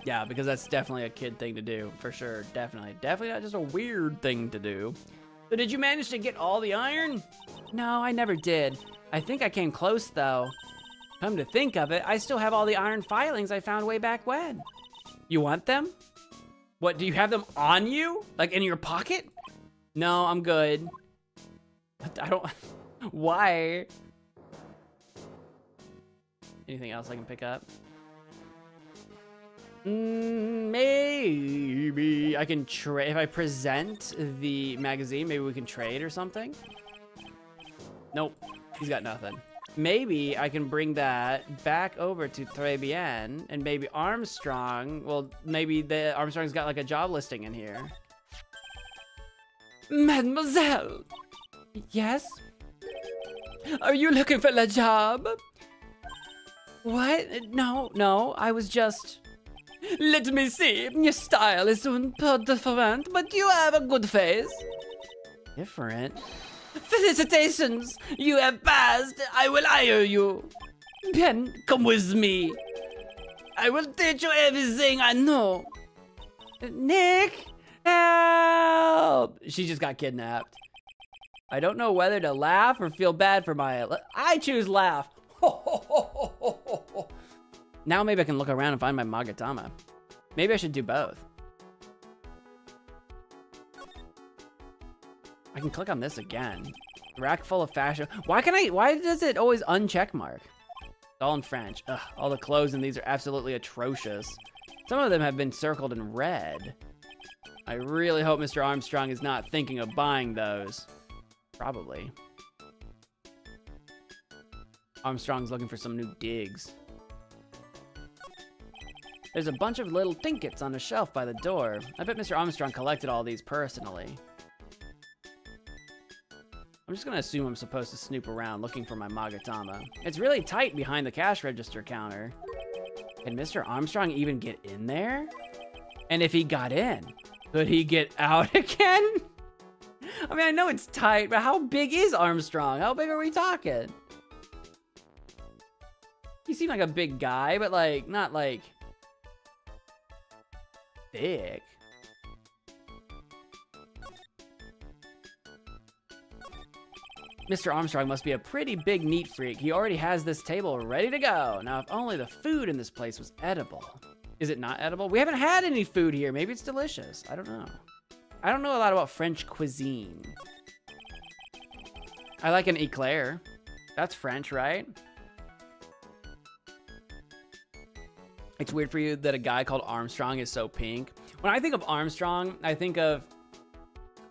Yeah, because that's definitely a kid thing to do, for sure. Definitely not just a weird thing to do. So did you manage to get all the iron? No, I never did. I think I came close though. Come to think of it, I still have all the iron filings I found way back when. You want them? What, do you have them on you? Like in your pocket? No, I'm good. I don't, why? Anything else I can pick up? Maybe I can trade, if I present the magazine, maybe we can trade or something? Nope, he's got nothing. Maybe I can bring that back over to Trebien, and maybe Armstrong, well, maybe the Armstrong's got like a job listing in here. Mademoiselle! Yes? Are you looking for a job? What? No, I was just... Let me see, your style is un peu different, but you have a good face. Different? Felicitations, you have passed, I will hire you. Bien, come with me. I will teach you everything I know. Nick, help! She just got kidnapped. I don't know whether to laugh or feel bad for Maya. I choose laugh. Now maybe I can look around and find my Magatama. Maybe I should do both. I can click on this again. Rack full of fashion. Why does it always uncheck mark? It's all in French. Ugh, all the clothes in these are absolutely atrocious. Some of them have been circled in red. I really hope Mr. Armstrong is not thinking of buying those. Probably. Armstrong's looking for some new digs. There's a bunch of little trinkets on a shelf by the door. I bet Mr. Armstrong collected all these personally. I'm just gonna assume I'm supposed to snoop around looking for my Magatama. It's really tight behind the cash register counter. Can Mr. Armstrong even get in there? And if he got in, could he get out again? I mean, I know it's tight, but how big is Armstrong? How big are we talking? He seemed like a big guy, but like, not like thick. Mr. Armstrong must be a pretty big neat freak. He already has this table ready to go. Now, if only the food in this place was edible. Is it not edible? We haven't had any food here. Maybe it's delicious. I don't know. I don't know a lot about French cuisine. I like an eclair. That's French, right? It's weird for you that a guy called Armstrong is so pink. When I think of Armstrong, I think of,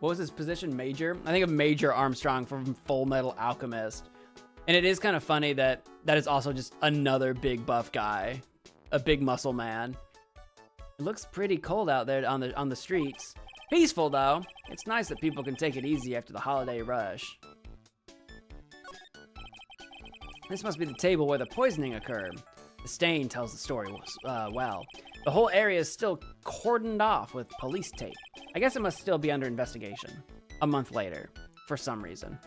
what was his position? Major? I think of Major Armstrong from Full Metal Alchemist. And it is kind of funny that that is also just another big buff guy. A big muscle man. It looks pretty cold out there on the streets. Peaceful though. It's nice that people can take it easy after the holiday rush. This must be the table where the poisoning occurred. The stain tells the story well. The whole area is still cordoned off with police tape. I guess it must still be under investigation. A month later, for some reason.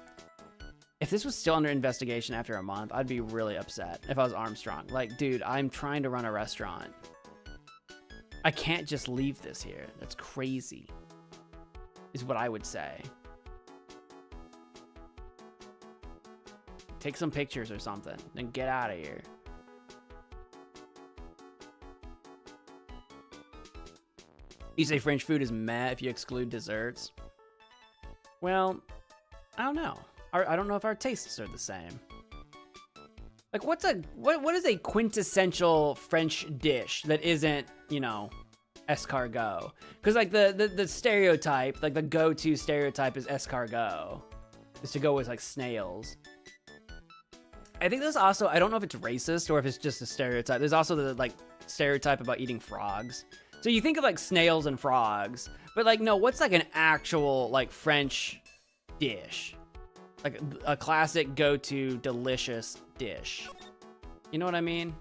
If this was still under investigation after a month, I'd be really upset if I was Armstrong. Like, dude, I'm trying to run a restaurant. I can't just leave this here. That's crazy, is what I would say. Take some pictures or something, then get out of here. You say French food is meh if you exclude desserts? Well, I don't know. I don't know if our tastes are the same. Like, what is a quintessential French dish that isn't, you know, escargot? Because like the stereotype, like the go-to stereotype is escargot, is to go with like snails. I think there's also, I don't know if it's racist or if it's just a stereotype. There's also the like stereotype about eating frogs. So you think of like snails and frogs, but like, no, what's like an actual like French dish? Like a classic go-to delicious dish. You know what I mean?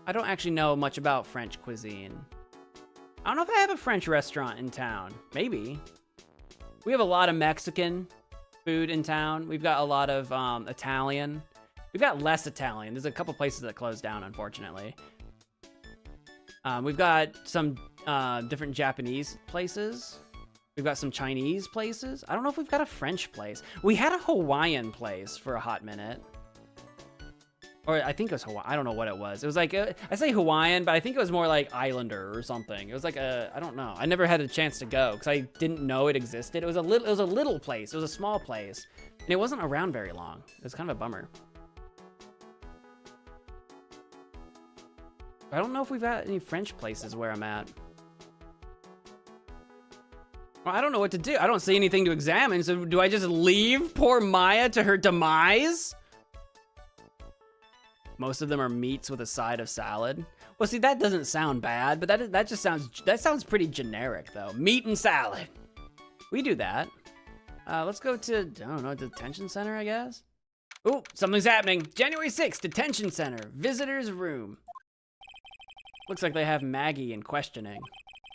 I don't actually know much about French cuisine. I don't know if I have a French restaurant in town. Maybe. We have a lot of Mexican food in town. We've got a lot of Italian. We've got less Italian. There's a couple places that closed down, unfortunately. We've got some different Japanese places. We've got some Chinese places. I don't know if we've got a French place. We had a Hawaiian place for a hot minute. Or I think it was Hawaii. I don't know what it was. It was like, I say Hawaiian, but I think it was more like Islander or something. It was like I don't know. I never had a chance to go because I didn't know it existed. It was a little place. It was a small place. And it wasn't around very long. It was kind of a bummer. I don't know if we've got any French places where I'm at. Well, I don't know what to do. I don't see anything to examine, so do I just leave poor Maya to her demise? Most of them are meats with a side of salad. Well, see, that doesn't sound bad, but that sounds pretty generic, though. Meat and salad. We do that. Let's go to, I don't know, detention center, I guess? Ooh, something's happening. January 6th, detention center, visitor's room. Looks like they have Maggie in questioning.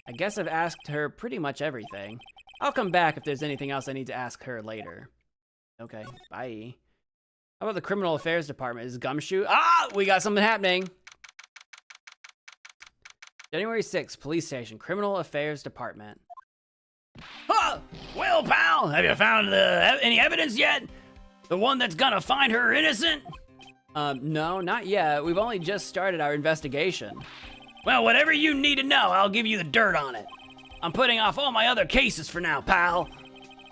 I guess I've asked her pretty much everything. I'll come back if there's anything else I need to ask her later. Okay, bye. How about the criminal affairs department? Is Gumshoe? Ah, we got something happening. January 6th, police station, criminal affairs department. Huh! Well, pal, have you found any evidence yet? The one that's gonna find her innocent? No, not yet. We've only just started our investigation. Well, whatever you need to know, I'll give you the dirt on it. I'm putting off all my other cases for now, pal.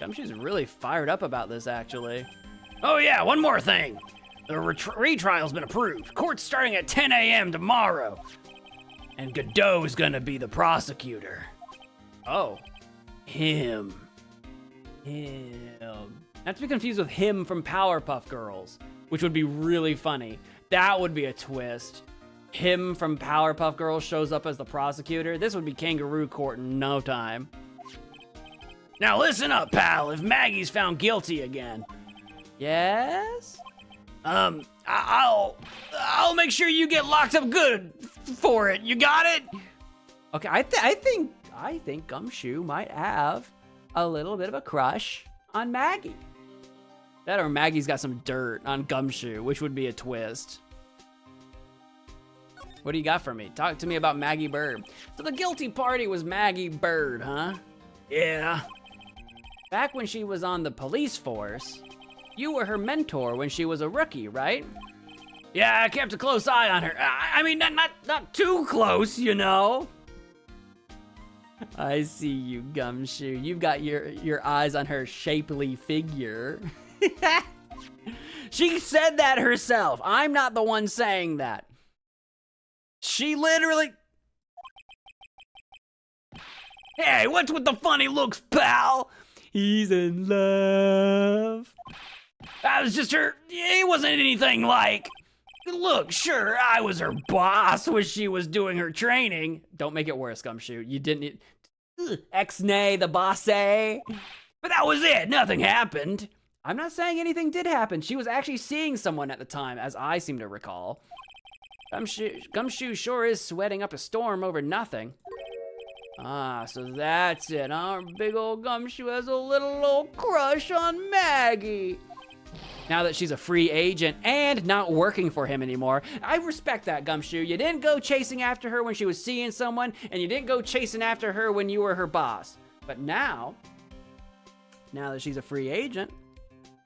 Gumshoe's really fired up about this, actually. Oh yeah, one more thing. The retrial's been approved. Court's starting at 10 a.m. tomorrow. And Godot's gonna be the prosecutor. Oh. Him. Not to be confused with him from Powerpuff Girls, which would be really funny. That would be a twist. Him from Powerpuff Girls shows up as the prosecutor. This would be Kangaroo Court in no time. Now listen up, pal. If Maggie's found guilty again, yes? I'll make sure you get locked up good for it. You got it? Okay, I think Gumshoe might have a little bit of a crush on Maggie. That or Maggie's got some dirt on Gumshoe, which would be a twist. What do you got for me? Talk to me about Maggie Bird. So the guilty party was Maggie Bird, huh? Yeah. Back when she was on the police force, you were her mentor when she was a rookie, right? Yeah, I kept a close eye on her. I mean, not too close, you know. I see you, Gumshoe. You've got your eyes on her shapely figure. She said that herself. I'm not the one saying that. She literally... Hey, what's with the funny looks, pal? He's in love. That was just her. It wasn't anything like. Look, sure, I was her boss when she was doing her training. Don't make it worse, Gumshoe. You didn't... Ex-nay, the boss-ay. But that was it. Nothing happened. I'm not saying anything did happen. She was actually seeing someone at the time, as I seem to recall. Gumshoe sure is sweating up a storm over nothing. Ah, so that's it, huh? Big old Gumshoe has a little old crush on Maggie. Now that she's a free agent and not working for him anymore, I respect that, Gumshoe. You didn't go chasing after her when she was seeing someone, and you didn't go chasing after her when you were her boss. But now that she's a free agent,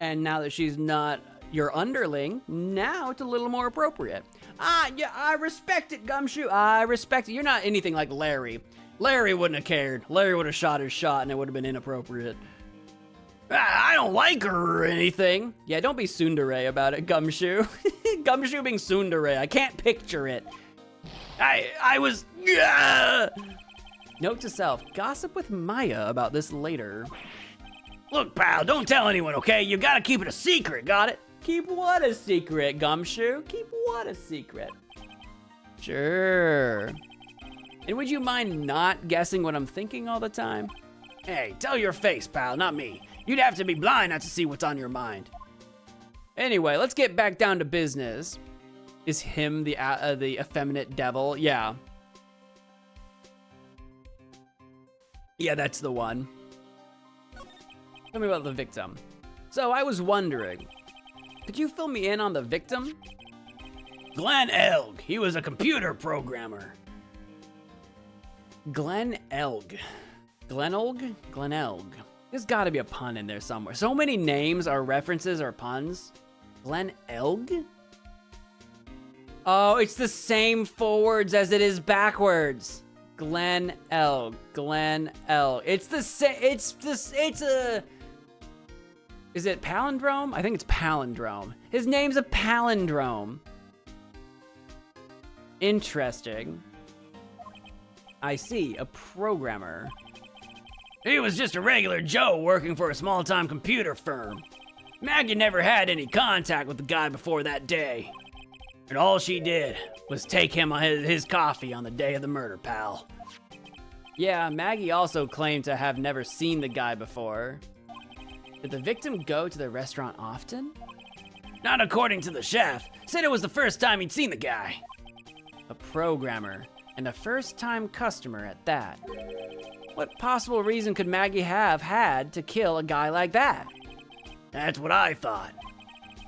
and now that she's not your underling, now it's a little more appropriate. Ah, yeah, I respect it, Gumshoe. I respect it. You're not anything like Larry. Larry wouldn't have cared. Larry would have shot his shot and it would have been inappropriate. I don't like her or anything. Yeah, don't be tsundere about it, Gumshoe. Gumshoe being tsundere. I can't picture it. I was... Note to self, gossip with Maya about this later. Look, pal, don't tell anyone, okay? You gotta keep it a secret, got it? Keep what a secret, Gumshoe? Keep what a secret? Sure. And would you mind not guessing what I'm thinking all the time? Hey, tell your face, pal, not me. You'd have to be blind not to see what's on your mind. Anyway, let's get back down to business. Is him the effeminate devil? Yeah. Yeah, that's the one. Tell me about the victim. So I was wondering, could you fill me in on the victim? Glenn Elg. He was a computer programmer. Glenn Elg. Glenelg? Glenelg. There's gotta be a pun in there somewhere. So many names are references or puns. Glenn Elg? Oh, it's the same forwards as it is backwards. Glenn Elg. Glenn Elg. It's the same. It's a. Is it palindrome? I think it's palindrome. His name's a palindrome. Interesting. I see. A programmer. He was just a regular Joe working for a small-time computer firm. Maggie never had any contact with the guy before that day. And all she did was take him on his coffee on the day of the murder, pal. Yeah, Maggie also claimed to have never seen the guy before. Did the victim go to the restaurant often? Not according to the chef. Said it was the first time he'd seen the guy. A programmer, and a first-time customer at that. What possible reason could Maggie have had to kill a guy like that? That's what I thought.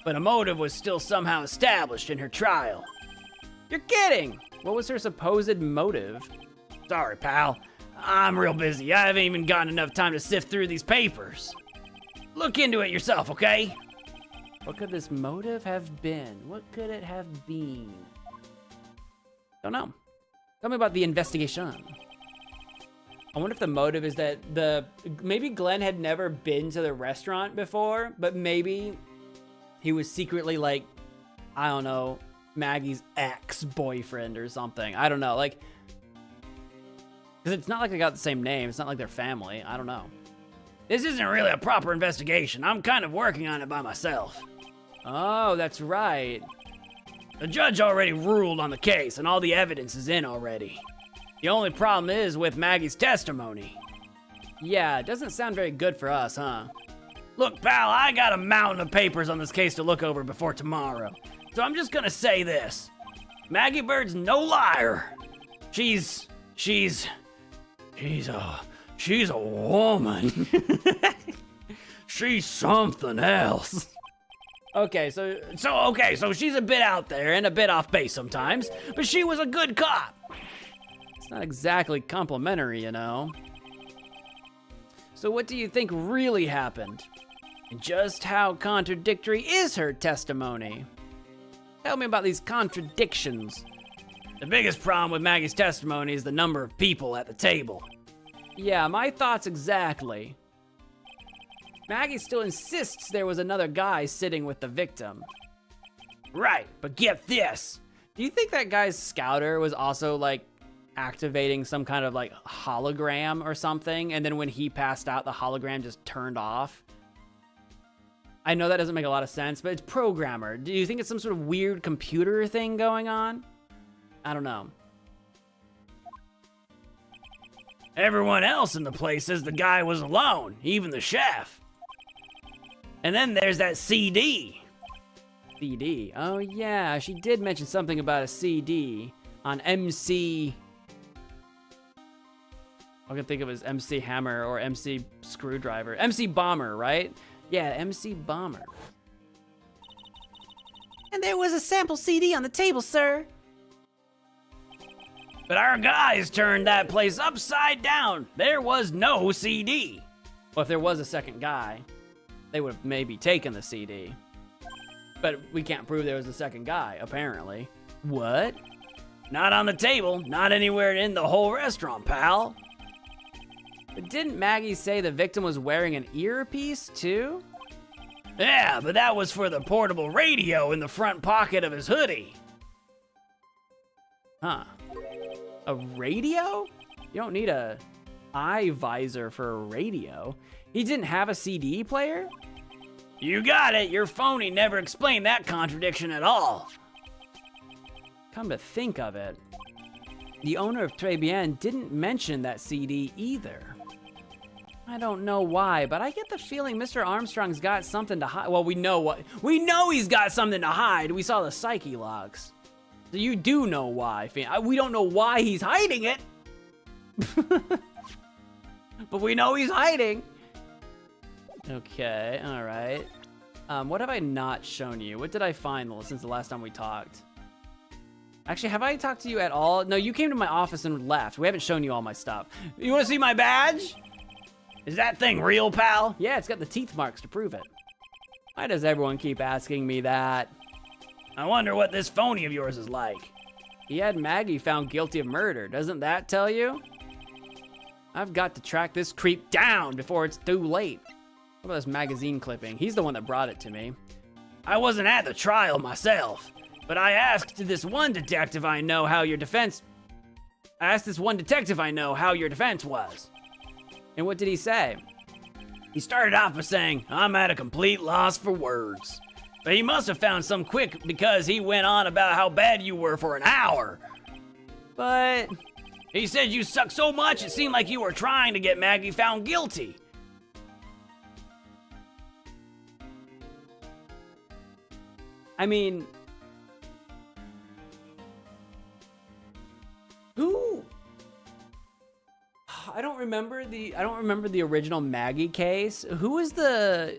But a motive was still somehow established in her trial. You're kidding! What was her supposed motive? Sorry, pal. I'm real busy. I haven't even gotten enough time to sift through these papers. Look into it yourself, okay? What could this motive have been? What could it have been? Don't know. Tell me about the investigation. I wonder if the motive is that maybe Glenn had never been to the restaurant before, but maybe he was secretly like, I don't know, Maggie's ex-boyfriend or something. I don't know, like, because it's not like they got the same name. It's not like they're family. I don't know. This isn't really a proper investigation. I'm kind of working on it by myself. Oh, that's right. The judge already ruled on the case, and all the evidence is in already. The only problem is with Maggie's testimony. Yeah, it doesn't sound very good for us, huh? Look, pal, I got a mountain of papers on this case to look over before tomorrow. So I'm just gonna say this. Maggie Bird's no liar. She's a woman. She's something else. Okay, So she's a bit out there and a bit off base sometimes, but she was a good cop. It's not exactly complimentary, you know. So what do you think really happened? And just how contradictory is her testimony? Tell me about these contradictions. The biggest problem with Maggie's testimony is the number of people at the table. Yeah, my thoughts exactly. Maggie still insists there was another guy sitting with the victim. Right, but get this. Do you think that guy's scouter was also like activating some kind of like hologram or something, and then when he passed out, the hologram just turned off? I know that doesn't make a lot of sense, but it's programmer. Do you think it's some sort of weird computer thing going on? I don't know. Everyone else in the place says the guy was alone, even the chef. And then there's that CD. CD. Oh yeah, she did mention something about a CD on MC. I can think of it as MC Hammer or MC Screwdriver. MC Bomber, right? Yeah, MC Bomber. And there was a sample CD on the table, sir. But our guys turned that place upside down. There was no CD. Well, if there was a second guy, they would have maybe taken the CD. But we can't prove there was a second guy, apparently. What? Not on the table, not anywhere in the whole restaurant, pal. But didn't Maggie say the victim was wearing an earpiece, too? Yeah, but that was for the portable radio in the front pocket of his hoodie. Huh. A radio? You don't need a eye visor for a radio. He didn't have a CD player? You got it. Your phony never explained that contradiction at all. Come to think of it, the owner of Très Bien didn't mention that CD either. I don't know why, but I get the feeling Mr. Armstrong's got something to hide. Well, we know he's got something to hide. We saw the psyche logs. So you do know why. We don't know why he's hiding it. But we know he's hiding. Okay, all right. What have I not shown you? What did I find since the last time we talked? Actually, have I talked to you at all? No, you came to my office and left. We haven't shown you all my stuff. You want to see my badge? Is that thing real, pal? Yeah, it's got the teeth marks to prove it. Why does everyone keep asking me that? I wonder what this phony of yours is like. He had Maggie found guilty of murder. Doesn't that tell you? I've got to track this creep down before it's too late. What about this magazine clipping? He's the one that brought it to me. I wasn't at the trial myself, but I asked this one detective I know how your defense was. And what did he say? He started off by saying, I'm at a complete loss for words. But he must have found some quick because he went on about how bad you were for an hour. But he said you sucked so much it seemed like you were trying to get Maggie found guilty. I mean, who? I don't remember the original Maggie case. Who was the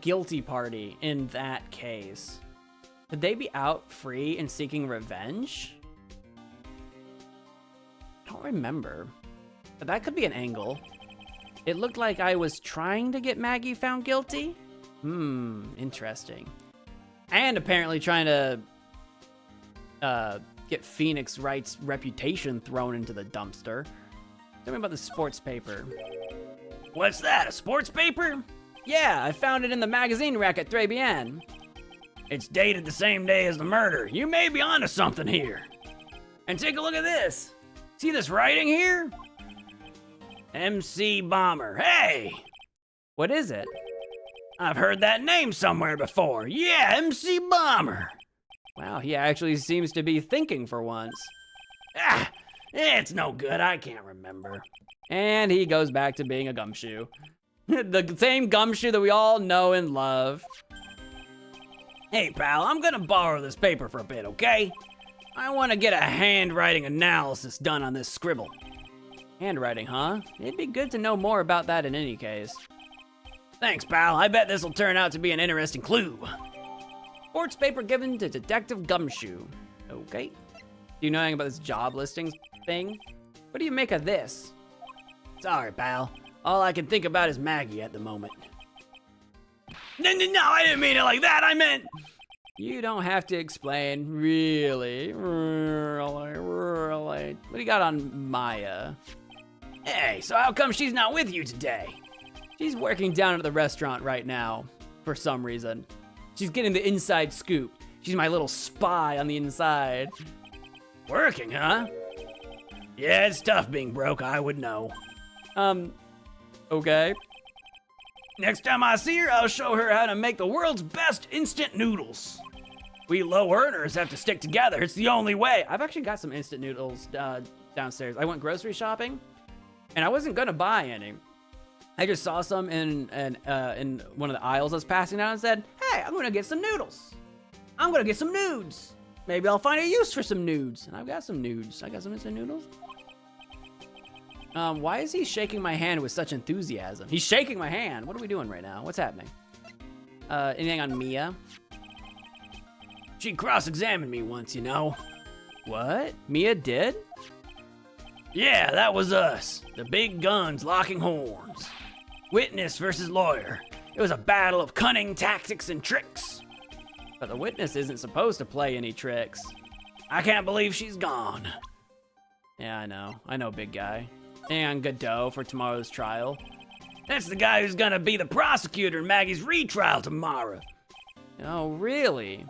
guilty party in that case? Could they be out free and seeking revenge? I don't remember, but that could be an angle. It looked like I was trying to get Maggie found guilty. Interesting. And apparently trying to get Phoenix Wright's reputation thrown into the dumpster. Tell me about the sports paper. What's that, a sports paper? Yeah, I found it in the magazine rack at Très Bien. It's dated the same day as the murder. You may be onto something here. And take a look at this. See this writing here? MC Bomber. Hey! What is it? I've heard that name somewhere before. Yeah, MC Bomber. Wow, he actually seems to be thinking for once. Ah, it's no good. I can't remember. And he goes back to being a gumshoe. The same gumshoe that we all know and love. Hey, pal, I'm gonna borrow this paper for a bit, okay? I want to get a handwriting analysis done on this scribble. Handwriting, huh? It'd be good to know more about that in any case. Thanks, pal. I bet this'll turn out to be an interesting clue. Sports paper given to Detective Gumshoe. Okay. Do you know anything about this job listings thing? What do you make of this? Sorry, pal. All I can think about is Maggie at the moment. No, I didn't mean it like that. I meant... You don't have to explain. Really? What do you got on Maya? Hey, so how come she's not with you today? She's working down at the restaurant right now, for some reason. She's getting the inside scoop. She's my little spy on the inside. Working, huh? Yeah, it's tough being broke, I would know. Okay. Next time I see her, I'll show her how to make the world's best instant noodles. We low earners have to stick together. It's the only way. I've actually got some instant noodles downstairs. I went grocery shopping, and I wasn't gonna buy any. I just saw some in one of the aisles I was passing down and said, hey, I'm gonna get some noodles. I'm gonna get some nudes. Maybe I'll find a use for some nudes. And I've got some nudes. I got some instant noodles. Why is he shaking my hand with such enthusiasm? He's shaking my hand. What are we doing right now? What's happening? Anything on Mia? She cross-examined me once, you know. What? Mia did? Yeah, that was us. The big guns locking horns. Witness versus lawyer. It was a battle of cunning tactics and tricks. But the witness isn't supposed to play any tricks. I can't believe she's gone. Yeah, I know. I know, big guy. And Godot for tomorrow's trial. That's the guy who's gonna be the prosecutor in Maggie's retrial tomorrow. Oh, really?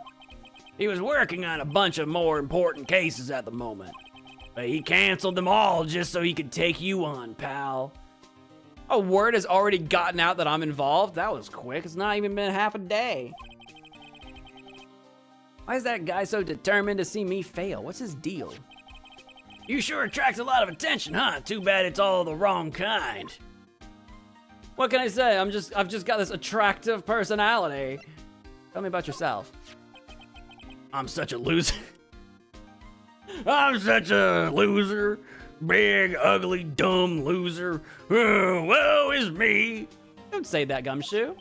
He was working on a bunch of more important cases at the moment. But he canceled them all just so he could take you on, pal. A word has already gotten out that I'm involved? That was quick. It's not even been half a day. Why is that guy so determined to see me fail? What's his deal? You sure attract a lot of attention, huh? Too bad it's all the wrong kind. What can I say? I've just got this attractive personality. Tell me about yourself. I'm such a loser. I'm such a loser. Big, ugly, dumb loser. Oh, woe is me. Don't say that, Gumshoe.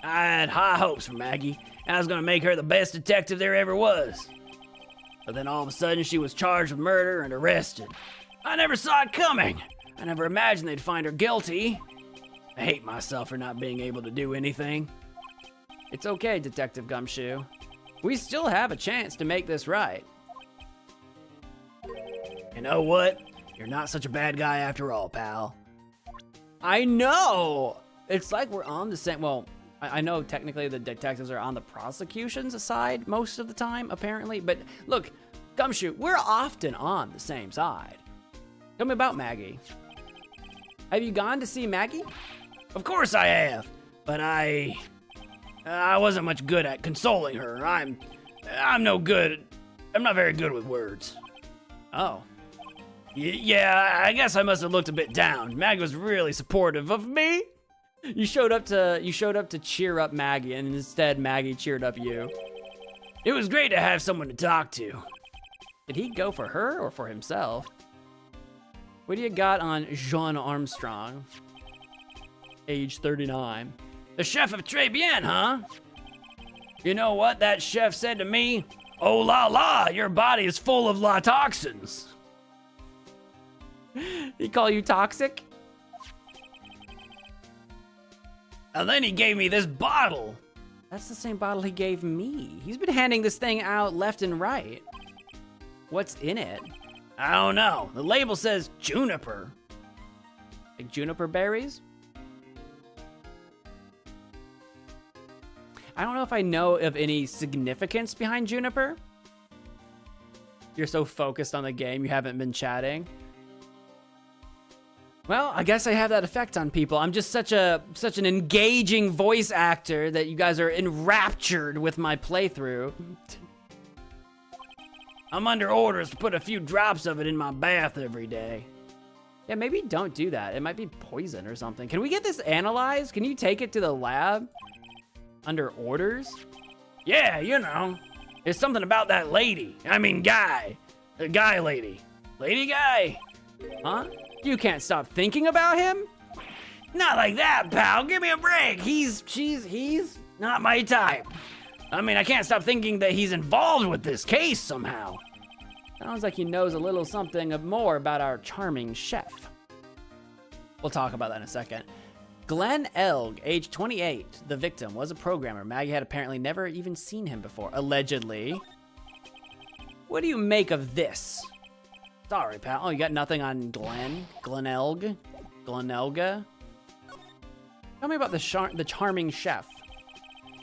I had high hopes for Maggie. I was gonna make her the best detective there ever was. But then all of a sudden she was charged with murder and arrested. I never saw it coming. I never imagined they'd find her guilty. I hate myself for not being able to do anything. It's okay, Detective Gumshoe. We still have a chance to make this right. You know what? You're not such a bad guy after all, pal. I know! It's like we're on the same, well, I know technically the detectives are on the prosecution's side most of the time, apparently, but look, Gumshoe, we're often on the same side. Tell me about Maggie. Have you gone to see Maggie? Of course I have, but I wasn't much good at consoling her. I'm no good. I'm not very good with words. Oh. Yeah, I guess I must have looked a bit down. Maggie was really supportive of me. You showed up to cheer up Maggie, and instead Maggie cheered up you. It was great to have someone to talk to. Did he go for her or for himself? What do you got on Jean Armstrong? Age 39. The chef of Très Bien, huh? You know what that chef said to me? Oh la la, your body is full of la toxins. He call you toxic? And then he gave me this bottle. That's the same bottle he gave me. He's been handing this thing out left and right. What's in it? I don't know. The label says juniper. Like juniper berries? I don't know if I know of any significance behind juniper. You're so focused on the game, you haven't been chatting. Well, I guess I have that effect on people. I'm just such an engaging voice actor that you guys are enraptured with my playthrough. I'm under orders to put a few drops of it in my bath every day. Yeah, maybe don't do that. It might be poison or something. Can we get this analyzed? Can you take it to the lab? Under orders? Yeah, you know. It's something about that lady. I mean guy. The guy lady. Lady guy. Huh? You can't stop thinking about him? Not like that, pal. Give me a break. He's not my type. I mean, I can't stop thinking that he's involved with this case somehow. Sounds like he knows a little something more about our charming chef. We'll talk about that in a second. Glenn Elg, age 28, the victim, was a programmer. Maggie had apparently never even seen him before, allegedly. What do you make of this? Sorry, pal. Oh, you got nothing on Glenn? Glenelg? Glenelga? Tell me about the charming chef.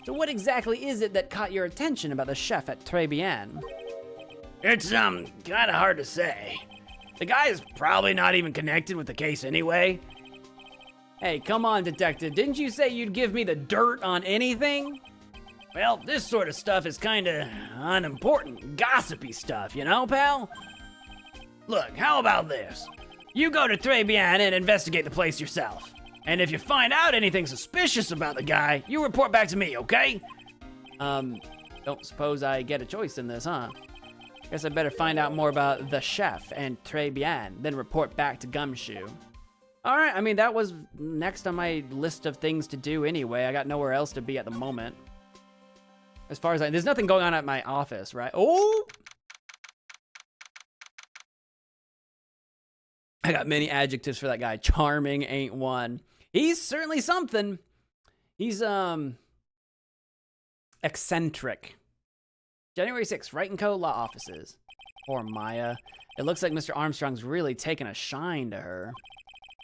So what exactly is it that caught your attention about the chef at Très Bien? It's, kind of hard to say. The guy is probably not even connected with the case anyway. Hey, come on, detective. Didn't you say you'd give me the dirt on anything? Well, this sort of stuff is kinda unimportant, gossipy stuff, you know, pal? Look, how about this? You go to Trebian and investigate the place yourself. And if you find out anything suspicious about the guy, you report back to me, okay? Don't suppose I get a choice in this, huh? Guess I better find out more about the chef and Trebian, then report back to Gumshoe. All right, I mean, that was next on my list of things to do anyway. I got nowhere else to be at the moment. As far as there's nothing going on at my office, right? Oh! I got many adjectives for that guy. Charming ain't one. He's certainly something. He's, eccentric. January 6th, Wright & Co. Law Offices. Poor Maya. It looks like Mr. Armstrong's really taken a shine to her.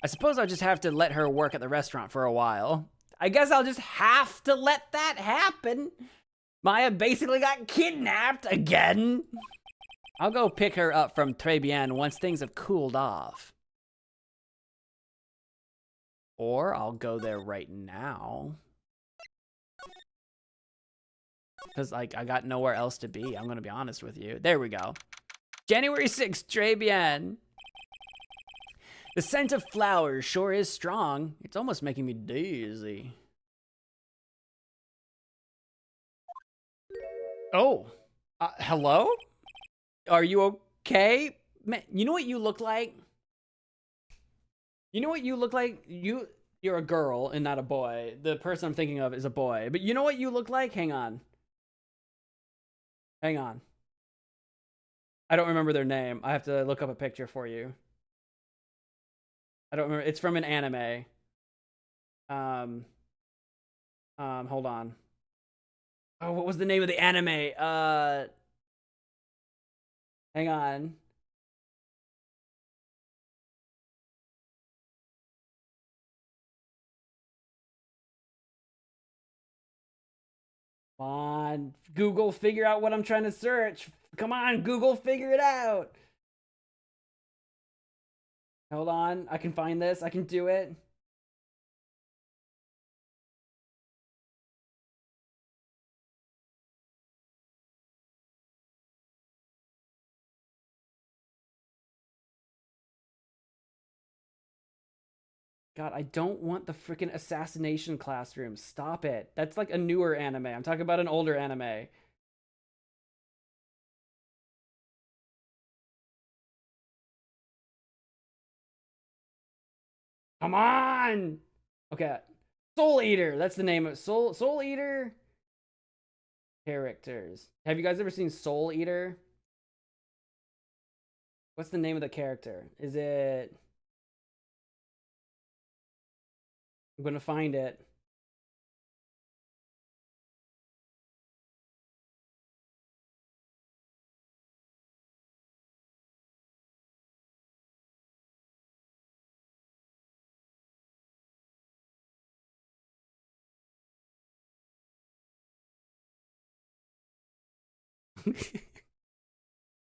I suppose I'll just have to let her work at the restaurant for a while. I guess I'll just have to let that happen. Maya basically got kidnapped again. I'll go pick her up from Trebian once things have cooled off. Or I'll go there right now. Because, like, I got nowhere else to be. I'm going to be honest with you. There we go. January 6th, Trebian. The scent of flowers sure is strong. It's almost making me dizzy. Oh. Hello? Are you okay? Man, you know what you look like? You know what you look like? You're a girl and not a boy. The person I'm thinking of is a boy. But you know what you look like? Hang on. Hang on. I don't remember their name. I have to look up a picture for you. I don't remember. It's from an anime. Hold on. Oh, what was the name of the anime? Hang on. Come on, Google, figure out what I'm trying to search. Come on, Google, figure it out. Hold on, I can find this. I can do it. God, I don't want the freaking assassination classroom. Stop it. That's like a newer anime. I'm talking about an older anime. Come on! Okay. Soul Eater. That's the name of Soul Eater characters. Have you guys ever seen Soul Eater? What's the name of the character? Is it... I'm gonna find it.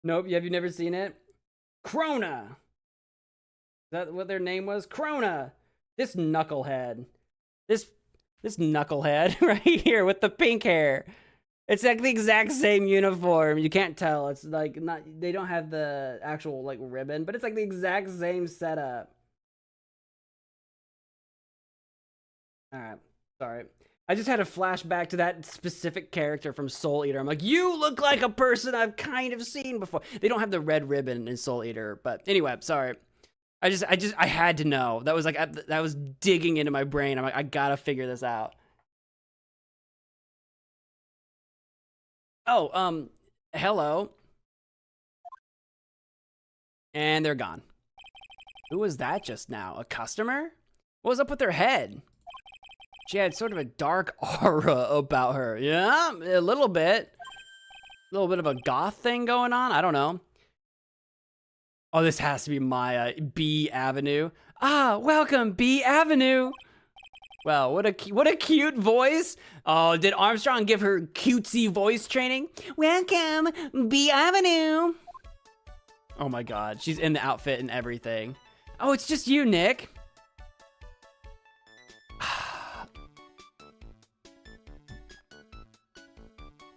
Nope, have you never seen it? Krona! Is that what their name was? Krona! This knucklehead. This knucklehead right here with the pink hair. It's like the exact same uniform. You can't tell. It's like not, they don't have the actual like ribbon, but it's like the exact same setup. Alright, sorry. I just had a flashback to that specific character from Soul Eater. I'm like, you look like a person I've kind of seen before. They don't have the red ribbon in Soul Eater, but anyway, sorry. I had to know. That was like, that was digging into my brain. I'm like, I gotta figure this out. Oh, hello. And they're gone. Who was that just now? A customer? What was up with their head? She had sort of a dark aura about her. Yeah, a little bit. A little bit of a goth thing going on. I don't know. Oh, this has to be Maya. B Avenue. Ah, welcome, B Avenue. Wow, what a cute voice. Oh, did Armstrong give her cutesy voice training? Welcome, B Avenue. Oh my God, she's in the outfit and everything. Oh, it's just you, Nick.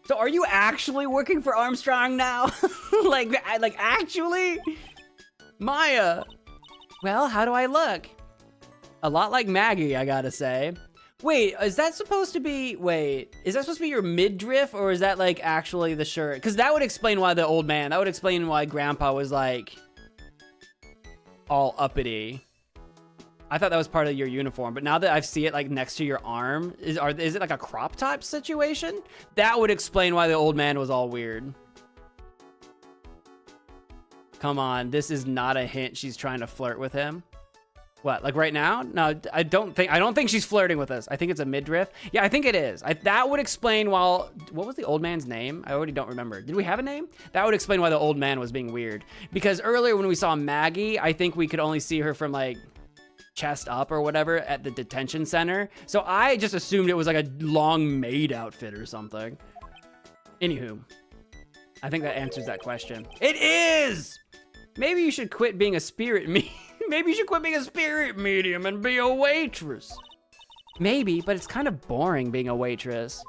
So are you actually working for Armstrong now? like actually? Maya. Well, how do I look? A lot like Maggie, I gotta say. Wait, is that supposed to be, is that supposed to be your midriff, or is that like actually the shirt? Because that would explain why that would explain why Grandpa was like all uppity. I thought that was part of your uniform, but now that I see it like next to your arm, is it like a crop top situation? That would explain why the old man was all weird. Come on, this is not a hint she's trying to flirt with him. What, like right now? No, I don't think she's flirting with us. I think it's a midriff. Yeah, I think it is. That would explain why, what was the old man's name? I already don't remember. Did we have a name? That would explain why the old man was being weird. Because earlier when we saw Maggie, I think we could only see her from like chest up or whatever at the detention center. So I just assumed it was like a long maid outfit or something. Anywho, I think that answers that question. It is! Maybe you should quit being a spirit medium. Maybe you should quit being a spirit medium and be a waitress. Maybe, but it's kind of boring being a waitress.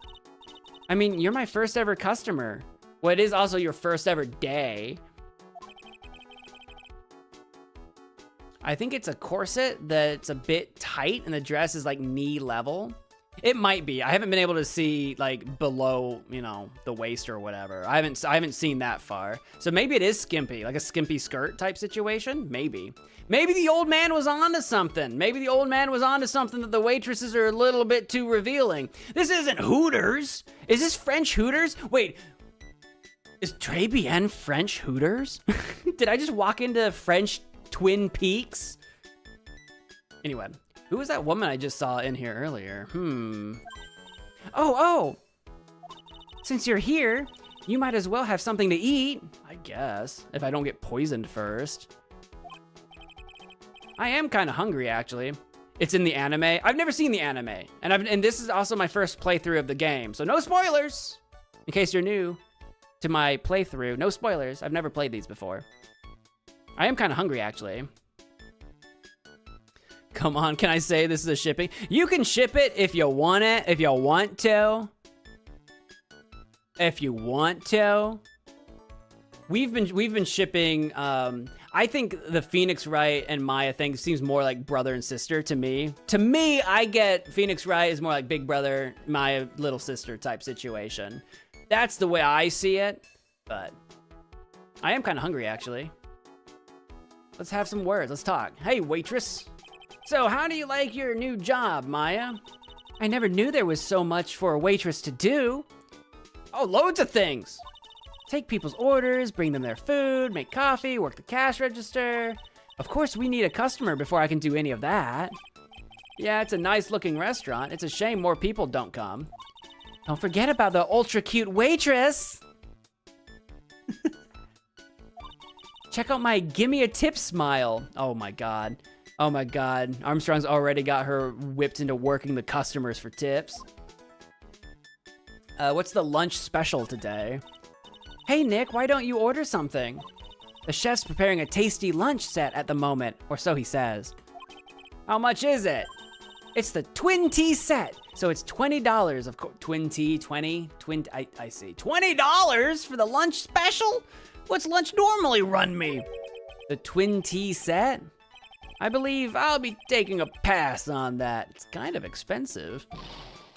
I mean, you're my first ever customer. Well, it is also your first ever day. I think it's a corset that's a bit tight and the dress is like knee level. It might be. I haven't been able to see like below, you know, the waist or whatever. I haven't seen that far. So maybe it is skimpy, like a skimpy skirt type situation. Maybe. Maybe the old man was onto something. Maybe the old man was onto something that the waitresses are a little bit too revealing. This isn't Hooters. Is this French Hooters? Wait, is Très Bien French Hooters? Did I just walk into French Twin Peaks? Anyway. Who was that woman I just saw in here earlier? Oh. Since you're here, you might as well have something to eat. I guess, if I don't get poisoned first. I am kind of hungry, actually. It's in the anime. I've never seen the anime. And this is also my first playthrough of the game. So no spoilers, in case you're new to my playthrough. No spoilers. I've never played these before. I am kind of hungry, actually. Come on, can I say this is a shipping? You can ship it if you want it, if you want to. If you want to. We've been shipping, I think the Phoenix Wright and Maya thing seems more like brother and sister to me. To me, I get Phoenix Wright is more like big brother, Maya little sister type situation. That's the way I see it, but I am kind of hungry, actually. Let's have some words, let's talk. Hey, waitress. So, how do you like your new job, Maya? I never knew there was so much for a waitress to do. Oh, loads of things. Take people's orders, bring them their food, make coffee, work the cash register. Of course, we need a customer before I can do any of that. Yeah, it's a nice looking restaurant. It's a shame more people don't come. Don't forget about the ultra cute waitress. Check out my gimme a tip smile. Oh my God. Oh my God, Armstrong's already got her whipped into working the customers for tips. What's the lunch special today? Hey Nick, why don't you order something? The chef's preparing a tasty lunch set at the moment, or so he says. How much is it? It's the Twin Tea set, so it's $20, of course. Twin Tea, 20, I see. $20 for the lunch special? What's lunch normally run me? The Twin Tea set? I believe I'll be taking a pass on that. It's kind of expensive.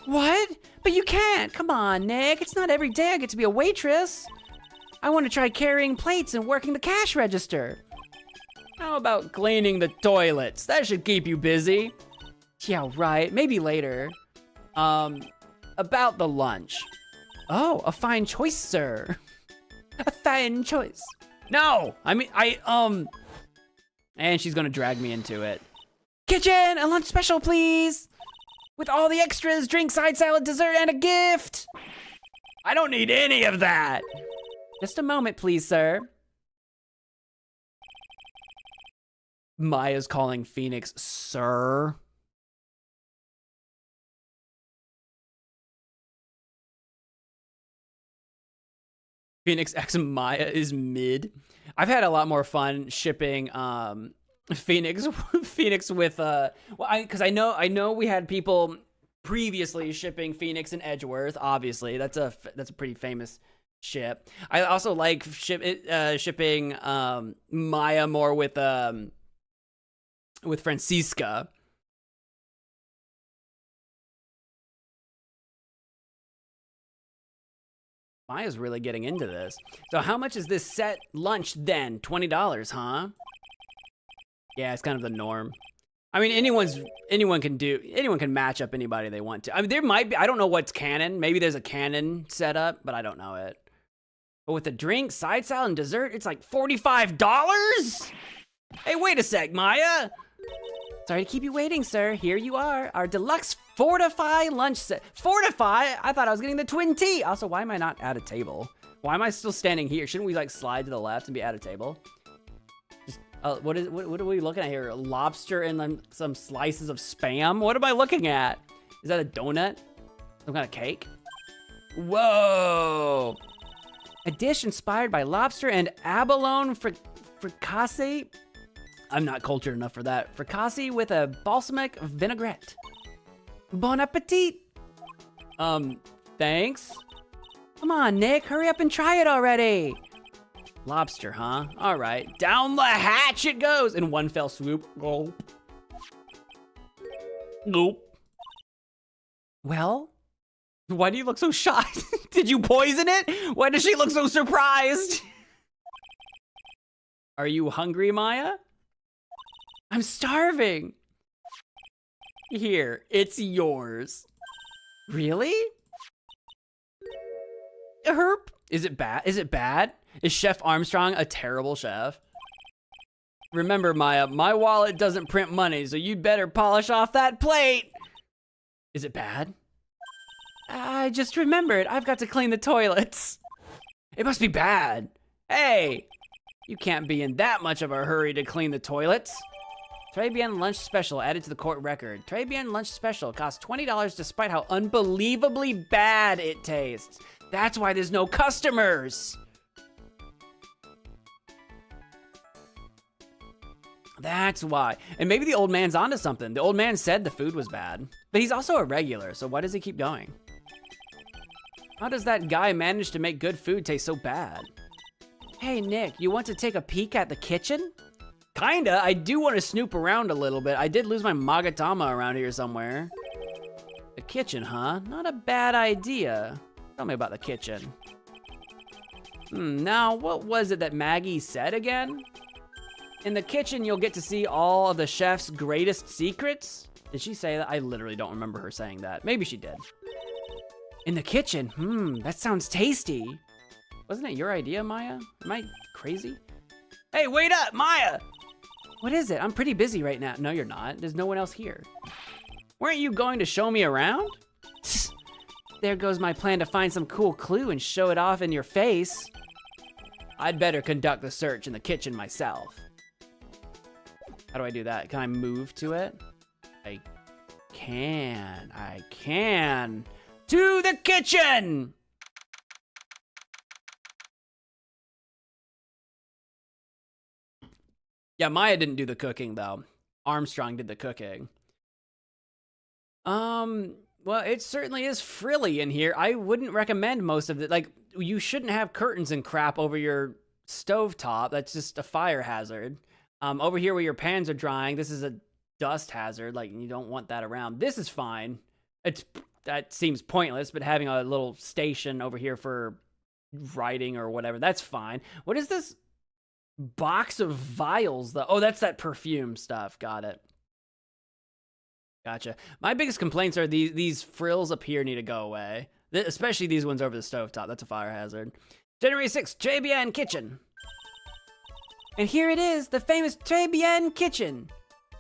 What? But you can't. Come on, Nick. It's not every day I get to be a waitress. I want to try carrying plates and working the cash register. How about cleaning the toilets? That should keep you busy. Yeah, right. Maybe later. About the lunch. Oh, a fine choice, sir. A fine choice. No, I mean, and she's gonna drag me into it. Kitchen, a lunch special, please. With all the extras, drink, side salad, dessert, and a gift. I don't need any of that. Just a moment, please, sir. Maya's calling Phoenix sir. Phoenix X Maya is mid. I've had a lot more fun shipping Phoenix, Phoenix with well, because I know we had people previously shipping Phoenix and Edgeworth. Obviously, that's a pretty famous ship. I also like shipping Maya more with Francisca. Maya's really getting into this. So how much is this set lunch then? $20, huh? Yeah, it's kind of the norm. I mean, anyone can match up anybody they want to. I mean, there might be, I don't know what's canon. Maybe there's a canon setup, but I don't know it. But with the drink, side salad, and dessert, it's like $45? Hey, wait a sec, Maya. Sorry to keep you waiting, sir. Here you are, our deluxe Fortify lunch set. Fortify? I thought I was getting the twin T. Also, why am I not at a table? Why am I still standing here? Shouldn't we like slide to the left and be at a table? Just, what are we looking at here? Lobster and then some slices of Spam? What am I looking at? Is that a donut? Some kind of cake? Whoa! A dish inspired by lobster and abalone fricassee. I'm not cultured enough for that. Fricassee with a balsamic vinaigrette. Bon appetit. Thanks. Come on, Nick, hurry up and try it already. Lobster, huh? All right, down the hatch it goes in one fell swoop. Gulp. Nope. Well, why do you look so shocked? Did you poison it? Why does she look so surprised? Are you hungry, Maya? I'm starving. Here, it's yours. Really? Herp? Is it bad? Is it bad? Is Chef Armstrong a terrible chef? Remember, Maya, my wallet doesn't print money, so you'd better polish off that plate. Is it bad? I just remembered, I've got to clean the toilets. It must be bad. Hey, you can't be in that much of a hurry to clean the toilets. Très Bien Lunch Special added to the court record. Très Bien Lunch Special costs $20 despite how unbelievably bad it tastes. That's why there's no customers. That's why. And maybe the old man's onto something. The old man said the food was bad, but he's also a regular, so why does he keep going? How does that guy manage to make good food taste so bad? Hey, Nick, you want to take a peek at the kitchen? Kinda. I do want to snoop around a little bit. I did lose my Magatama around here somewhere. The kitchen, huh? Not a bad idea. Tell me about the kitchen. Now, what was it that Maggie said again? In the kitchen, you'll get to see all of the chef's greatest secrets. Did she say that? I literally don't remember her saying that. Maybe she did. In the kitchen? That sounds tasty. Wasn't it your idea, Maya? Am I crazy? Hey, wait up, Maya! What is it? I'm pretty busy right now. No, you're not. There's no one else here. Weren't you going to show me around? There goes my plan to find some cool clue and show it off in your face. I'd better conduct the search in the kitchen myself. How do I do that? Can I move to it? I can. To the kitchen! Yeah, Maya didn't do the cooking, though. Armstrong did the cooking. Well, it certainly is frilly in here. I wouldn't recommend most of it. Like, you shouldn't have curtains and crap over your stovetop. That's just a fire hazard. Over here where your pans are drying, this is a dust hazard. Like, you don't want that around. This is fine. That seems pointless, but having a little station over here for writing or whatever, that's fine. What is this box of vials, though? Oh, that's that perfume stuff. Got it. Gotcha. My biggest complaints are these frills up here need to go away. Especially these ones over the stovetop. That's a fire hazard. January 6th, Très Bien Kitchen. And here it is, the famous Très Bien Kitchen.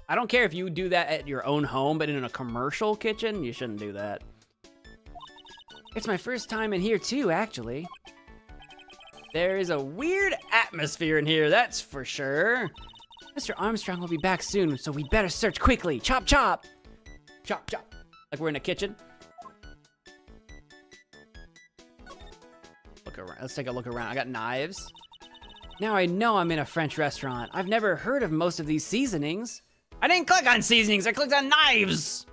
I don't care if you do that at your own home, but in a commercial kitchen, you shouldn't do that. It's my first time in here too, actually. There is a weird atmosphere in here, that's for sure. Mr. Armstrong will be back soon, so we better search quickly. Chop, chop. Chop, chop. Like we're in a kitchen. Look around. Let's take a look around. I got knives. Now I know I'm in a French restaurant. I've never heard of most of these seasonings. I didn't click on seasonings, I clicked on knives.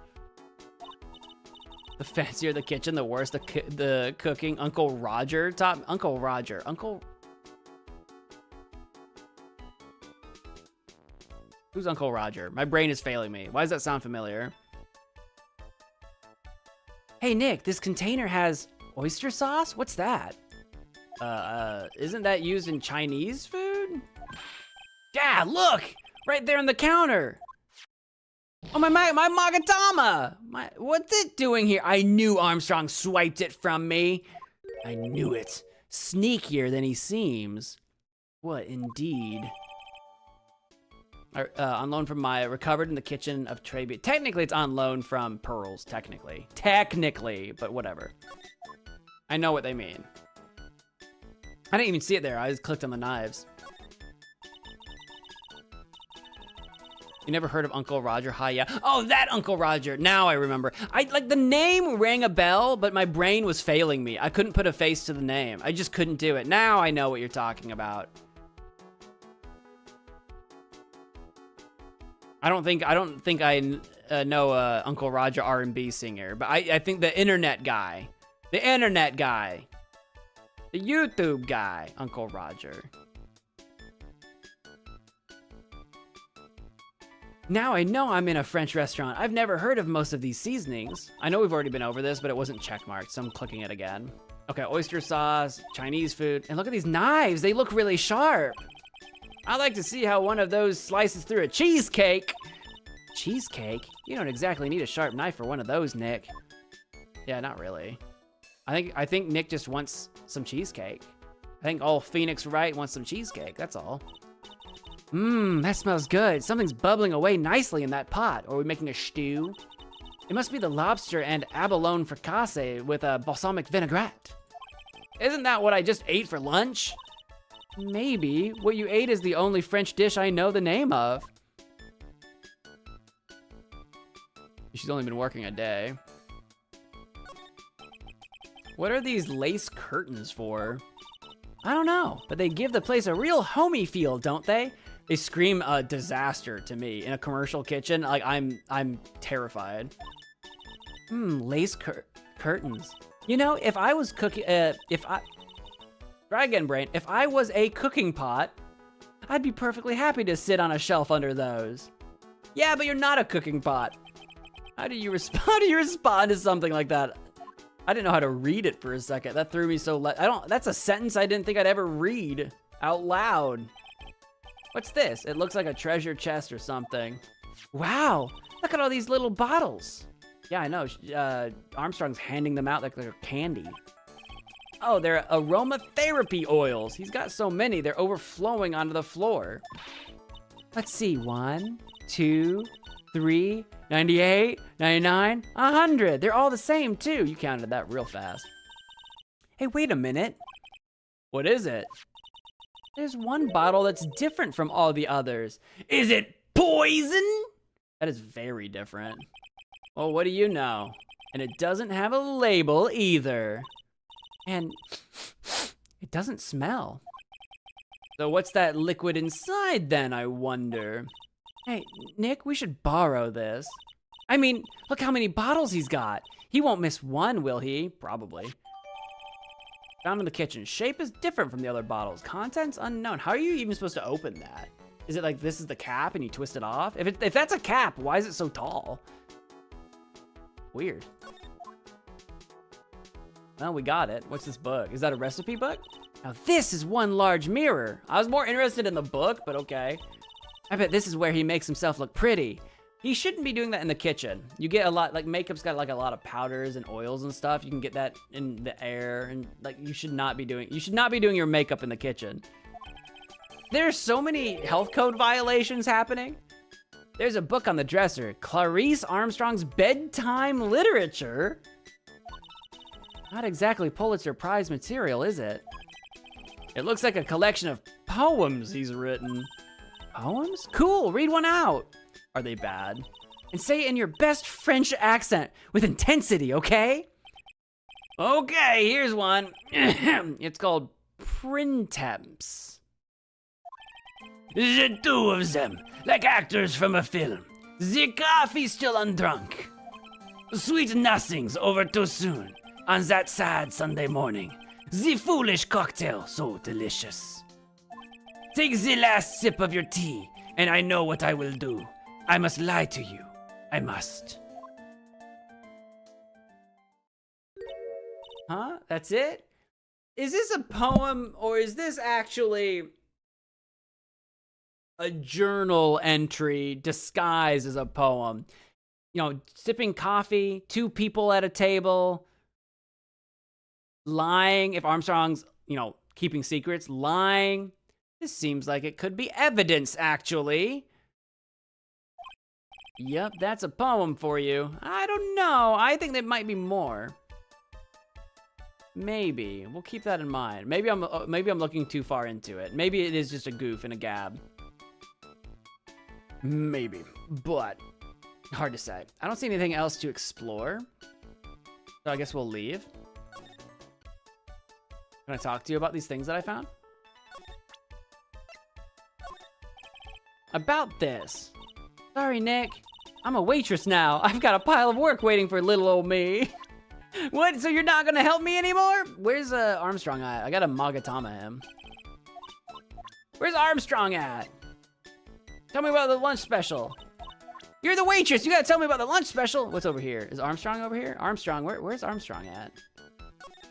The fancier the kitchen, the worse the cooking. Uncle Roger, Uncle Roger. Who's Uncle Roger? My brain is failing me. Why does that sound familiar? Hey Nick, this container has oyster sauce? What's that? Isn't that used in Chinese food? Yeah, look! Right there on the counter! Oh, my Magatama! What's it doing here? I knew Armstrong swiped it from me. I knew it. Sneakier than he seems. What indeed? On loan from Maya, recovered in the kitchen of Tribute. Technically, it's on loan from Pearls, technically. Technically, but whatever. I know what they mean. I didn't even see it there. I just clicked on the knives. You never heard of Uncle Roger? Hi, yeah. Oh, that Uncle Roger. Now I remember. Like the name rang a bell, but my brain was failing me. I couldn't put a face to the name. I just couldn't do it. Now I know what you're talking about. I don't think I know Uncle Roger R&B singer, but I think the internet guy, the YouTube guy, Uncle Roger. Now I know I'm in a French restaurant. I've never heard of most of these seasonings. I know we've already been over this, but it wasn't checkmarked, so I'm clicking it again. Okay, oyster sauce, Chinese food, and look at these knives. They look really sharp. I'd like to see how one of those slices through a cheesecake. Cheesecake? You don't exactly need a sharp knife for one of those, Nick. Yeah, not really. I think Nick just wants some cheesecake. I think all Phoenix Wright wants some cheesecake, that's all. Mmm, that smells good. Something's bubbling away nicely in that pot. Are we making a stew? It must be the lobster and abalone fricassee with a balsamic vinaigrette. Isn't that what I just ate for lunch? Maybe. What you ate is the only French dish I know the name of. She's only been working a day. What are these lace curtains for? I don't know, but they give the place a real homey feel, don't they? They scream a disaster to me in a commercial kitchen. Like I'm terrified. Lace curtains. You know, if I was cooking, try again, brain. If I was a cooking pot, I'd be perfectly happy to sit on a shelf under those. Yeah, but you're not a cooking pot. How do you respond to something like that? I didn't know how to read it for a second. That threw me so that's a sentence I didn't think I'd ever read out loud. What's this? It looks like a treasure chest or something. Wow, look at all these little bottles. Yeah, I know. Armstrong's handing them out like they're candy. Oh, they're aromatherapy oils. He's got so many, they're overflowing onto the floor. Let's see, 1, 2, 3, 98, 99, 100. They're all the same too. You counted that real fast. Hey, wait a minute. What is it? There's one bottle that's different from all the others. Is it poison? That is very different. Well, what do you know? And it doesn't have a label either. And it doesn't smell. So what's that liquid inside then, I wonder? Hey, Nick, we should borrow this. I mean, look how many bottles he's got. He won't miss one, will he? Probably. Found in the kitchen. Shape is different from the other bottles. Contents unknown. How are you even supposed to open that? Is it like this is the cap and you twist it off? If that's a cap, why is it so tall? Weird. Well, we got it. What's this book? Is that a recipe book? Now this is one large mirror. I was more interested in the book, but okay. I bet this is where he makes himself look pretty. He shouldn't be doing that in the kitchen. You get a lot, like makeup's got like a lot of powders and oils and stuff. You can get that in the air and like you should not be doing your makeup in the kitchen. There's so many health code violations happening. There's a book on the dresser, Clarice Armstrong's Bedtime Literature. Not exactly Pulitzer Prize material, is it? It looks like a collection of poems he's written. Poems? Cool, read one out. Are they bad? And say it in your best French accent with intensity, okay? Okay, here's one. It's called Printemps. The two of them, like actors from a film. The coffee still undrunk. Sweet nothings over too soon on that sad Sunday morning. The foolish cocktail so delicious. Take the last sip of your tea, and I know what I will do. I must lie to you. I must. Huh? That's it? Is this a poem or is this actually a journal entry disguised as a poem? You know, sipping coffee, two people at a table, lying. If Armstrong's, you know, keeping secrets, lying. This seems like it could be evidence, actually. Yep, that's a poem for you. I don't know. I think there might be more. Maybe. We'll keep that in mind. Maybe I'm looking too far into it. Maybe it is just a goof and a gab. Maybe. But hard to say. I don't see anything else to explore. So I guess we'll leave. Can I talk to you about these things that I found? About this. Sorry, Nick. I'm a waitress now. I've got a pile of work waiting for little old me. What? So you're not gonna help me anymore? Where's Armstrong at? I gotta Magatama him. Where's Armstrong at? Tell me about the lunch special. You're the waitress. You gotta tell me about the lunch special. What's over here? Is Armstrong over here? Armstrong, where's Armstrong at?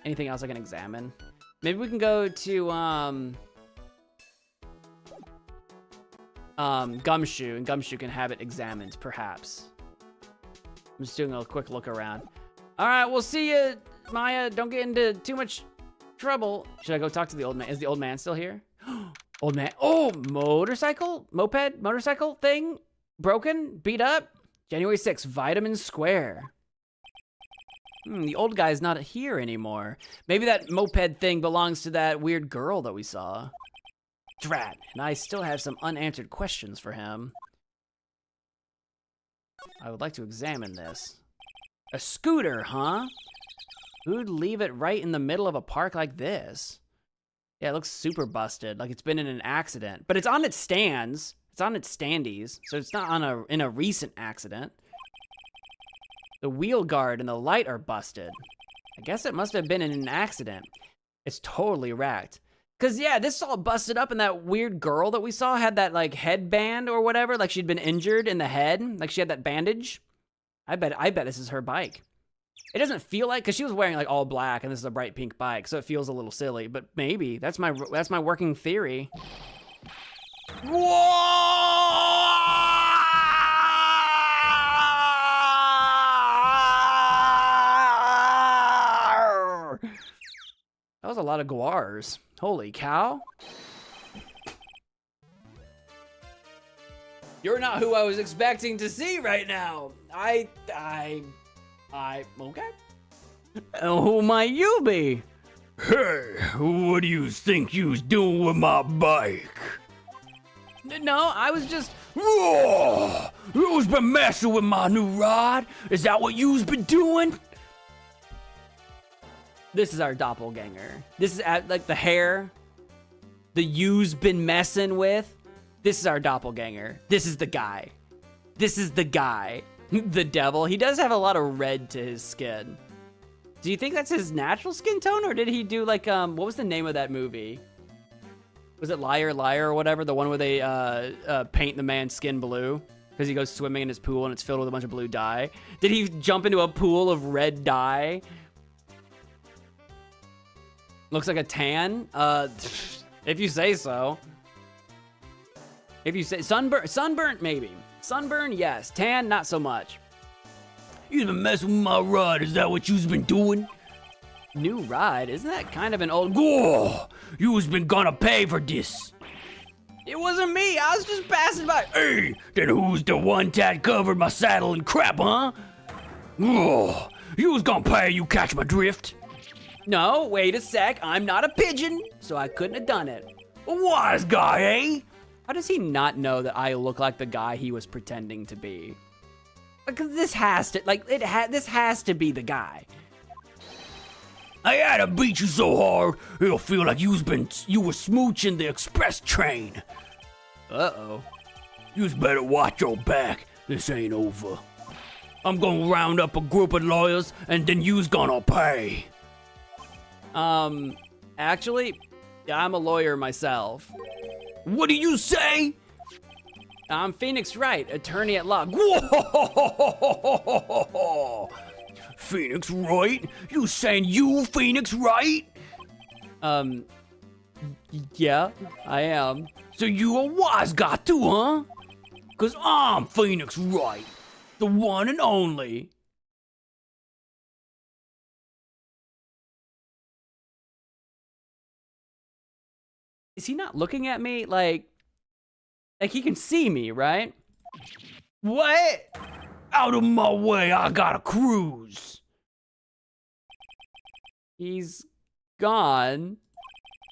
Anything else I can examine? Maybe we can go to Gumshoe, and Gumshoe can have it examined, perhaps. I'm just doing a quick look around. All right, we'll see you, Maya. Don't get into too much trouble. Should I go talk to the old man? Is the old man still here? Old man. Oh, motorcycle thing? Broken? Beat up? January 6th, Vitamin Square. The old guy's not here anymore. Maybe that moped thing belongs to that weird girl that we saw. Drat, and I still have some unanswered questions for him. I would like to examine this. A scooter, huh? Who'd leave it right in the middle of a park like this? Yeah, it looks super busted, like it's been in an accident. But it's on its stands. It's on its standees, so it's not in a recent accident. The wheel guard and the light are busted. I guess it must have been in an accident. It's totally wrecked. Cause yeah, this is all busted up, and that weird girl that we saw had that like headband or whatever, like she'd been injured in the head, like she had that bandage. I bet this is her bike. It doesn't feel like, cause she was wearing like all black, and this is a bright pink bike, so it feels a little silly. But maybe that's my working theory. Whoa! That was a lot of guars. Holy cow. You're not who I was expecting to see right now. Okay. Who might you be? Hey, what do you think you's doing with my bike? No, I was just... Whoa! You's been messing with my new rod? Is that what you's been doing? This is our doppelganger. This is like the hair. The you's been messing with. This is our doppelganger. This is the guy. This is the guy. The devil. He does have a lot of red to his skin. Do you think that's his natural skin tone, or did he do like, what was the name of that movie? Was it Liar Liar or whatever? The one where they paint the man's skin blue because he goes swimming in his pool and it's filled with a bunch of blue dye. Did he jump into a pool of red dye? Looks like a tan. If you say so. If you say sunburnt maybe. Sunburn, yes. Tan, not so much. You've been messing with my rod. Is that what you've been doing? New ride? Isn't that kind of an old... Whoa! You's been gonna pay for this. It wasn't me. I was just passing by. Hey, then who's the one that covered my saddle in crap, huh? Whoa! You was gonna pay, you catch my drift? No, wait a sec. I'm not a pigeon, so I couldn't have done it. A wise guy, eh? How does he not know that I look like the guy he was pretending to be? Like, this has to be the guy. I had to beat you so hard, it'll feel like you were smooching the express train. Uh-oh. You's better watch your back. This ain't over. I'm gonna round up a group of lawyers, and then you's gonna pay. Actually, yeah, I'm a lawyer myself. What do you say? I'm Phoenix Wright, attorney at law. Whoa! Phoenix Wright? You saying you Phoenix Wright? Yeah, I am. So you a wise guy too, huh? 'Cause I'm Phoenix Wright, the one and only. Is he not looking at me? Like he can see me, right? What? Out of my way, I got a cruise. He's gone.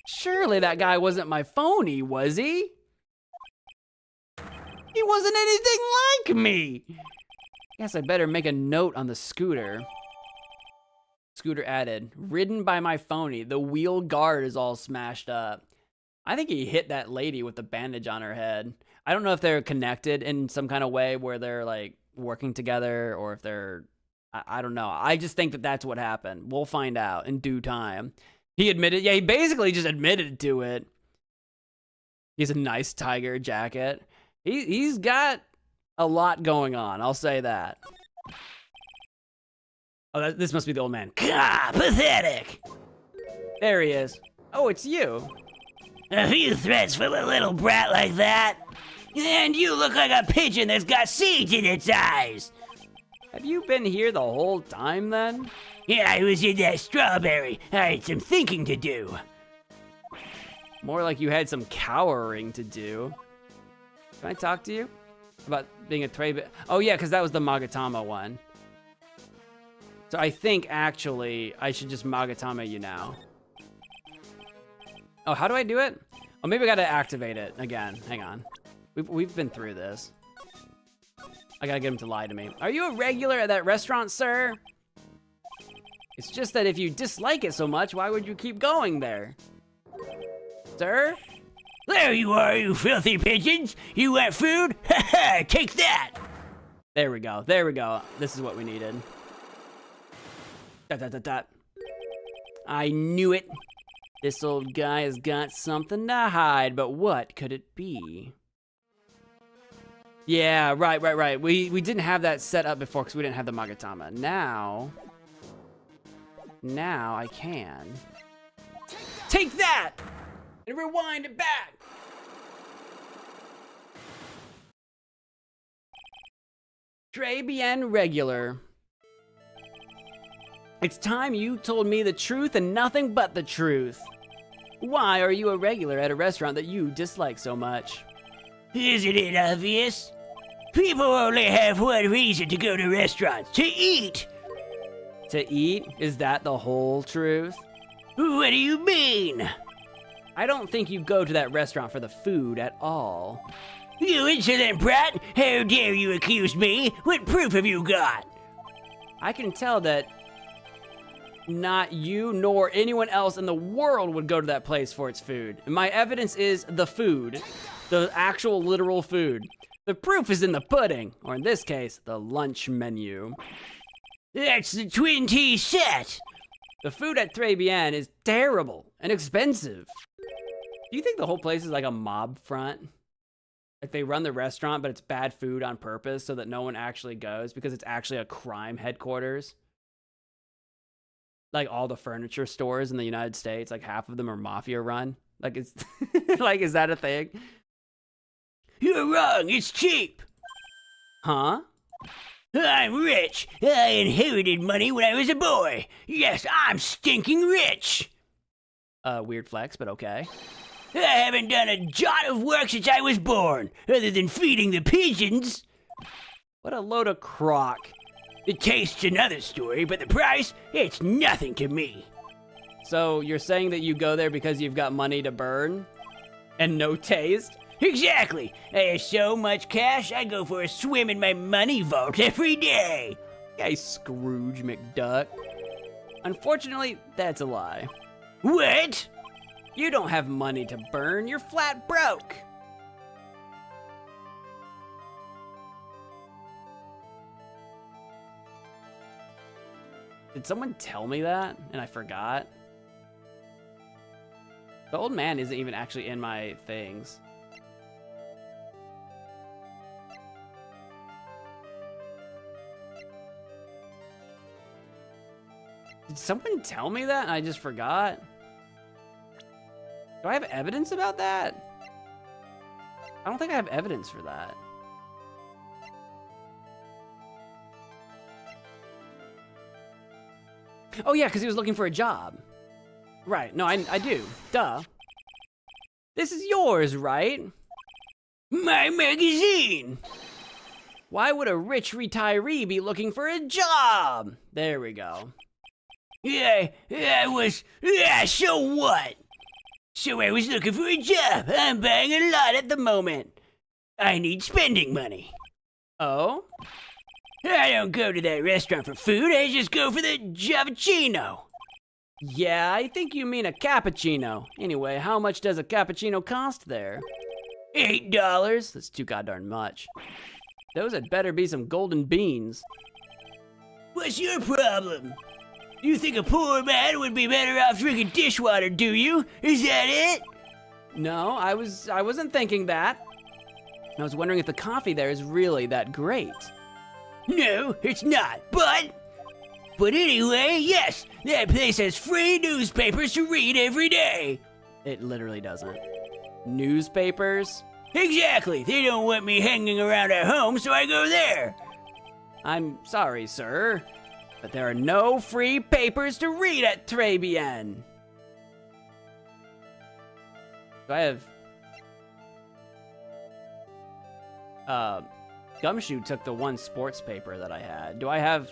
Surely that guy wasn't my phony, was he? He wasn't anything like me. Guess I better make a note on the scooter. Scooter added, ridden by my phony. The wheel guard is all smashed up. I think he hit that lady with the bandage on her head. I don't know if they're connected in some kind of way where they're like working together or if they're, I don't know. I just think that that's what happened. We'll find out in due time. He admitted, yeah, he basically just admitted to it. He has a nice tiger jacket. He's got a lot going on, I'll say that. Oh, this must be the old man. Gah, pathetic. There he is. Oh, it's you. A few threats from a little brat like that, and you look like a pigeon that's got seeds in its eyes. Have you been here the whole time then? Yeah, I was in that strawberry. I had some thinking to do. More like you had some cowering to do. Can I talk to you? About being a trade? Oh yeah, because that was the Magatama one. So I think actually I should just Magatama you now. Oh, how do I do it? Oh, maybe I gotta activate it again. Hang on. We've been through this. I gotta get him to lie to me. Are you a regular at that restaurant, sir? It's just that if you dislike it so much, why would you keep going there? Sir? There you are, you filthy pigeons. You want food? Ha ha, take that. There we go. There we go. This is what we needed. Dot, dot, dot, dot. I knew it. This old guy has got something to hide, but what could it be? Yeah, right. We didn't have that set up before because we didn't have the Magatama. Now I can. Take that! And rewind it back! Très bien regular. It's time you told me the truth and nothing but the truth. Why are you a regular at a restaurant that you dislike so much? Isn't it obvious? People only have one reason to go to restaurants, to eat. To eat? Is that the whole truth? What do you mean? I don't think you go to that restaurant for the food at all. You insolent brat! How dare you accuse me? What proof have you got? I can tell that not you nor anyone else in the world would go to that place for its food. And my evidence is the food. The actual literal food. The proof is in the pudding, or in this case, the lunch menu. That's the twin tea set! The food at Très Bien is terrible and expensive. Do you think the whole place is like a mob front? Like they run the restaurant, but it's bad food on purpose so that no one actually goes because it's actually a crime headquarters? Like all the furniture stores in the United States, like half of them are mafia run. Like it's like, is that a thing? You're wrong, it's cheap. Huh? I'm rich. I inherited money when I was a boy. Yes, I'm stinking rich. Weird flex, but okay. I haven't done a jot of work since I was born, other than feeding the pigeons. What a load of crock. The taste's another story, but the price, it's nothing to me. So you're saying that you go there because you've got money to burn? And no taste? Exactly. I have so much cash, I go for a swim in my money vault every day. Hey, Scrooge McDuck. Unfortunately, that's a lie. What? You don't have money to burn, you're flat broke. Did someone tell me that and I forgot? The old man isn't even actually in my things. Did someone tell me that and I just forgot? Do I have evidence about that? I don't think I have evidence for that. Oh yeah, because he was looking for a job. Right, no, I do. Duh. This is yours, right? My magazine! Why would a rich retiree be looking for a job? There we go. Yeah, so what? So I was looking for a job. I'm buying a lot at the moment. I need spending money. Oh? I don't go to that restaurant for food, I just go for the Javicino. Yeah, I think you mean a cappuccino. Anyway, how much does a cappuccino cost there? $8. That's too goddamn much. Those had better be some golden beans. What's your problem? You think a poor man would be better off drinking dishwater, do you? Is that it? No, I wasn't thinking that. I was wondering if the coffee there is really that great. No, it's not, but anyway, yes, that place has free newspapers to read every day. It literally doesn't. Newspapers? Exactly, they don't want me hanging around at home, so I go there. I'm sorry, sir, but there are no free papers to read at Trebien. Do I have... Gumshoe took the one sports paper that I had. Do I have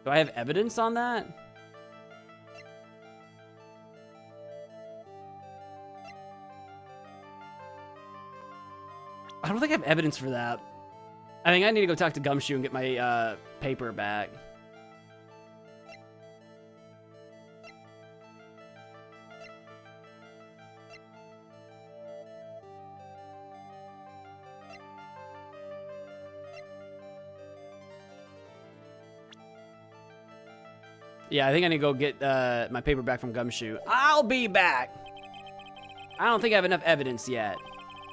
evidence on that? I don't think I have evidence for that. I think I need to go talk to Gumshoe and get my paper back. Yeah, I think I need to go get my paper back from Gumshoe. I'll be back! I don't think I have enough evidence yet.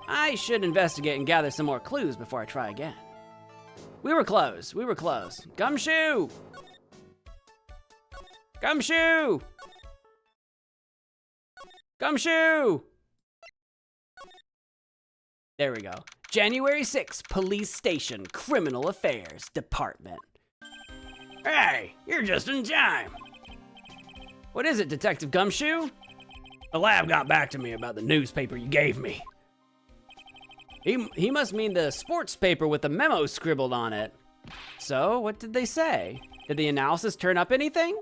I should investigate and gather some more clues before I try again. We were close. Gumshoe! Gumshoe! Gumshoe! There we go. January 6th, Police Station, Criminal Affairs Department. Hey, you're just in time. What is it, Detective Gumshoe? The lab got back to me about the newspaper you gave me. He must mean the sports paper with the memo scribbled on it. So, what did they say? Did the analysis turn up anything?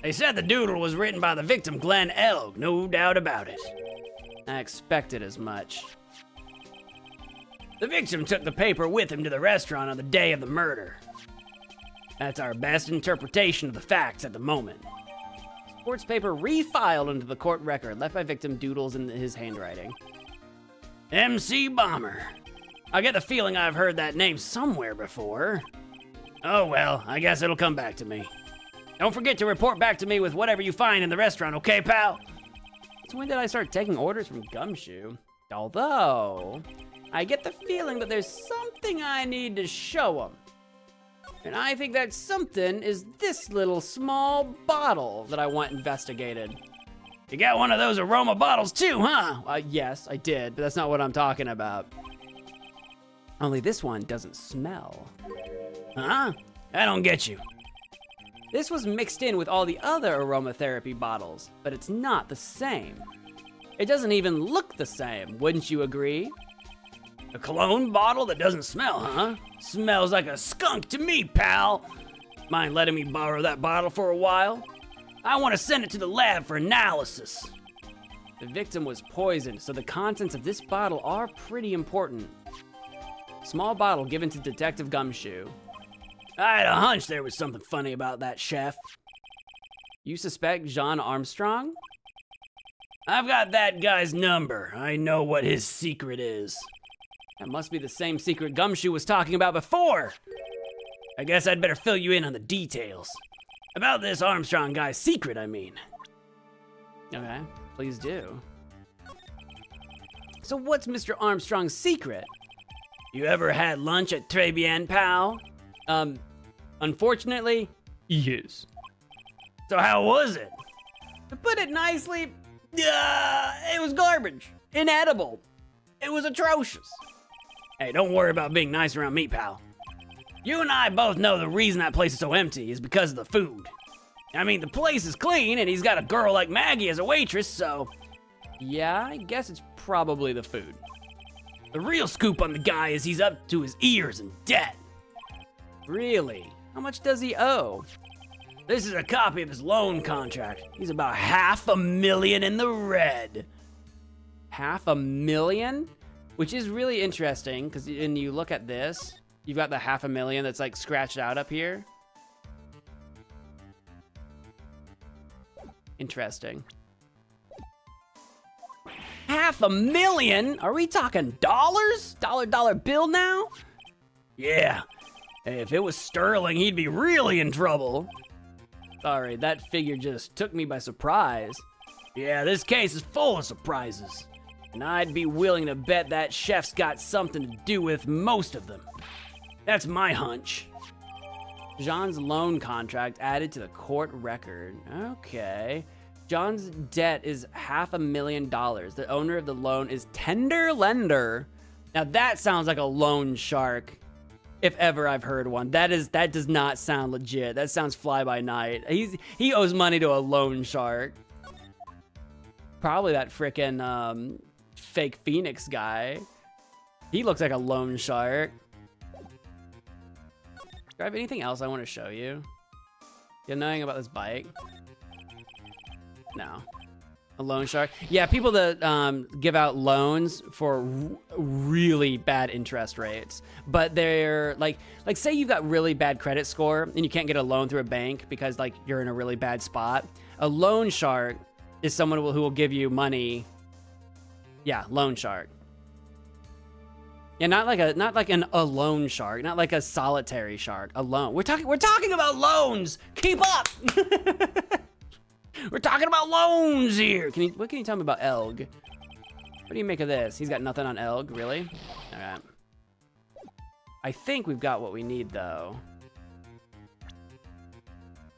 They said the doodle was written by the victim, Glenn Elg, no doubt about it. I expected as much. The victim took the paper with him to the restaurant on the day of the murder. That's our best interpretation of the facts at the moment. Sports paper refiled into the court record, left by victim doodles in his handwriting. MC Bomber. I get the feeling I've heard that name somewhere before. Oh well, I guess it'll come back to me. Don't forget to report back to me with whatever you find in the restaurant, okay, pal? So when did I start taking orders from Gumshoe? Although, I get the feeling that there's something I need to show him. And I think that something is this little small bottle that I want investigated. You got one of those aroma bottles too, huh? Yes, I did, but that's not what I'm talking about. Only this one doesn't smell. Huh? I don't get you. This was mixed in with all the other aromatherapy bottles, but it's not the same. It doesn't even look the same, wouldn't you agree? A cologne bottle that doesn't smell, huh? Smells like a skunk to me, pal. Mind letting me borrow that bottle for a while? I want to send it to the lab for analysis. The victim was poisoned, so the contents of this bottle are pretty important. Small bottle given to Detective Gumshoe. I had a hunch there was something funny about that, Chef. You suspect John Armstrong? I've got that guy's number. I know what his secret is. That must be the same secret Gumshoe was talking about before. I guess I'd better fill you in on the details. About this Armstrong guy's secret, I mean. Okay, please do. So what's Mr. Armstrong's secret? You ever had lunch at Très Bien, pal? Unfortunately, yes. So how was it? To put it nicely, it was garbage. Inedible. It was atrocious. Hey, don't worry about being nice around me, pal. You and I both know the reason that place is so empty is because of the food. I mean, the place is clean, and he's got a girl like Maggie as a waitress, so... Yeah, I guess it's probably the food. The real scoop on the guy is he's up to his ears in debt. Really? How much does he owe? This is a copy of his loan contract. He's about $500,000 in the red. $500,000? Which is really interesting, because when you look at this, you've got the $500,000 that's like scratched out up here. Interesting. $500,000? Are we talking dollars? Dollar bill now? Yeah. Hey, if it was sterling, he'd be really in trouble. Sorry, that figure just took me by surprise. Yeah, this case is full of surprises. And I'd be willing to bet that chef's got something to do with most of them. That's my hunch. John's loan contract added to the court record. Okay. John's debt is $500,000. The owner of the loan is Tender Lender. Now that sounds like a loan shark, if ever I've heard one. That does not sound legit. That sounds fly by night. He owes money to a loan shark. Probably that frickin' fake Phoenix guy. He looks like a loan shark. Do I have anything else I want to show you? You know anything about this bike? No. A loan shark? Yeah, people that give out loans for really bad interest rates. But they're like say you've got really bad credit score and you can't get a loan through a bank because like you're in a really bad spot. A loan shark is someone who will give you money. Yeah, loan shark. Yeah, not like a loan shark, not like a solitary shark. A loan. We're talking about loans. Keep up. We're talking about loans here. What can you tell me about Elg? What do you make of this? He's got nothing on Elg, really? All right. I think we've got what we need though.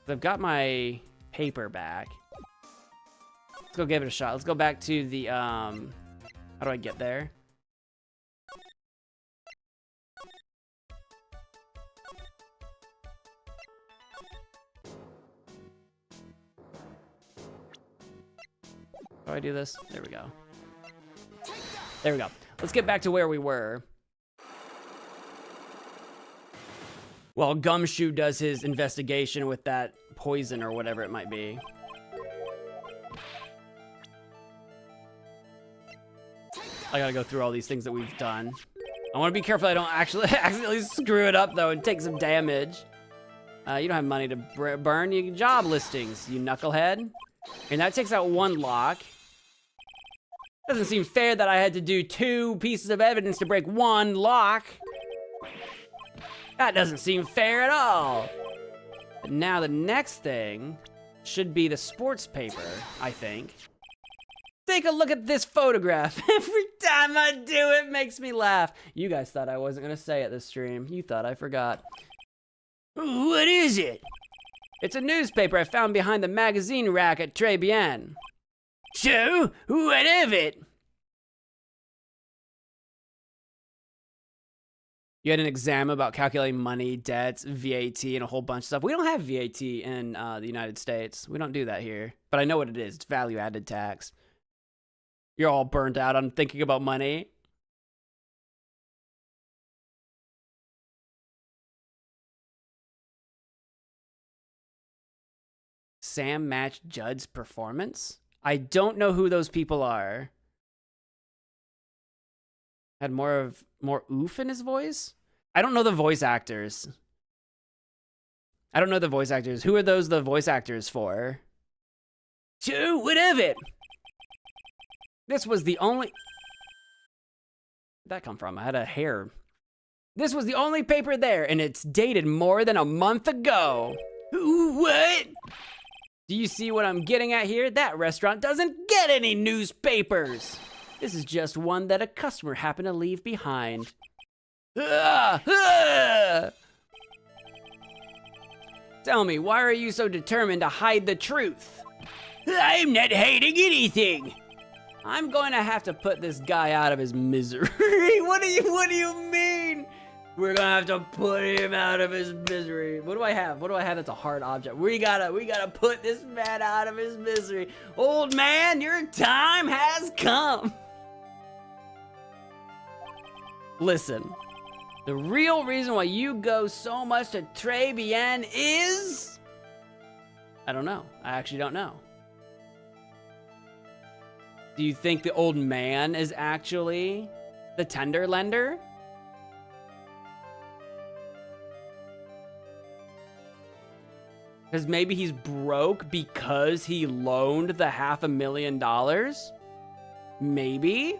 I've got my paper back. Let's go give it a shot. Let's go back to the how do I get there? How do I do this? There we go. There we go. Let's get back to where we were. While Gumshoe does his investigation with that poison or whatever it might be. I gotta go through all these things that we've done. I wanna be careful I don't actually accidentally screw it up though and take some damage. You don't have money to burn your job listings, you knucklehead. And that takes out one lock. Doesn't seem fair that I had to do 2 pieces of evidence to break 1 lock. That doesn't seem fair at all. But now the next thing should be the sports paper, I think. Take a look at this photograph. Every time I do it makes me laugh. You guys thought I wasn't gonna say it this stream. You thought I forgot. What is it? It's a newspaper I found behind the magazine rack at Très Bien. So, what of it? You had an exam about calculating money, debts, VAT, and a whole bunch of stuff. We don't have VAT in the United States. We don't do that here. But I know what it is. It's value-added tax. You're all burnt out on thinking about money. Sam matched Judd's performance? I don't know who those people are. Had more oof in his voice? I don't know the voice actors. I don't know the voice actors. Who are those the voice actors for? So, what of it? This was the only... Where'd that come from? I had a hair. This was the only paper there, and it's dated more than a month ago. What? Do you see what I'm getting at here? That restaurant doesn't get any newspapers. This is just one that a customer happened to leave behind. Tell me, why are you so determined to hide the truth? I'm not hiding anything. I'm going to have to put this guy out of his misery. What do you mean? We're gonna have to put him out of his misery. What do I have? What do I have that's a hard object? We gotta put this man out of his misery. Old man, your time has come. Listen, the real reason why you go so much to Trebian is... I don't know. I actually don't know. Do you think the old man is actually the tender lender? Because maybe he's broke because he loaned the $500,000? Maybe?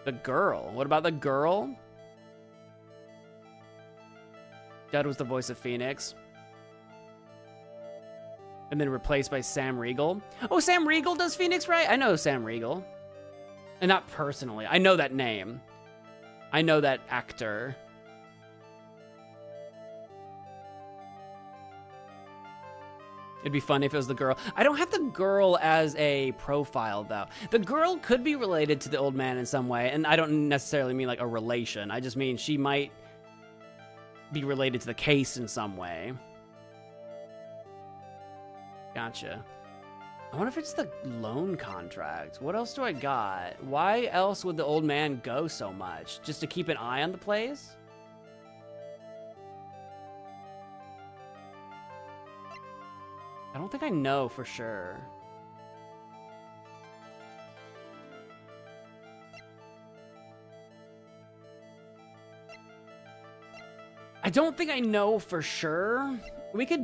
The girl. What about the girl? Judd was the voice of Phoenix. And then replaced by Sam Riegel. Oh, Sam Riegel does Phoenix, right? I know Sam Riegel. And not personally. I know that name. I know that actor. It'd be funny if it was the girl. I don't have the girl as a profile, though. The girl could be related to the old man in some way, and I don't necessarily mean like a relation. I just mean she might be related to the case in some way. Gotcha. I wonder if it's the loan contract. What else do I got? Why else would the old man go so much? Just to keep an eye on the place? I don't think I know for sure. I don't think I know for sure. We can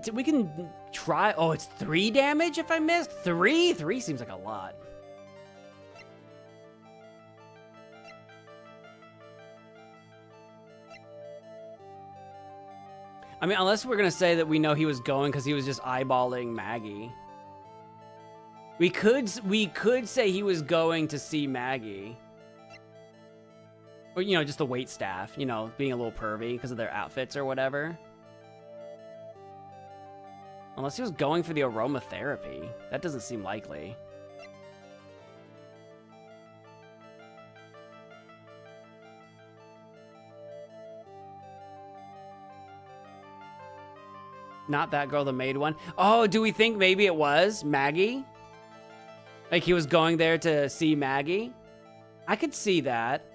try. Oh, it's 3 damage if I missed? 3? 3 seems like a lot. I mean, unless we're gonna say that we know he was going because he was just eyeballing Maggie. We could say he was going to see Maggie. Or, you know, just the wait staff, you know, being a little pervy because of their outfits or whatever. Unless he was going for the aromatherapy. That doesn't seem likely. Not that girl, the maid one. Oh, do we think maybe it was Maggie? Like he was going there to see Maggie? I could see that.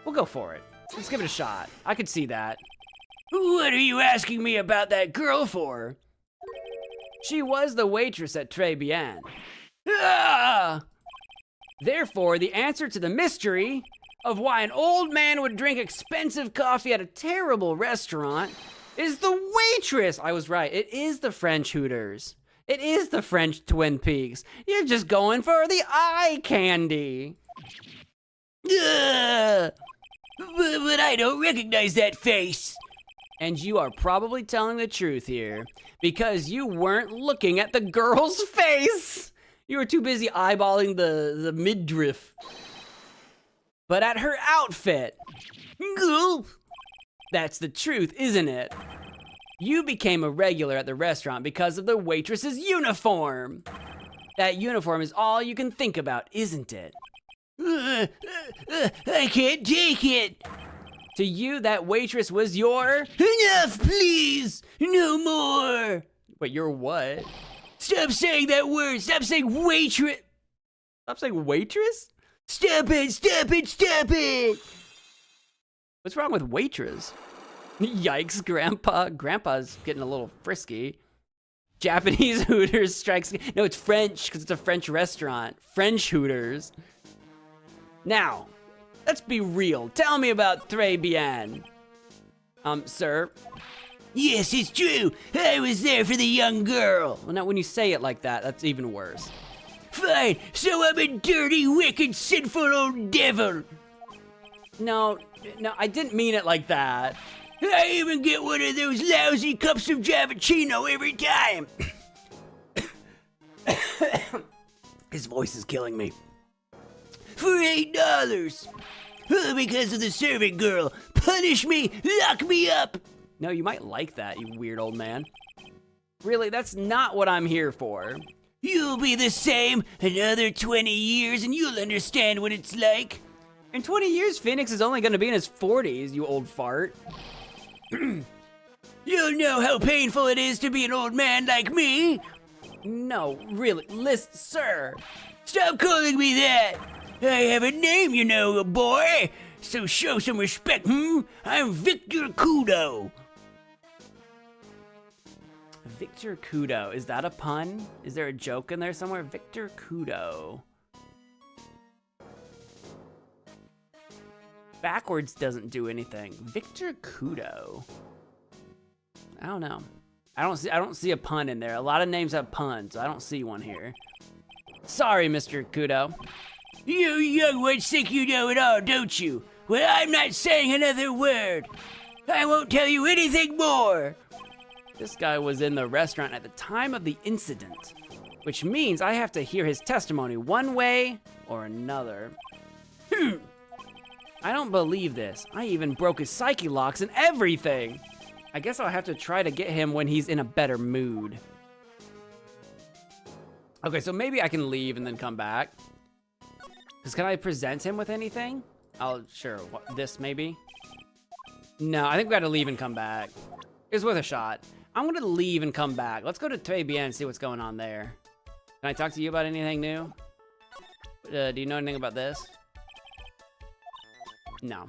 We'll go for it. Let's give it a shot. I could see that. What are you asking me about that girl for? She was the waitress at Très Bien. Ah! Therefore, the answer to the mystery of why an old man would drink expensive coffee at a terrible restaurant is the waitress. I was right. It is the French Hooters. It is the French Twin Peaks. You're just going for the eye candy. But I don't recognize that face. And you are probably telling the truth here, because you weren't looking at the girl's face. You were too busy eyeballing the midriff. But at her outfit. Gulp. That's the truth, isn't it? You became a regular at the restaurant because of the waitress's uniform. That uniform is all you can think about, isn't it? I can't take it. To you, that waitress was your... Enough, please. No more. Wait, your what? Stop saying that word. Stop saying waitress. Stop saying waitress? Stop it. Stop it. Stop it. What's wrong with waitress? Yikes, Grandpa. Grandpa's getting a little frisky. Japanese Hooters strikes... No, it's French, because it's a French restaurant. French Hooters. Now, let's be real. Tell me about Très Bien. Sir, Yes, it's true. I was there for the young girl. Well, now when you say it like that, that's even worse. Fine, so I'm a dirty, wicked, sinful old devil. No, I didn't mean it like that. I even get one of those lousy cups of Javicino every time. His voice is killing me. For $8. Because of the servant girl. Punish me, lock me up. No, you might like that, you weird old man. Really, that's not what I'm here for. You'll be the same another 20 years and you'll understand what it's like. In 20 years, Phoenix is only gonna be in his 40s, you old fart. You'll know how painful it is to be an old man like me. No, really, listen, sir. Stop calling me that. I have a name, you know, boy. So show some respect, I'm Victor Kudo. Victor Kudo, is that a pun? Is there a joke in there somewhere? Victor Kudo. Backwards doesn't do anything. Victor Kudo. I don't know. I don't see a pun in there. A lot of names have puns. I don't see one here. Sorry, Mr. Kudo. You young ones think you know it all, don't you? Well, I'm not saying another word. I won't tell you anything more. This guy was in the restaurant at the time of the incident, which means I have to hear his testimony one way or another. I don't believe this. I even broke his psyche locks and everything. I guess I'll have to try to get him when he's in a better mood. Okay, so maybe I can leave and then come back. Because can I present him with anything? Sure, this maybe? No, I think we gotta leave and come back. It's worth a shot. I'm gonna leave and come back. Let's go to Bien and see what's going on there. Can I talk to you about anything new? Do you know anything about this? No.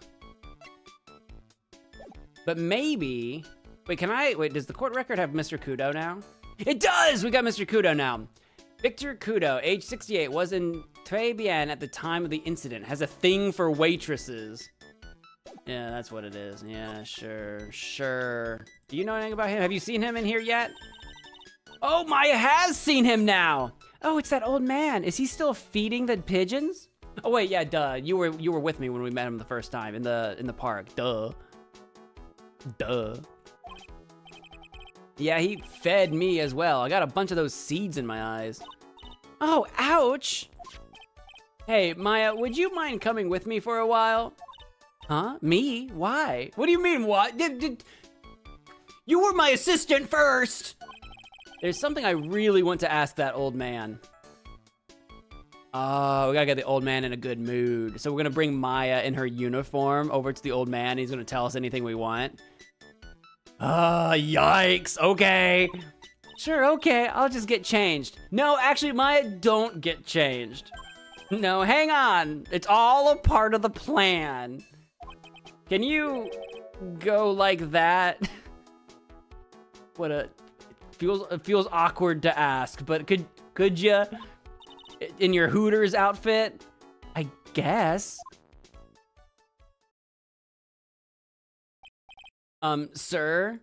But maybe, wait, does the court record have Mr. Kudo now? It does! We got Mr. Kudo now. Victor Kudo, age 68, was in Bien at the time of the incident. Has a thing for waitresses. Yeah, that's what it is. Yeah, sure. Do you know anything about him? Have you seen him in here yet? Oh, Maya has seen him now. Oh, it's that old man. Is he still feeding the pigeons? Oh wait, yeah, duh. You were with me when we met him the first time in the park. Duh. Yeah, he fed me as well. I got a bunch of those seeds in my eyes. Oh, ouch. Hey, Maya, would you mind coming with me for a while? Huh? Me? Why? What do you mean, what? You were my assistant first! There's something I really want to ask that old man. Oh, we gotta get the old man in a good mood. So we're gonna bring Maya in her uniform over to the old man. He's gonna tell us anything we want. Yikes. Okay. Sure, okay. I'll just get changed. No, actually, Maya, don't get changed. No, hang on. It's all a part of the plan. Can you go like that? It feels awkward to ask, but could you in your Hooters outfit? I guess. Sir?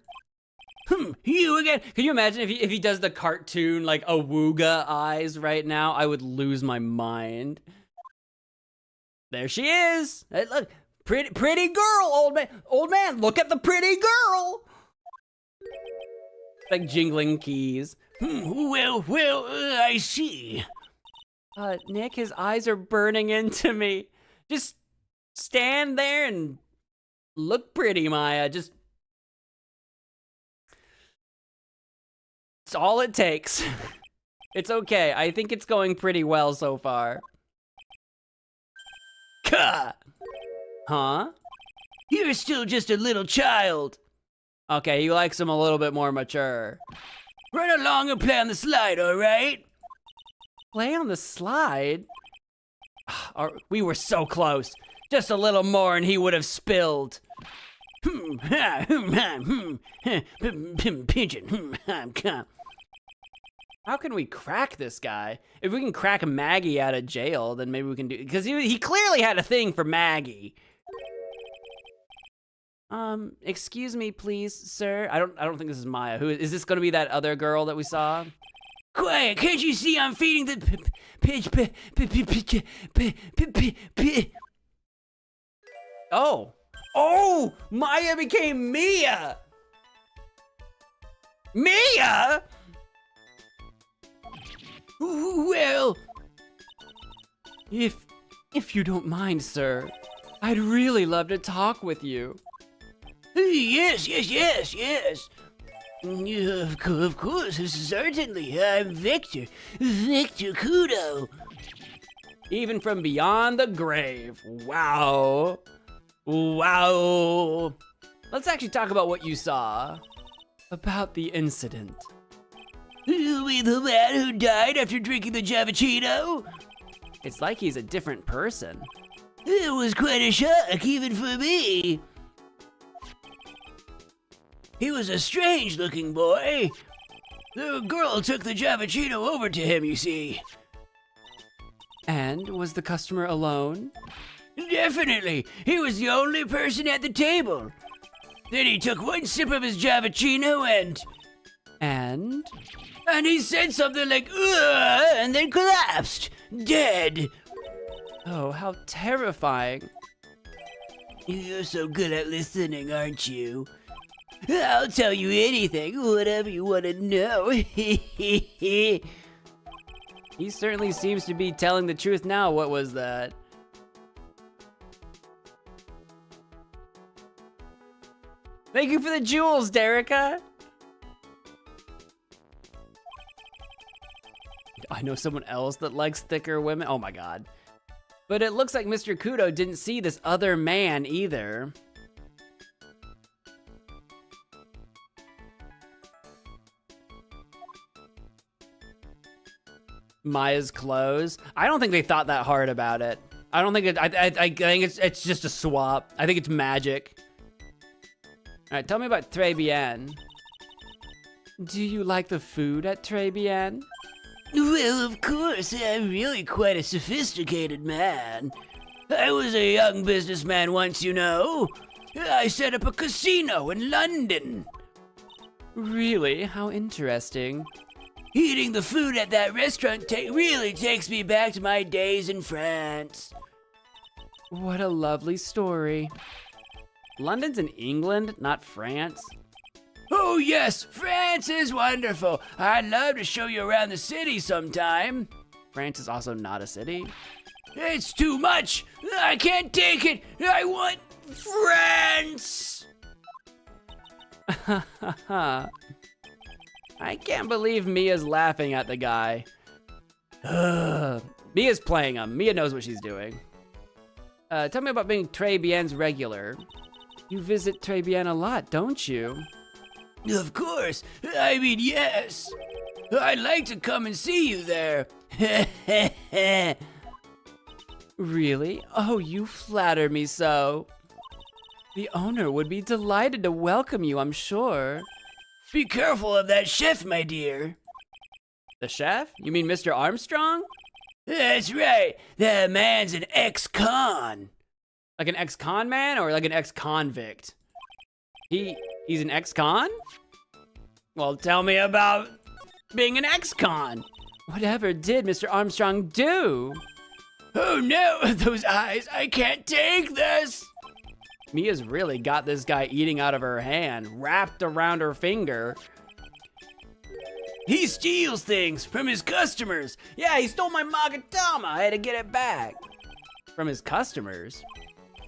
You again? Can you imagine if he does the cartoon like Awooga eyes right now? I would lose my mind. There she is. Hey, look, pretty girl, old man. Look at the pretty girl. Like jingling keys. Well, I see. Nick, his eyes are burning into me. Just stand there and look pretty, Maya. Just. It's all it takes. It's okay. I think it's going pretty well so far. Huh? You're still just a little child. Okay, he likes him a little bit more mature. Run along and play on the slide, all right? Play on the slide? We were so close. Just a little more and he would have spilled. Pigeon. How can we crack this guy? If we can crack Maggie out of jail, then maybe we can do, because he clearly had a thing for Maggie. Excuse me, please, sir. I don't think this is Maya. Who is this gonna be that other girl that we saw? Quiet, can't you see I'm feeding the Oh. Oh! Maya became Mia! Mia? Well, If you don't mind, sir, I'd really love to talk with you. yes. Of course, certainly. I'm Victor Kudo. Even from beyond the grave. Wow. Wow. Let's actually talk about what you saw. About the incident. You mean the man who died after drinking the Javachino? It's like he's a different person. It was quite a shock, even for me. He was a strange-looking boy. The girl took the Javachino over to him, you see. And was the customer alone? Definitely. He was the only person at the table. Then he took one sip of his Javachino And? and he said something like, "Ugh," and then collapsed, dead. Oh, how terrifying. You're so good at listening, aren't you? I'll tell you anything, whatever you want to know. He certainly seems to be telling the truth now. What was that? Thank you for the jewels, Derica. I know someone else that likes thicker women. Oh my god. But it looks like Mr. Kudo didn't see this other man either. Maya's clothes. I don't think they thought that hard about it. I don't think it. I think it's just a swap. I think it's magic. All right, tell me about Très Bien. Do you like the food at Très Bien? Well, of course, I'm really quite a sophisticated man. I was a young businessman once, you know. I set up a casino in London. Really? How interesting. Eating the food at that restaurant really takes me back to my days in France. What a lovely story. London's in England, not France. Oh yes, France is wonderful. I'd love to show you around the city sometime. France is also not a city. It's too much. I can't take it. I want France. I can't believe Mia's laughing at the guy. Mia's playing him. Mia knows what she's doing. Tell me about being Très Bien's regular. You visit Très Bien a lot, don't you? Of course. I mean, yes. I'd like to come and see you there. Really? Oh, you flatter me so. The owner would be delighted to welcome you, I'm sure. Be careful of that chef, my dear. The chef? You mean Mr. Armstrong? That's right. That man's an ex-con. Like an ex-con man or like an ex-convict? He's an ex-con? Well, tell me about being an ex-con. Whatever did Mr. Armstrong do? Oh no, those eyes, I can't take this. Mia's really got this guy eating out of her hand, wrapped around her finger. He steals things from his customers. Yeah, he stole my Magatama. I had to get it back. From his customers?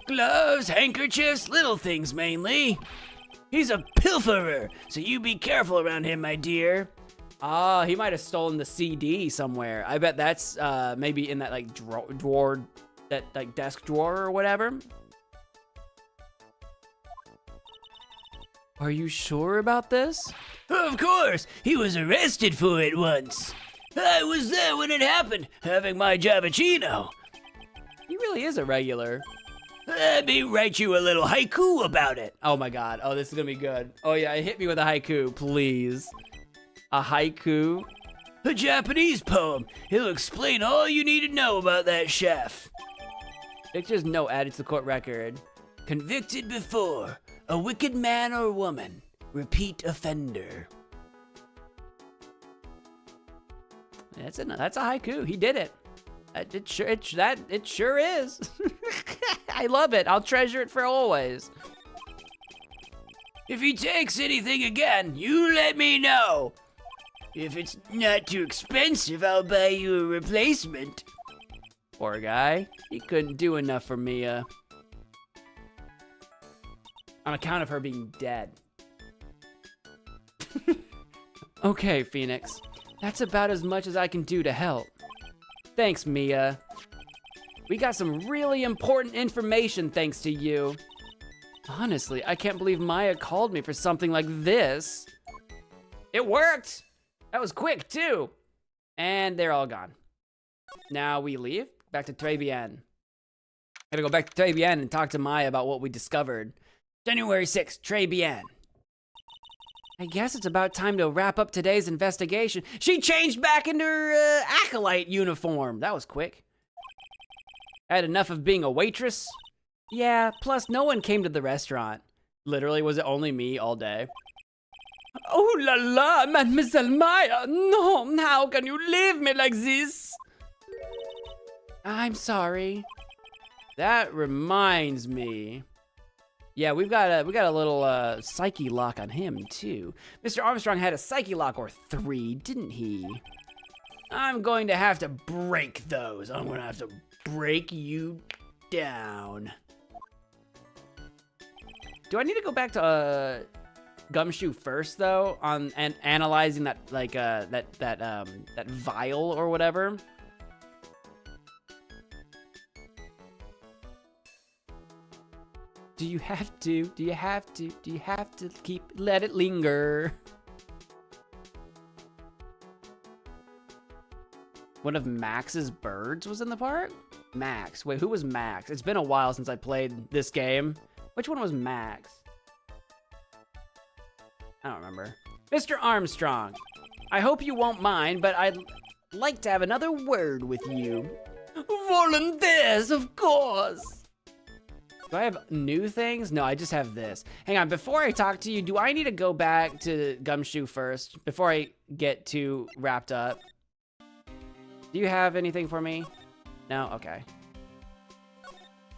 Gloves, handkerchiefs, little things mainly. He's a pilferer, so you be careful around him, my dear. Ah, he might have stolen the CD somewhere. I bet that's maybe in that like drawer, that like desk drawer or whatever. Are you sure about this? Of course, he was arrested for it once. I was there when it happened, having my Javachino. He really is a regular. Let me write you a little haiku about it. Oh my god. Oh, this is gonna be good. Oh yeah, hit me with a haiku, please. A haiku? A Japanese poem. It'll explain all you need to know about that chef. Victor's note added to the court record. Convicted before. A wicked man or woman. Repeat offender. That's a haiku. He did it. It sure is. I love it. I'll treasure it for always. If he takes anything again, you let me know. If it's not too expensive, I'll buy you a replacement. Poor guy. He couldn't do enough for Mia. On account of her being dead. Okay, Phoenix. That's about as much as I can do to help. Thanks, Mia. We got some really important information thanks to you. Honestly, I can't believe Maya called me for something like this. It worked! That was quick, too. And they're all gone. Now we leave. Back to Trebien. Gotta go back to Trebien and talk to Maya about what we discovered. January 6th, Trebien. I guess it's about time to wrap up today's investigation. She changed back into her acolyte uniform. That was quick. Had enough of being a waitress? Yeah, plus no one came to the restaurant. Literally, was it only me all day? Oh la la, Mademoiselle Maya! No, how can you leave me like this? I'm sorry. That reminds me. Yeah, we got a little psyche lock on him too. Mr. Armstrong had a psyche lock or 3, didn't he? I'm going to have to break those. I'm gonna have to break you down. Do I need to go back to Gumshoe first though, and analyzing that that vial or whatever? Do you have to? Do you have to? Do you have to let it linger? One of Max's birds was in the park? Max. Wait, who was Max? It's been a while since I played this game. Which one was Max? I don't remember. Mr. Armstrong, I hope you won't mind, but I'd like to have another word with you. Volunteers, of course. Do I have new things? No, I just have this. Hang on, before I talk to you, do I need to go back to Gumshoe first before I get too wrapped up? Do you have anything for me? No? Okay.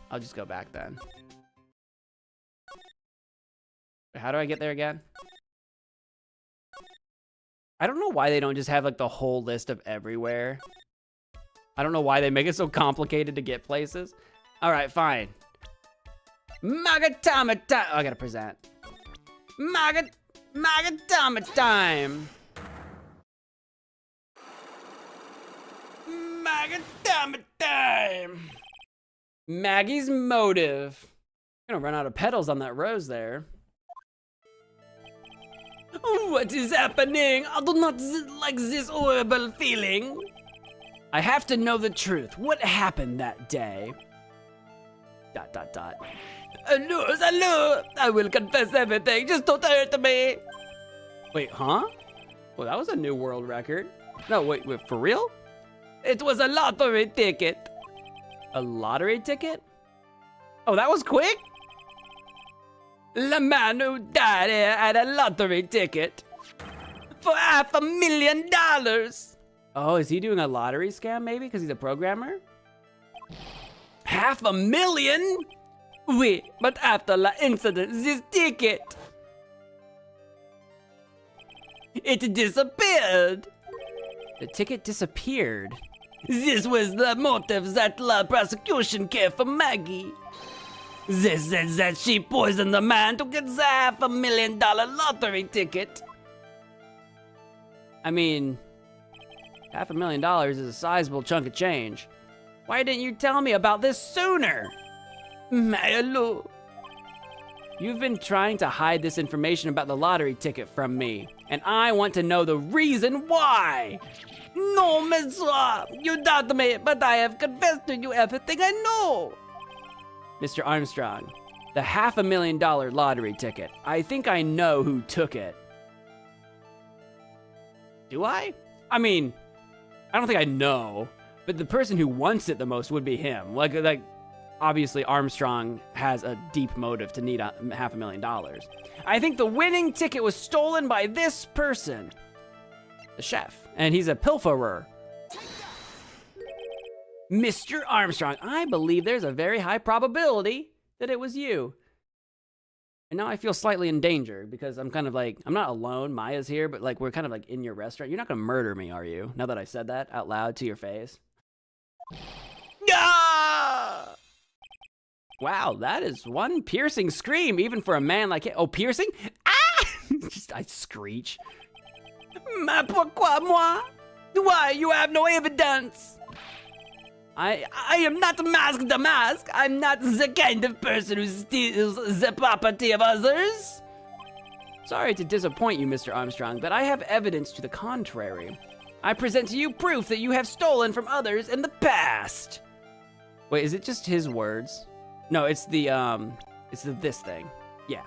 I'll just go back then. How do I get there again? I don't know why they don't just have like the whole list of everywhere. I don't know why they make it so complicated to get places. All right, fine. Magatama time. Oh, I gotta present. Magatama time. Magatama time. Maggie's motive. I'm gonna run out of petals on that rose there. What is happening? I do not like this horrible feeling. I have to know the truth. What happened that day? ... Hello, I will confess everything. Just don't hurt me. Wait, huh? Well, that was a new world record. No, wait, for real? It was a lottery ticket. A lottery ticket? Oh, that was quick? The man who died here had a lottery ticket for $500,000. Oh, is he doing a lottery scam maybe? Because he's a programmer? $500,000? Wait, but after the incident, this ticket, it disappeared. The ticket disappeared. This was the motive that the prosecution cared for Maggie. They said that she poisoned the man to get the $500,000 lottery ticket. I mean, $500,000 is a sizable chunk of change. Why didn't you tell me about this sooner? Mayalu. You've been trying to hide this information about the lottery ticket from me, and I want to know the reason why. No, monsieur, you doubt me, but I have confessed to you everything I know. Mr. Armstrong, the $500,000 lottery ticket. I think I know who took it. Do I? I mean, I don't think I know, but the person who wants it the most would be him. Like obviously Armstrong has a deep motive to need $500,000. I think the winning ticket was stolen by this person, the chef, and he's a pilferer. Mr. Armstrong, I believe there's a very high probability that it was you. And now I feel slightly in danger because I'm kind of like, I'm not alone, Maya's here, but like we're kind of like in your restaurant. You're not gonna murder me, are you? Now that I said that out loud to your face. Ah! Wow, that is one piercing scream, even for a man like it. Oh, piercing? Ah! I screech. Mais pourquoi moi? Why, you have no evidence. I am not Mask the Mask. I'm not the kind of person who steals the property of others. Sorry to disappoint you, Mr. Armstrong, but I have evidence to the contrary. I present to you proof that you have stolen from others in the past. Wait, is it just his words? No, it's the this thing. Yeah.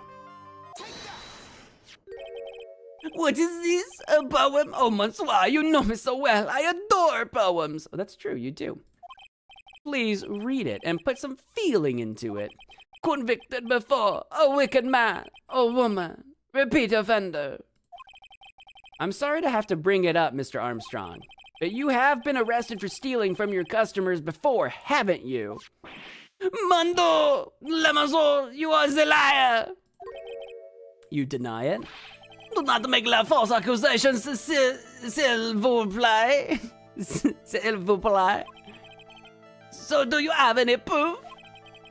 What is this? A poem? Oh, Monsieur, you know me so well. I adore poems. Oh, that's true, you do. Please read it and put some feeling into it. Convicted before, a wicked man, a woman, repeat offender. I'm sorry to have to bring it up, Mr. Armstrong, but you have been arrested for stealing from your customers before, haven't you? Mando, Lamazol, you are the liar. You deny it? Do not make la false accusations, s'il vous plaît. S'il vous plaît. So do you have any proof?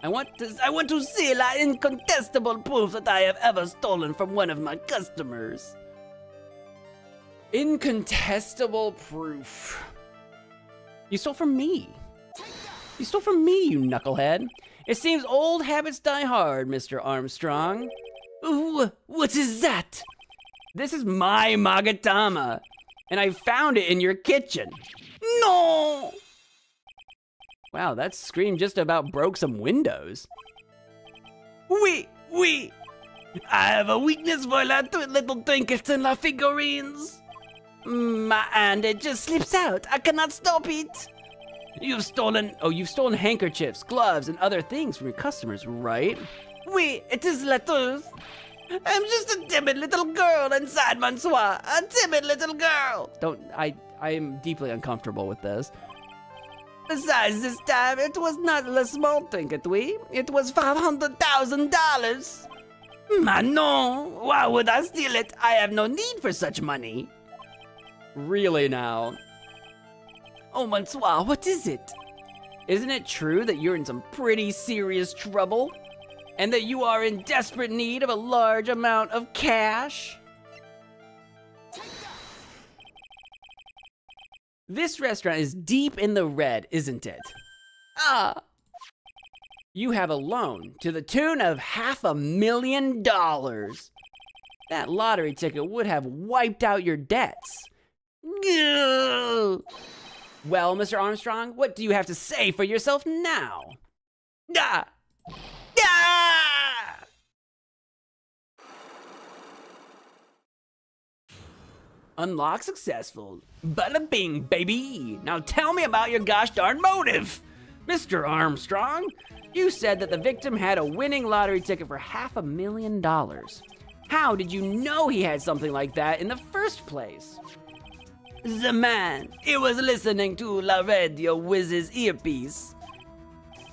I want to see la incontestable proof that I have ever stolen from one of my customers. Incontestable proof. You stole from me. You stole from me, you knucklehead. It seems old habits die hard, Mr. Armstrong. Ooh, what is that? This is my Magatama, and I found it in your kitchen. No! Wow, that scream just about broke some windows. Oui. I have a weakness for little trinkets and la figurines. My hand, it just slips out. I cannot stop it. You've stolen handkerchiefs, gloves, and other things from your customers, right? Oui, it is la truth. I'm just a timid little girl inside Monsieur. A timid little girl. I am deeply uncomfortable with this. Besides, this time, it was not a small trinket, oui? It was $500,000. No, why would I steal it? I have no need for such money. Really now? Oh, Monsieur, what is it? Isn't it true that you're in some pretty serious trouble? And that you are in desperate need of a large amount of cash? This restaurant is deep in the red, isn't it? Ah! You have a loan to the tune of $500,000. That lottery ticket would have wiped out your debts. Gah! Well, Mr. Armstrong, what do you have to say for yourself now? Ah! Ah! Unlock successful. Bada bing, baby. Now tell me about your gosh darn motive. Mr. Armstrong, you said that the victim had a winning lottery ticket for $500,000. How did you know he had something like that in the first place? The man, he was listening to La Radio with his earpiece.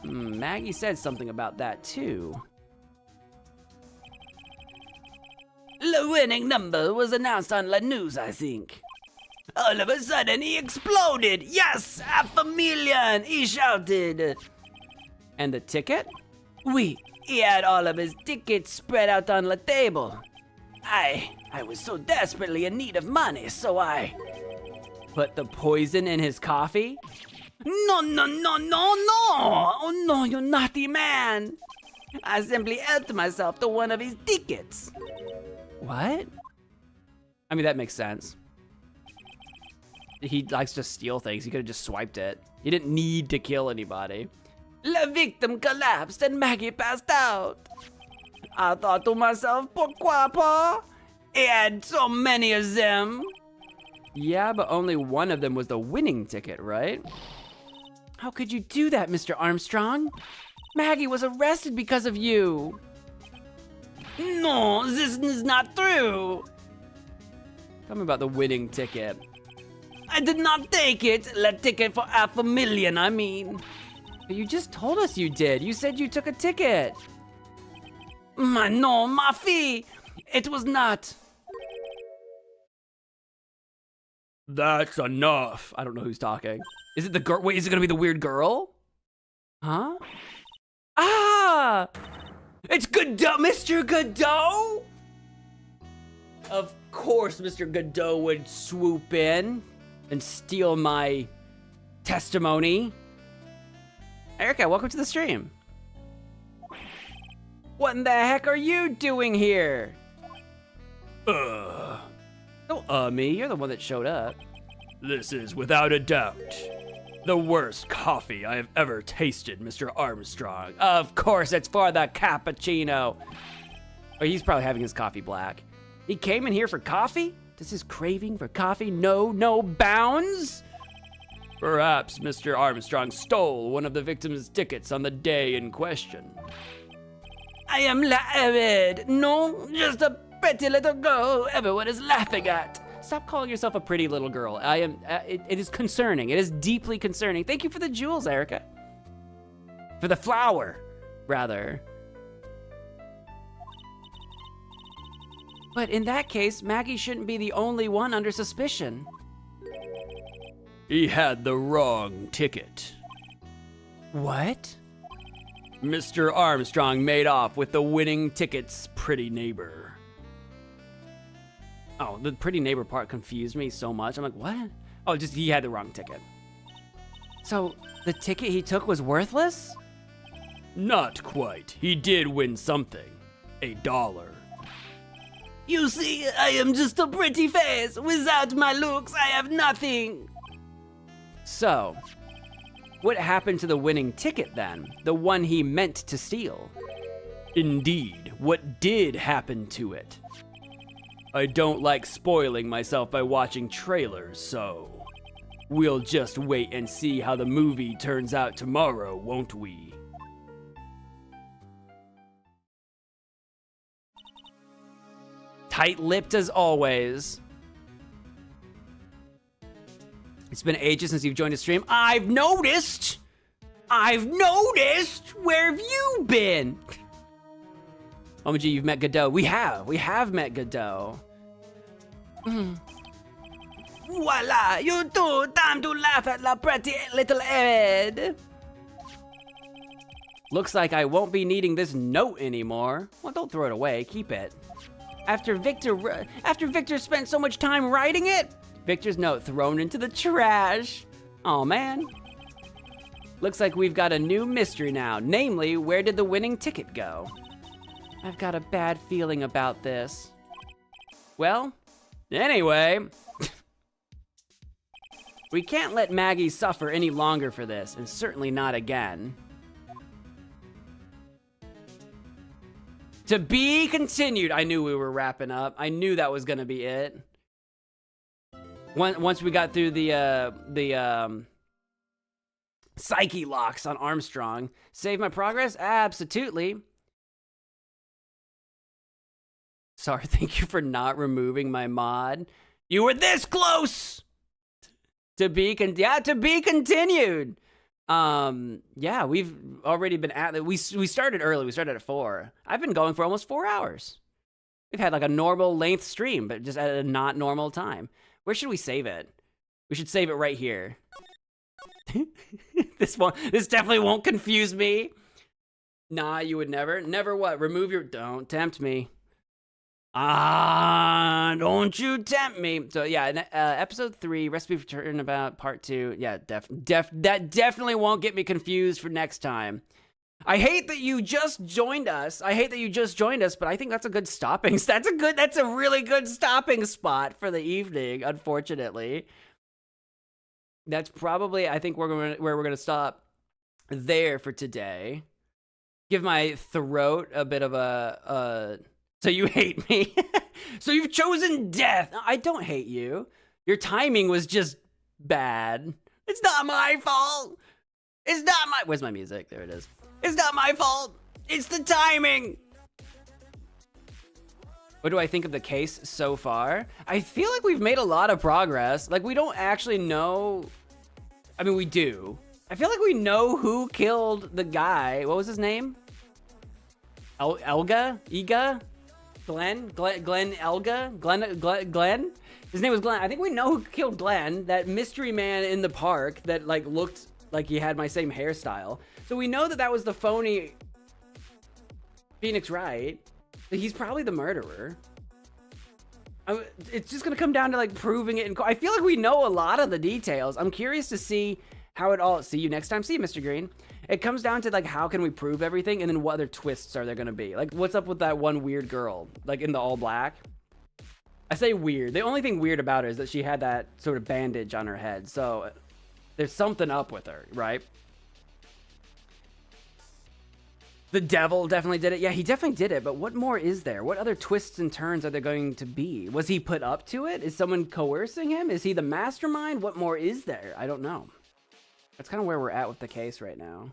Maggie said something about that too. The winning number was announced on La News, I think. All of a sudden, he exploded. Yes, $500,000, he shouted. And the ticket? Oui, he had all of his tickets spread out on the table. I was so desperately in need of money, so I put the poison in his coffee? No. Oh no, you naughty man. I simply helped myself to one of his tickets. What? I mean, that makes sense. He likes to steal things. He could have just swiped it. He didn't need to kill anybody. The victim collapsed and Maggie passed out. I thought to myself, pourquoi pas? He had so many of them. Yeah, but only one of them was the winning ticket, right? How could you do that, Mr. Armstrong? Maggie was arrested because of you. No, this is not true. Tell me about the winning ticket. I did not take it. The ticket for $500,000, I mean. But you just told us you did. You said you took a ticket. No, my fee. It was not. That's enough. I don't know who's talking. Is it the girl? Wait, is it gonna be the weird girl? Huh? Ah! It's Godot, Mr. Godot! Of course, Mr. Godot would swoop in and steal my testimony. Erica, welcome to the stream. What in the heck are you doing here? Don't me, you're the one that showed up. This is without a doubt the worst coffee I have ever tasted, Mr. Armstrong. Of course, it's for the cappuccino. Or he's probably having his coffee black. He came in here for coffee? Does his craving for coffee know no bounds? Perhaps Mr. Armstrong stole one of the victim's tickets on the day in question. I am laughing. No, just a pretty little girl everyone is laughing at. Stop calling yourself a pretty little girl. I am. It is concerning. It is deeply concerning. Thank you for the jewels, Erica. For the flower, rather. But in that case, Maggie shouldn't be the only one under suspicion. He had the wrong ticket. What? Mr. Armstrong made off with the winning ticket's pretty neighbor. Oh, the pretty neighbor part confused me so much. I'm like, what? Oh, just he had the wrong ticket. So the ticket he took was worthless? Not quite. He did win something. $1. You see, I am just a pretty face. Without my looks, I have nothing. So, what happened to the winning ticket then? The one he meant to steal? Indeed, what did happen to it? I don't like spoiling myself by watching trailers, so we'll just wait and see how the movie turns out tomorrow, won't we? Tight-lipped as always. It's been ages since you've joined a stream. I've noticed! Where have you been? OMG, you've met Godot. We have met Godot. Voila, you two, time to laugh at la pretty little head. Looks like I won't be needing this note anymore. Well, don't throw it away, keep it. After Victor spent so much time writing it, Victor's note thrown into the trash. Oh man. Looks like we've got a new mystery now, namely, where did the winning ticket go? I've got a bad feeling about this. Well, anyway, we can't let Maggie suffer any longer for this, and certainly not again. To be continued. I knew we were wrapping up. I knew that was gonna be it. Once we got through the psyche locks on Armstrong. Save my progress? Absolutely. Sorry, thank you for not removing my mod. You were this close! To be continued. Yeah, we've already been at it. We started early. We started at 4. I've been going for almost 4 hours. We've had like a normal length stream, but just at a not normal time. Where should we save it? We should save it right here. This definitely won't confuse me. Nah, you would never. Never what? Remove your... Don't tempt me. Don't you tempt me. So yeah, episode 3, Recipe for Turnabout, part 2. Yeah, that definitely won't get me confused for next time. I hate that you just joined us. But I think that's a good stopping. That's a really good stopping spot for the evening, unfortunately. That's probably, I think, where we're gonna stop there for today. Give my throat a bit of a so you hate me? So you've chosen death. I don't hate you. Your timing was just bad. It's not my fault. Where's my music? There it is. It's not my fault. It's the timing. What do I think of the case so far? I feel like we've made a lot of progress. Like, we don't actually know. I mean, we do. I feel like we know who killed the guy. What was his name? Elga? Ega? Glenn? Elga? Glenn? His name was Glenn. I think we know who killed Glenn. That mystery man in the park that, like, looked like he had my same hairstyle. So we know that that was the phony Phoenix Wright. He's probably the murderer. It's just gonna come down to like proving it. I feel like we know a lot of the details. I'm curious to see how it all. See you next time. See you, Mr. Green. It comes down to like how can we prove everything, and then what other twists are there gonna be? Like what's up with that one weird girl, like in the all black? I say weird. The only thing weird about her is that she had that sort of bandage on her head. So there's something up with her, right? The devil definitely did it. Yeah, he definitely did it. But what more is there? What other twists and turns are there going to be? Was he put up to it? Is someone coercing him? Is he the mastermind? What more is there? I don't know. That's kind of where we're at with the case right now.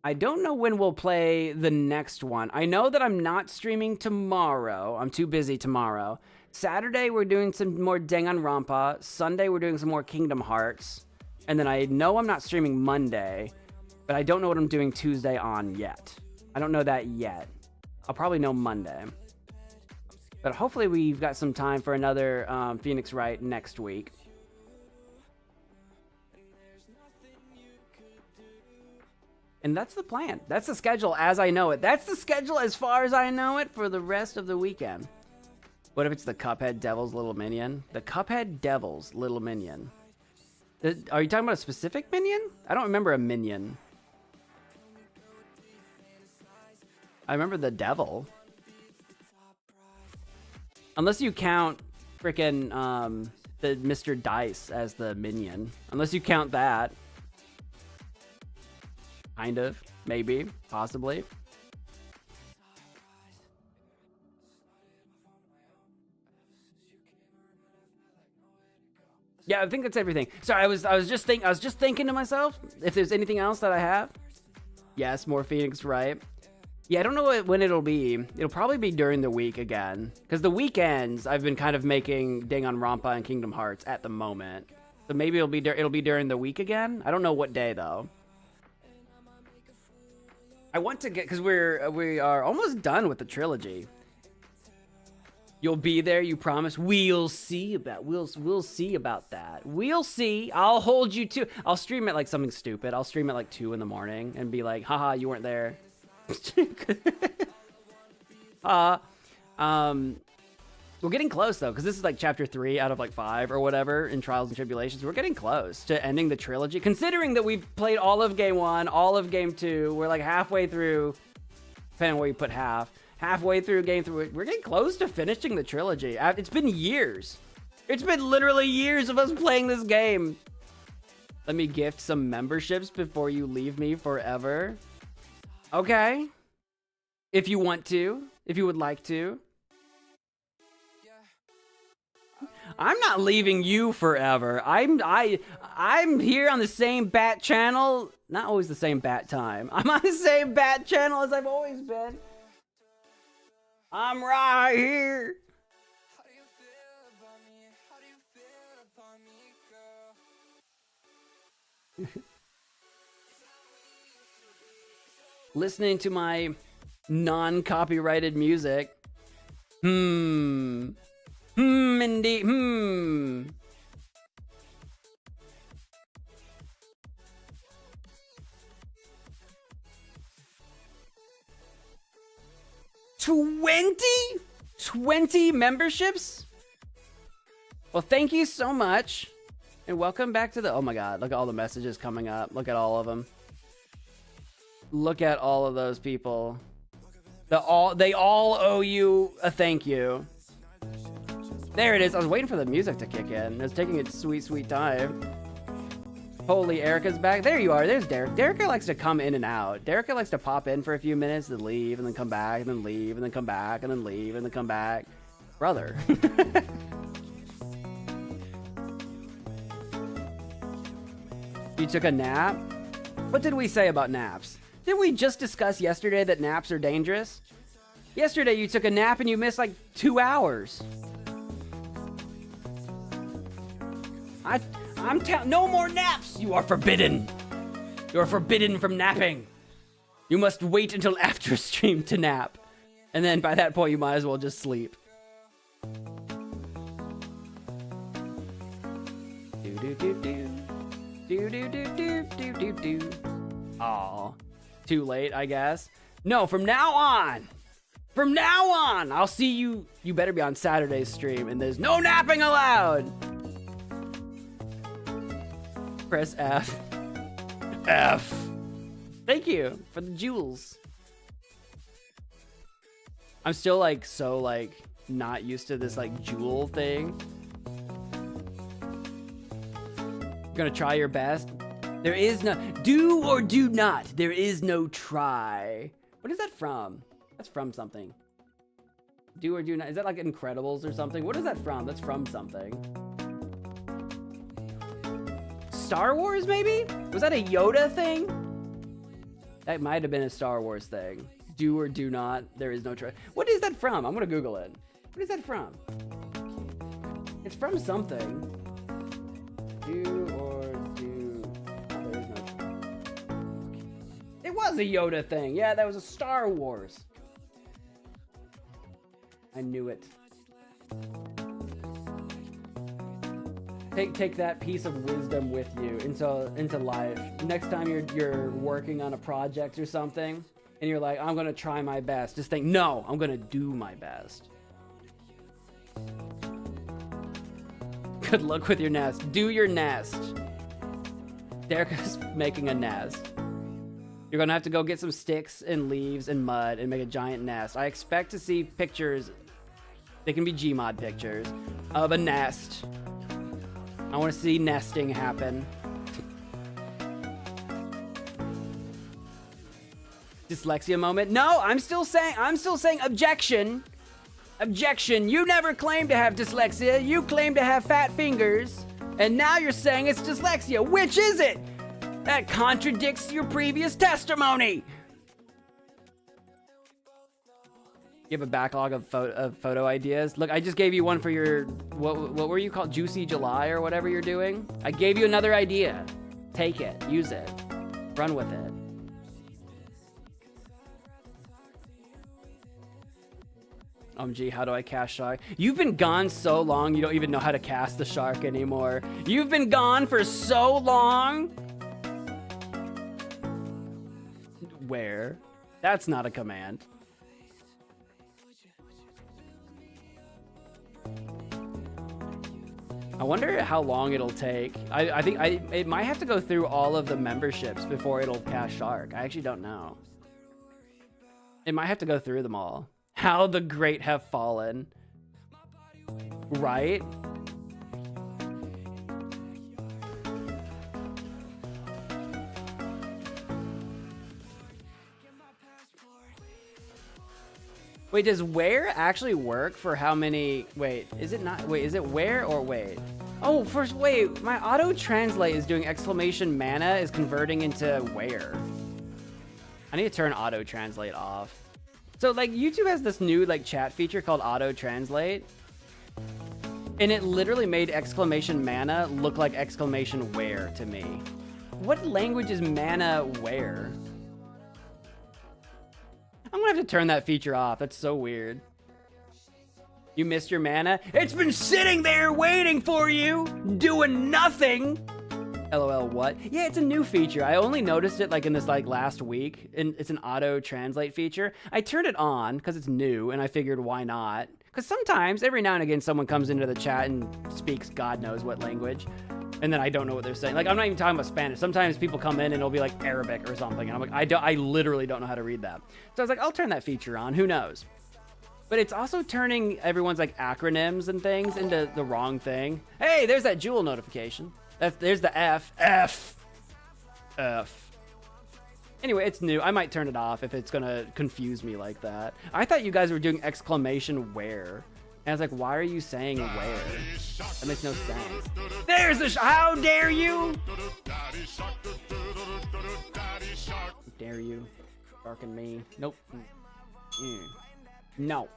I don't know when we'll play the next one. I know that I'm not streaming tomorrow. I'm too busy tomorrow. Saturday, we're doing some more Danganronpa. Sunday, we're doing some more Kingdom Hearts. And then I know I'm not streaming Monday. But I don't know what I'm doing Tuesday on yet. I don't know that yet. I'll probably know Monday. But hopefully we've got some time for another Phoenix Wright next week. And that's the plan. That's the schedule as I know it. That's the schedule as far as I know it for the rest of the weekend. What if it's the Cuphead Devil's Little Minion? The Cuphead Devil's Little Minion. Are you talking about a specific minion? I don't remember a minion. I remember the devil. Unless you count frickin' the Mr. Dice as the minion. Unless you count that. Kind of. Maybe. Possibly. Yeah, I think that's everything. Sorry, I was just thinking to myself if there's anything else that I have. Yes, more Phoenix Wright. Yeah, I don't know when it'll be. It'll probably be during the week again. Because the weekends, I've been kind of making Danganronpa and Kingdom Hearts at the moment. So maybe it'll be during the week again. I don't know what day, though. I want to get... Because we are almost done with the trilogy. You'll be there, you promise? We'll see about that. We'll see. I'll hold you to... I'll stream it like something stupid. I'll stream it like 2 in the morning and be like, haha, you weren't there. We're getting close though, because this is like chapter 3 out of like 5 or whatever in Trials and Tribulations. We're getting close to ending the trilogy, considering that we've played all of game 1, all of game 2. We're like halfway through, depending on where you put halfway through game 3. We're getting close to finishing the trilogy. It's been years. It's been literally years of us playing this game. Let me gift some memberships before you leave me forever. Okay, if you want to, if you would like to. I'm not leaving you forever. I'm here on the same bat channel. Not always the same bat time. I'm on the same bat channel as I've always been. I'm right here. Listening to my non-copyrighted music. Indeed. 20 memberships? Well, thank you so much. And welcome back to the... Oh my god, look at all the messages coming up. Look at all of them. Look at all of those people. They all owe you a thank you. There it is. I was waiting for the music to kick in. It's taking its sweet, sweet time. Holy, Erica's back. There you are. There's Derek. Derek likes to come in and out. Derek likes to pop in for a few minutes, then leave, and then come back, and then leave, and then come back, and then leave, and then come back. Brother. You took a nap? What did we say about naps? Didn't we just discuss yesterday that naps are dangerous? Yesterday you took a nap and you missed like 2 hours. No more naps! You are forbidden! You are forbidden from napping! You must wait until after stream to nap. And then by that point you might as well just sleep. Aw. Too late, I guess. No, from now on! From now on! I'll see you. You better be on Saturday's stream, and there's no napping allowed! Press F. F. Thank you for the jewels. I'm still like so like not used to this like jewel thing. Gonna try your best. There is no do or do not. There is no try. What is that from? That's from something. Do or do not. Is that like Incredibles or something? What is that from? That's from something. Star Wars, maybe? Was that a Yoda thing? That might have been a Star Wars thing. Do or do not. There is no try. What is that from? I'm gonna Google it. What is that from? It's from something. Do or do. Oh, there is no try. It was a Yoda thing. Yeah, that was a Star Wars. I knew it. Take that piece of wisdom with you into life. Next time you're working on a project or something, and you're like, I'm gonna try my best. Just think, no, I'm gonna do my best. Good luck with your nest. Do your nest. Dereka's making a nest. You're gonna have to go get some sticks and leaves and mud and make a giant nest. I expect to see pictures. They can be Gmod pictures of a nest. I want to see nesting happen. Dyslexia moment. No, I'm still saying objection. Objection. You never claimed to have dyslexia. You claimed to have fat fingers. And now you're saying it's dyslexia. Which is it? That contradicts your previous testimony. You have a backlog of photo ideas. Look, I just gave you one for your, what were you called? Juicy July or whatever you're doing? I gave you another idea. Take it, use it, run with it. Gee, how do I cast shark? You've been gone so long, you don't even know how to cast the shark anymore. You've been gone for so long. Where? That's not a command. I wonder how long it'll take. I think it might have to go through all of the memberships before it'll cast shark. I actually don't know. It might have to go through them all. How the great have fallen. Right? Wait, does where actually work for how many? Wait, is it not? Wait, is it where or wait? Oh, first, wait, my auto translate is doing exclamation mana is converting into where. I need to turn auto translate off. So like YouTube has this new like chat feature called auto translate. And it literally made exclamation mana look like exclamation where to me. What language is mana where? I'm gonna have to turn that feature off. That's so weird. You missed your mana? It's been sitting there waiting for you, doing nothing. LOL, what? Yeah, it's a new feature. I only noticed it like in this like last week, and it's an auto translate feature. I turned it on because it's new, and I figured why not? Because sometimes, every now and again, someone comes into the chat and speaks God knows what language, and then I don't know what they're saying. Like, I'm not even talking about Spanish. Sometimes people come in and it'll be like Arabic or something, and I'm like, I literally don't know how to read that. So I was like, I'll turn that feature on. Who knows? But it's also turning everyone's like acronyms and things into the wrong thing. Hey, there's that jewel notification. There's the F. Anyway, it's new. I might turn it off if it's gonna confuse me like that. I thought you guys were doing exclamation where. And I was like, why are you saying where? That makes no sense. There's the how dare you? Dare you? Darken me. Nope. No.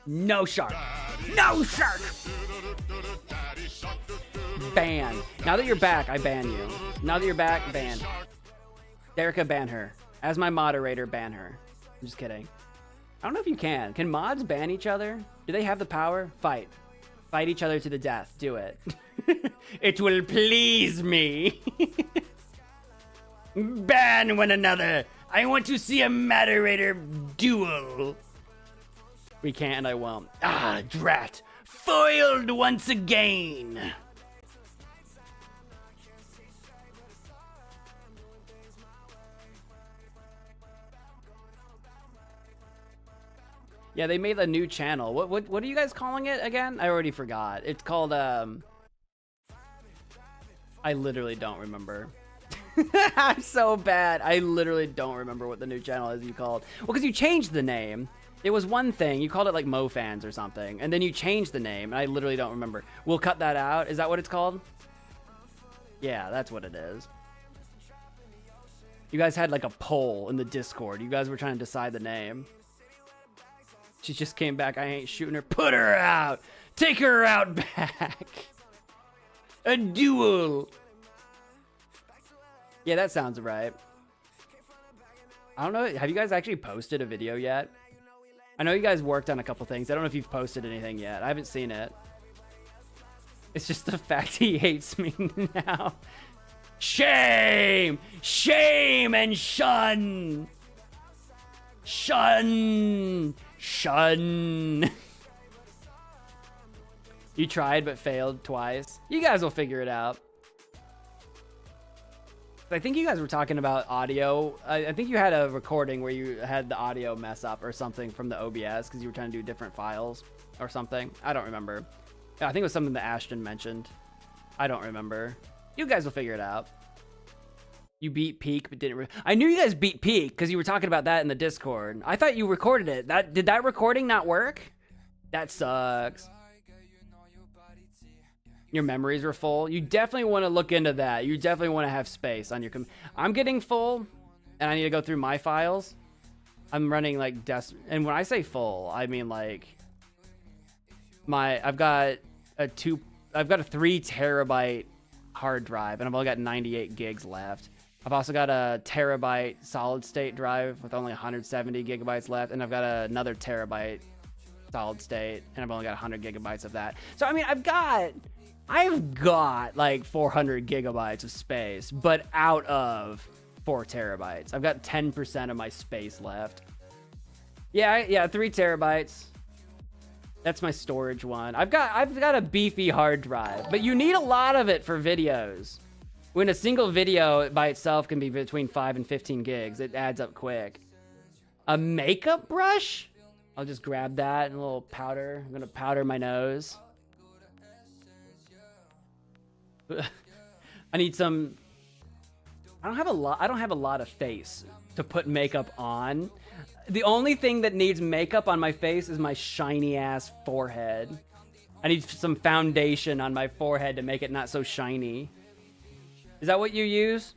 No shark. No shark! Ban. Now that you're back, I ban you. Now that you're back, ban. Derica, ban her. As my moderator, ban her. I'm just kidding. I don't know if you can. Can mods ban each other? Do they have the power? Fight. Fight each other to the death. Do it. It will please me. Ban one another. I want to see a moderator duel. We can't and I won't. Ah, drat. Foiled once again. Yeah, they made a new channel. What are you guys calling it again? I already forgot. It's called I literally don't remember. I'm so bad. I literally don't remember what the new channel is you called. Well, because you changed the name. It was one thing. You called it like MoFans or something. And then you changed the name. And I literally don't remember. We'll cut that out. Is that what it's called? Yeah, that's what it is. You guys had like a poll in the Discord. You guys were trying to decide the name. She just came back. I ain't shooting her. Put her out. Take her out back. A duel. Yeah, that sounds right. I don't know. Have you guys actually posted a video yet? I know you guys worked on a couple things. I don't know if you've posted anything yet. I haven't seen it. It's just the fact he hates me now. Shame! Shame and shun! Shun! Shun! You tried but failed twice. You guys will figure it out. I think you guys were talking about audio. I think you had a recording where you had the audio mess up or something from the OBS because you were trying to do different files or something. I don't remember. Yeah, I think it was something that Ashton mentioned. I don't remember. You guys will figure it out. You beat Peak but didn't. I knew you guys beat Peak because you were talking about that in the Discord. I thought you recorded it. Did that recording not work? That sucks. Your memories are full. You definitely want to look into that. You definitely want to have space on your I'm getting full and I need to go through my files. I'm running like and when I say full, I mean like I've got a 3 terabyte hard drive and I've only got 98 gigs left. I've also got a terabyte solid state drive with only 170 gigabytes left, and I've got another terabyte solid state and I've only got 100 gigabytes of that. So I mean, I've got like 400 gigabytes of space, but out of 4 terabytes. I've got 10% of my space left. Yeah, 3 terabytes. That's my storage one. I've got a beefy hard drive, but you need a lot of it for videos. When a single video by itself can be between 5 and 15 gigs, it adds up quick. A makeup brush? I'll just grab that and a little powder. I'm gonna powder my nose. I need some. I don't have a lot of face to put makeup on. The only thing that needs makeup on my face is my shiny ass forehead. I need some foundation on my forehead to make it not so shiny. Is that what you use?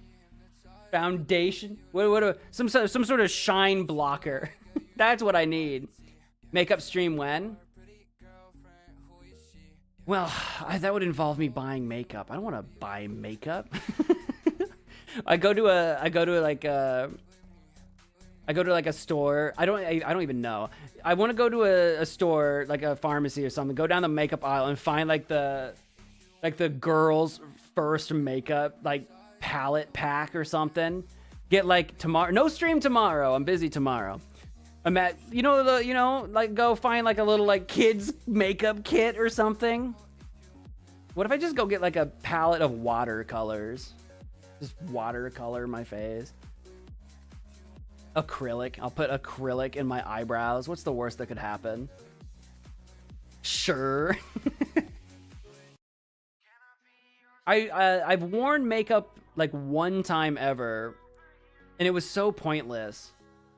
Foundation? Some sort of shine blocker. That's what I need. Makeup stream when? Well, that would involve me buying makeup. I don't want to buy makeup. I go to like a store. I don't even know. I want to go to a store, like a pharmacy or something. Go down the makeup aisle and find like the girls' first makeup like palette pack or something. Get like tomorrow. No stream tomorrow. I'm busy tomorrow. I'm at like go find like a little like kids makeup kit or something. What if I just go get like a palette of watercolors? Just watercolor my face. Acrylic. I'll put acrylic in my eyebrows. What's the worst that could happen? Sure. I've worn makeup like one time ever, and it was so pointless.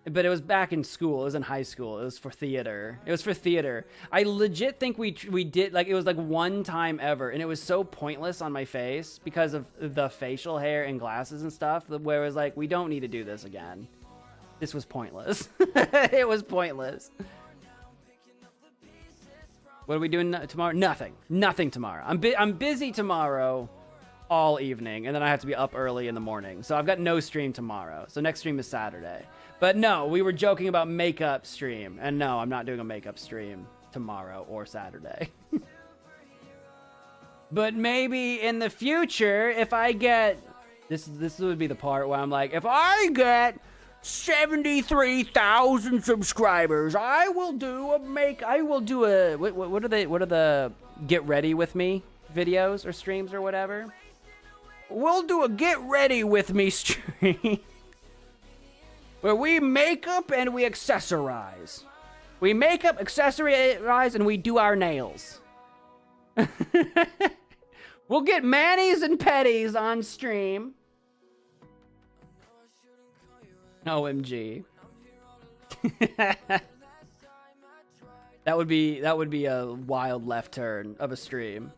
But it was back in school. It was in high school. It was for theater. It was for theater. I legit think we did, like, it was like one time ever, and it was so pointless on my face because of the facial hair and glasses and stuff, where it was like, we don't need to do this again. This was pointless. It was pointless. What are we doing tomorrow? Nothing. Nothing tomorrow. I'm busy tomorrow all evening, and then I have to be up early in the morning. So I've got no stream tomorrow. So next stream is Saturday. But no, we were joking about makeup stream. And no, I'm not doing a makeup stream tomorrow or Saturday. But maybe in the future, if I get... This would be the part where I'm like, if I get 73,000 subscribers, I will do a what are the get ready with me videos or streams or whatever? We'll do a get ready with me stream where we make up and we accessorize. We make up, accessorize, and we do our nails. We'll get manis and petties on stream. OMG. That would be a wild left turn of a stream.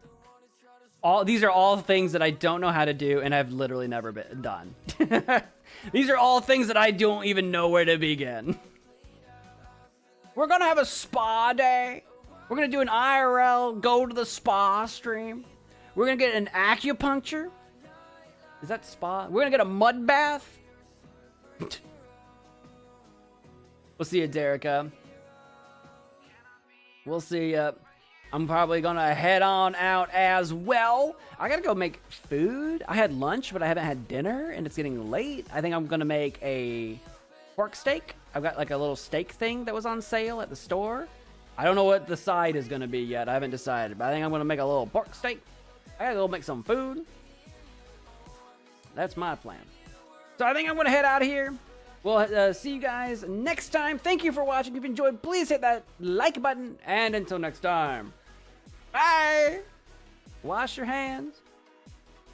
These are all things that I don't know how to do and I've literally never been done. These are all things that I don't even know where to begin. We're gonna have a spa day. We're gonna do an IRL go to the spa stream. We're gonna get an acupuncture. Is that spa? We're gonna get a mud bath. We'll see you, Derica. We'll see ya. I'm probably gonna head on out as well. I gotta go make food. I had lunch, but I haven't had dinner, and it's getting late. I think I'm gonna make a pork steak. I've got like a little steak thing that was on sale at the store. I don't know what the side is gonna be yet. I haven't decided, but I think I'm gonna make a little pork steak. I gotta go make some food. That's my plan. So I think I'm gonna head out of here. We'll see you guys next time. Thank you for watching. If you enjoyed, please hit that like button. And until next time, bye. Wash your hands.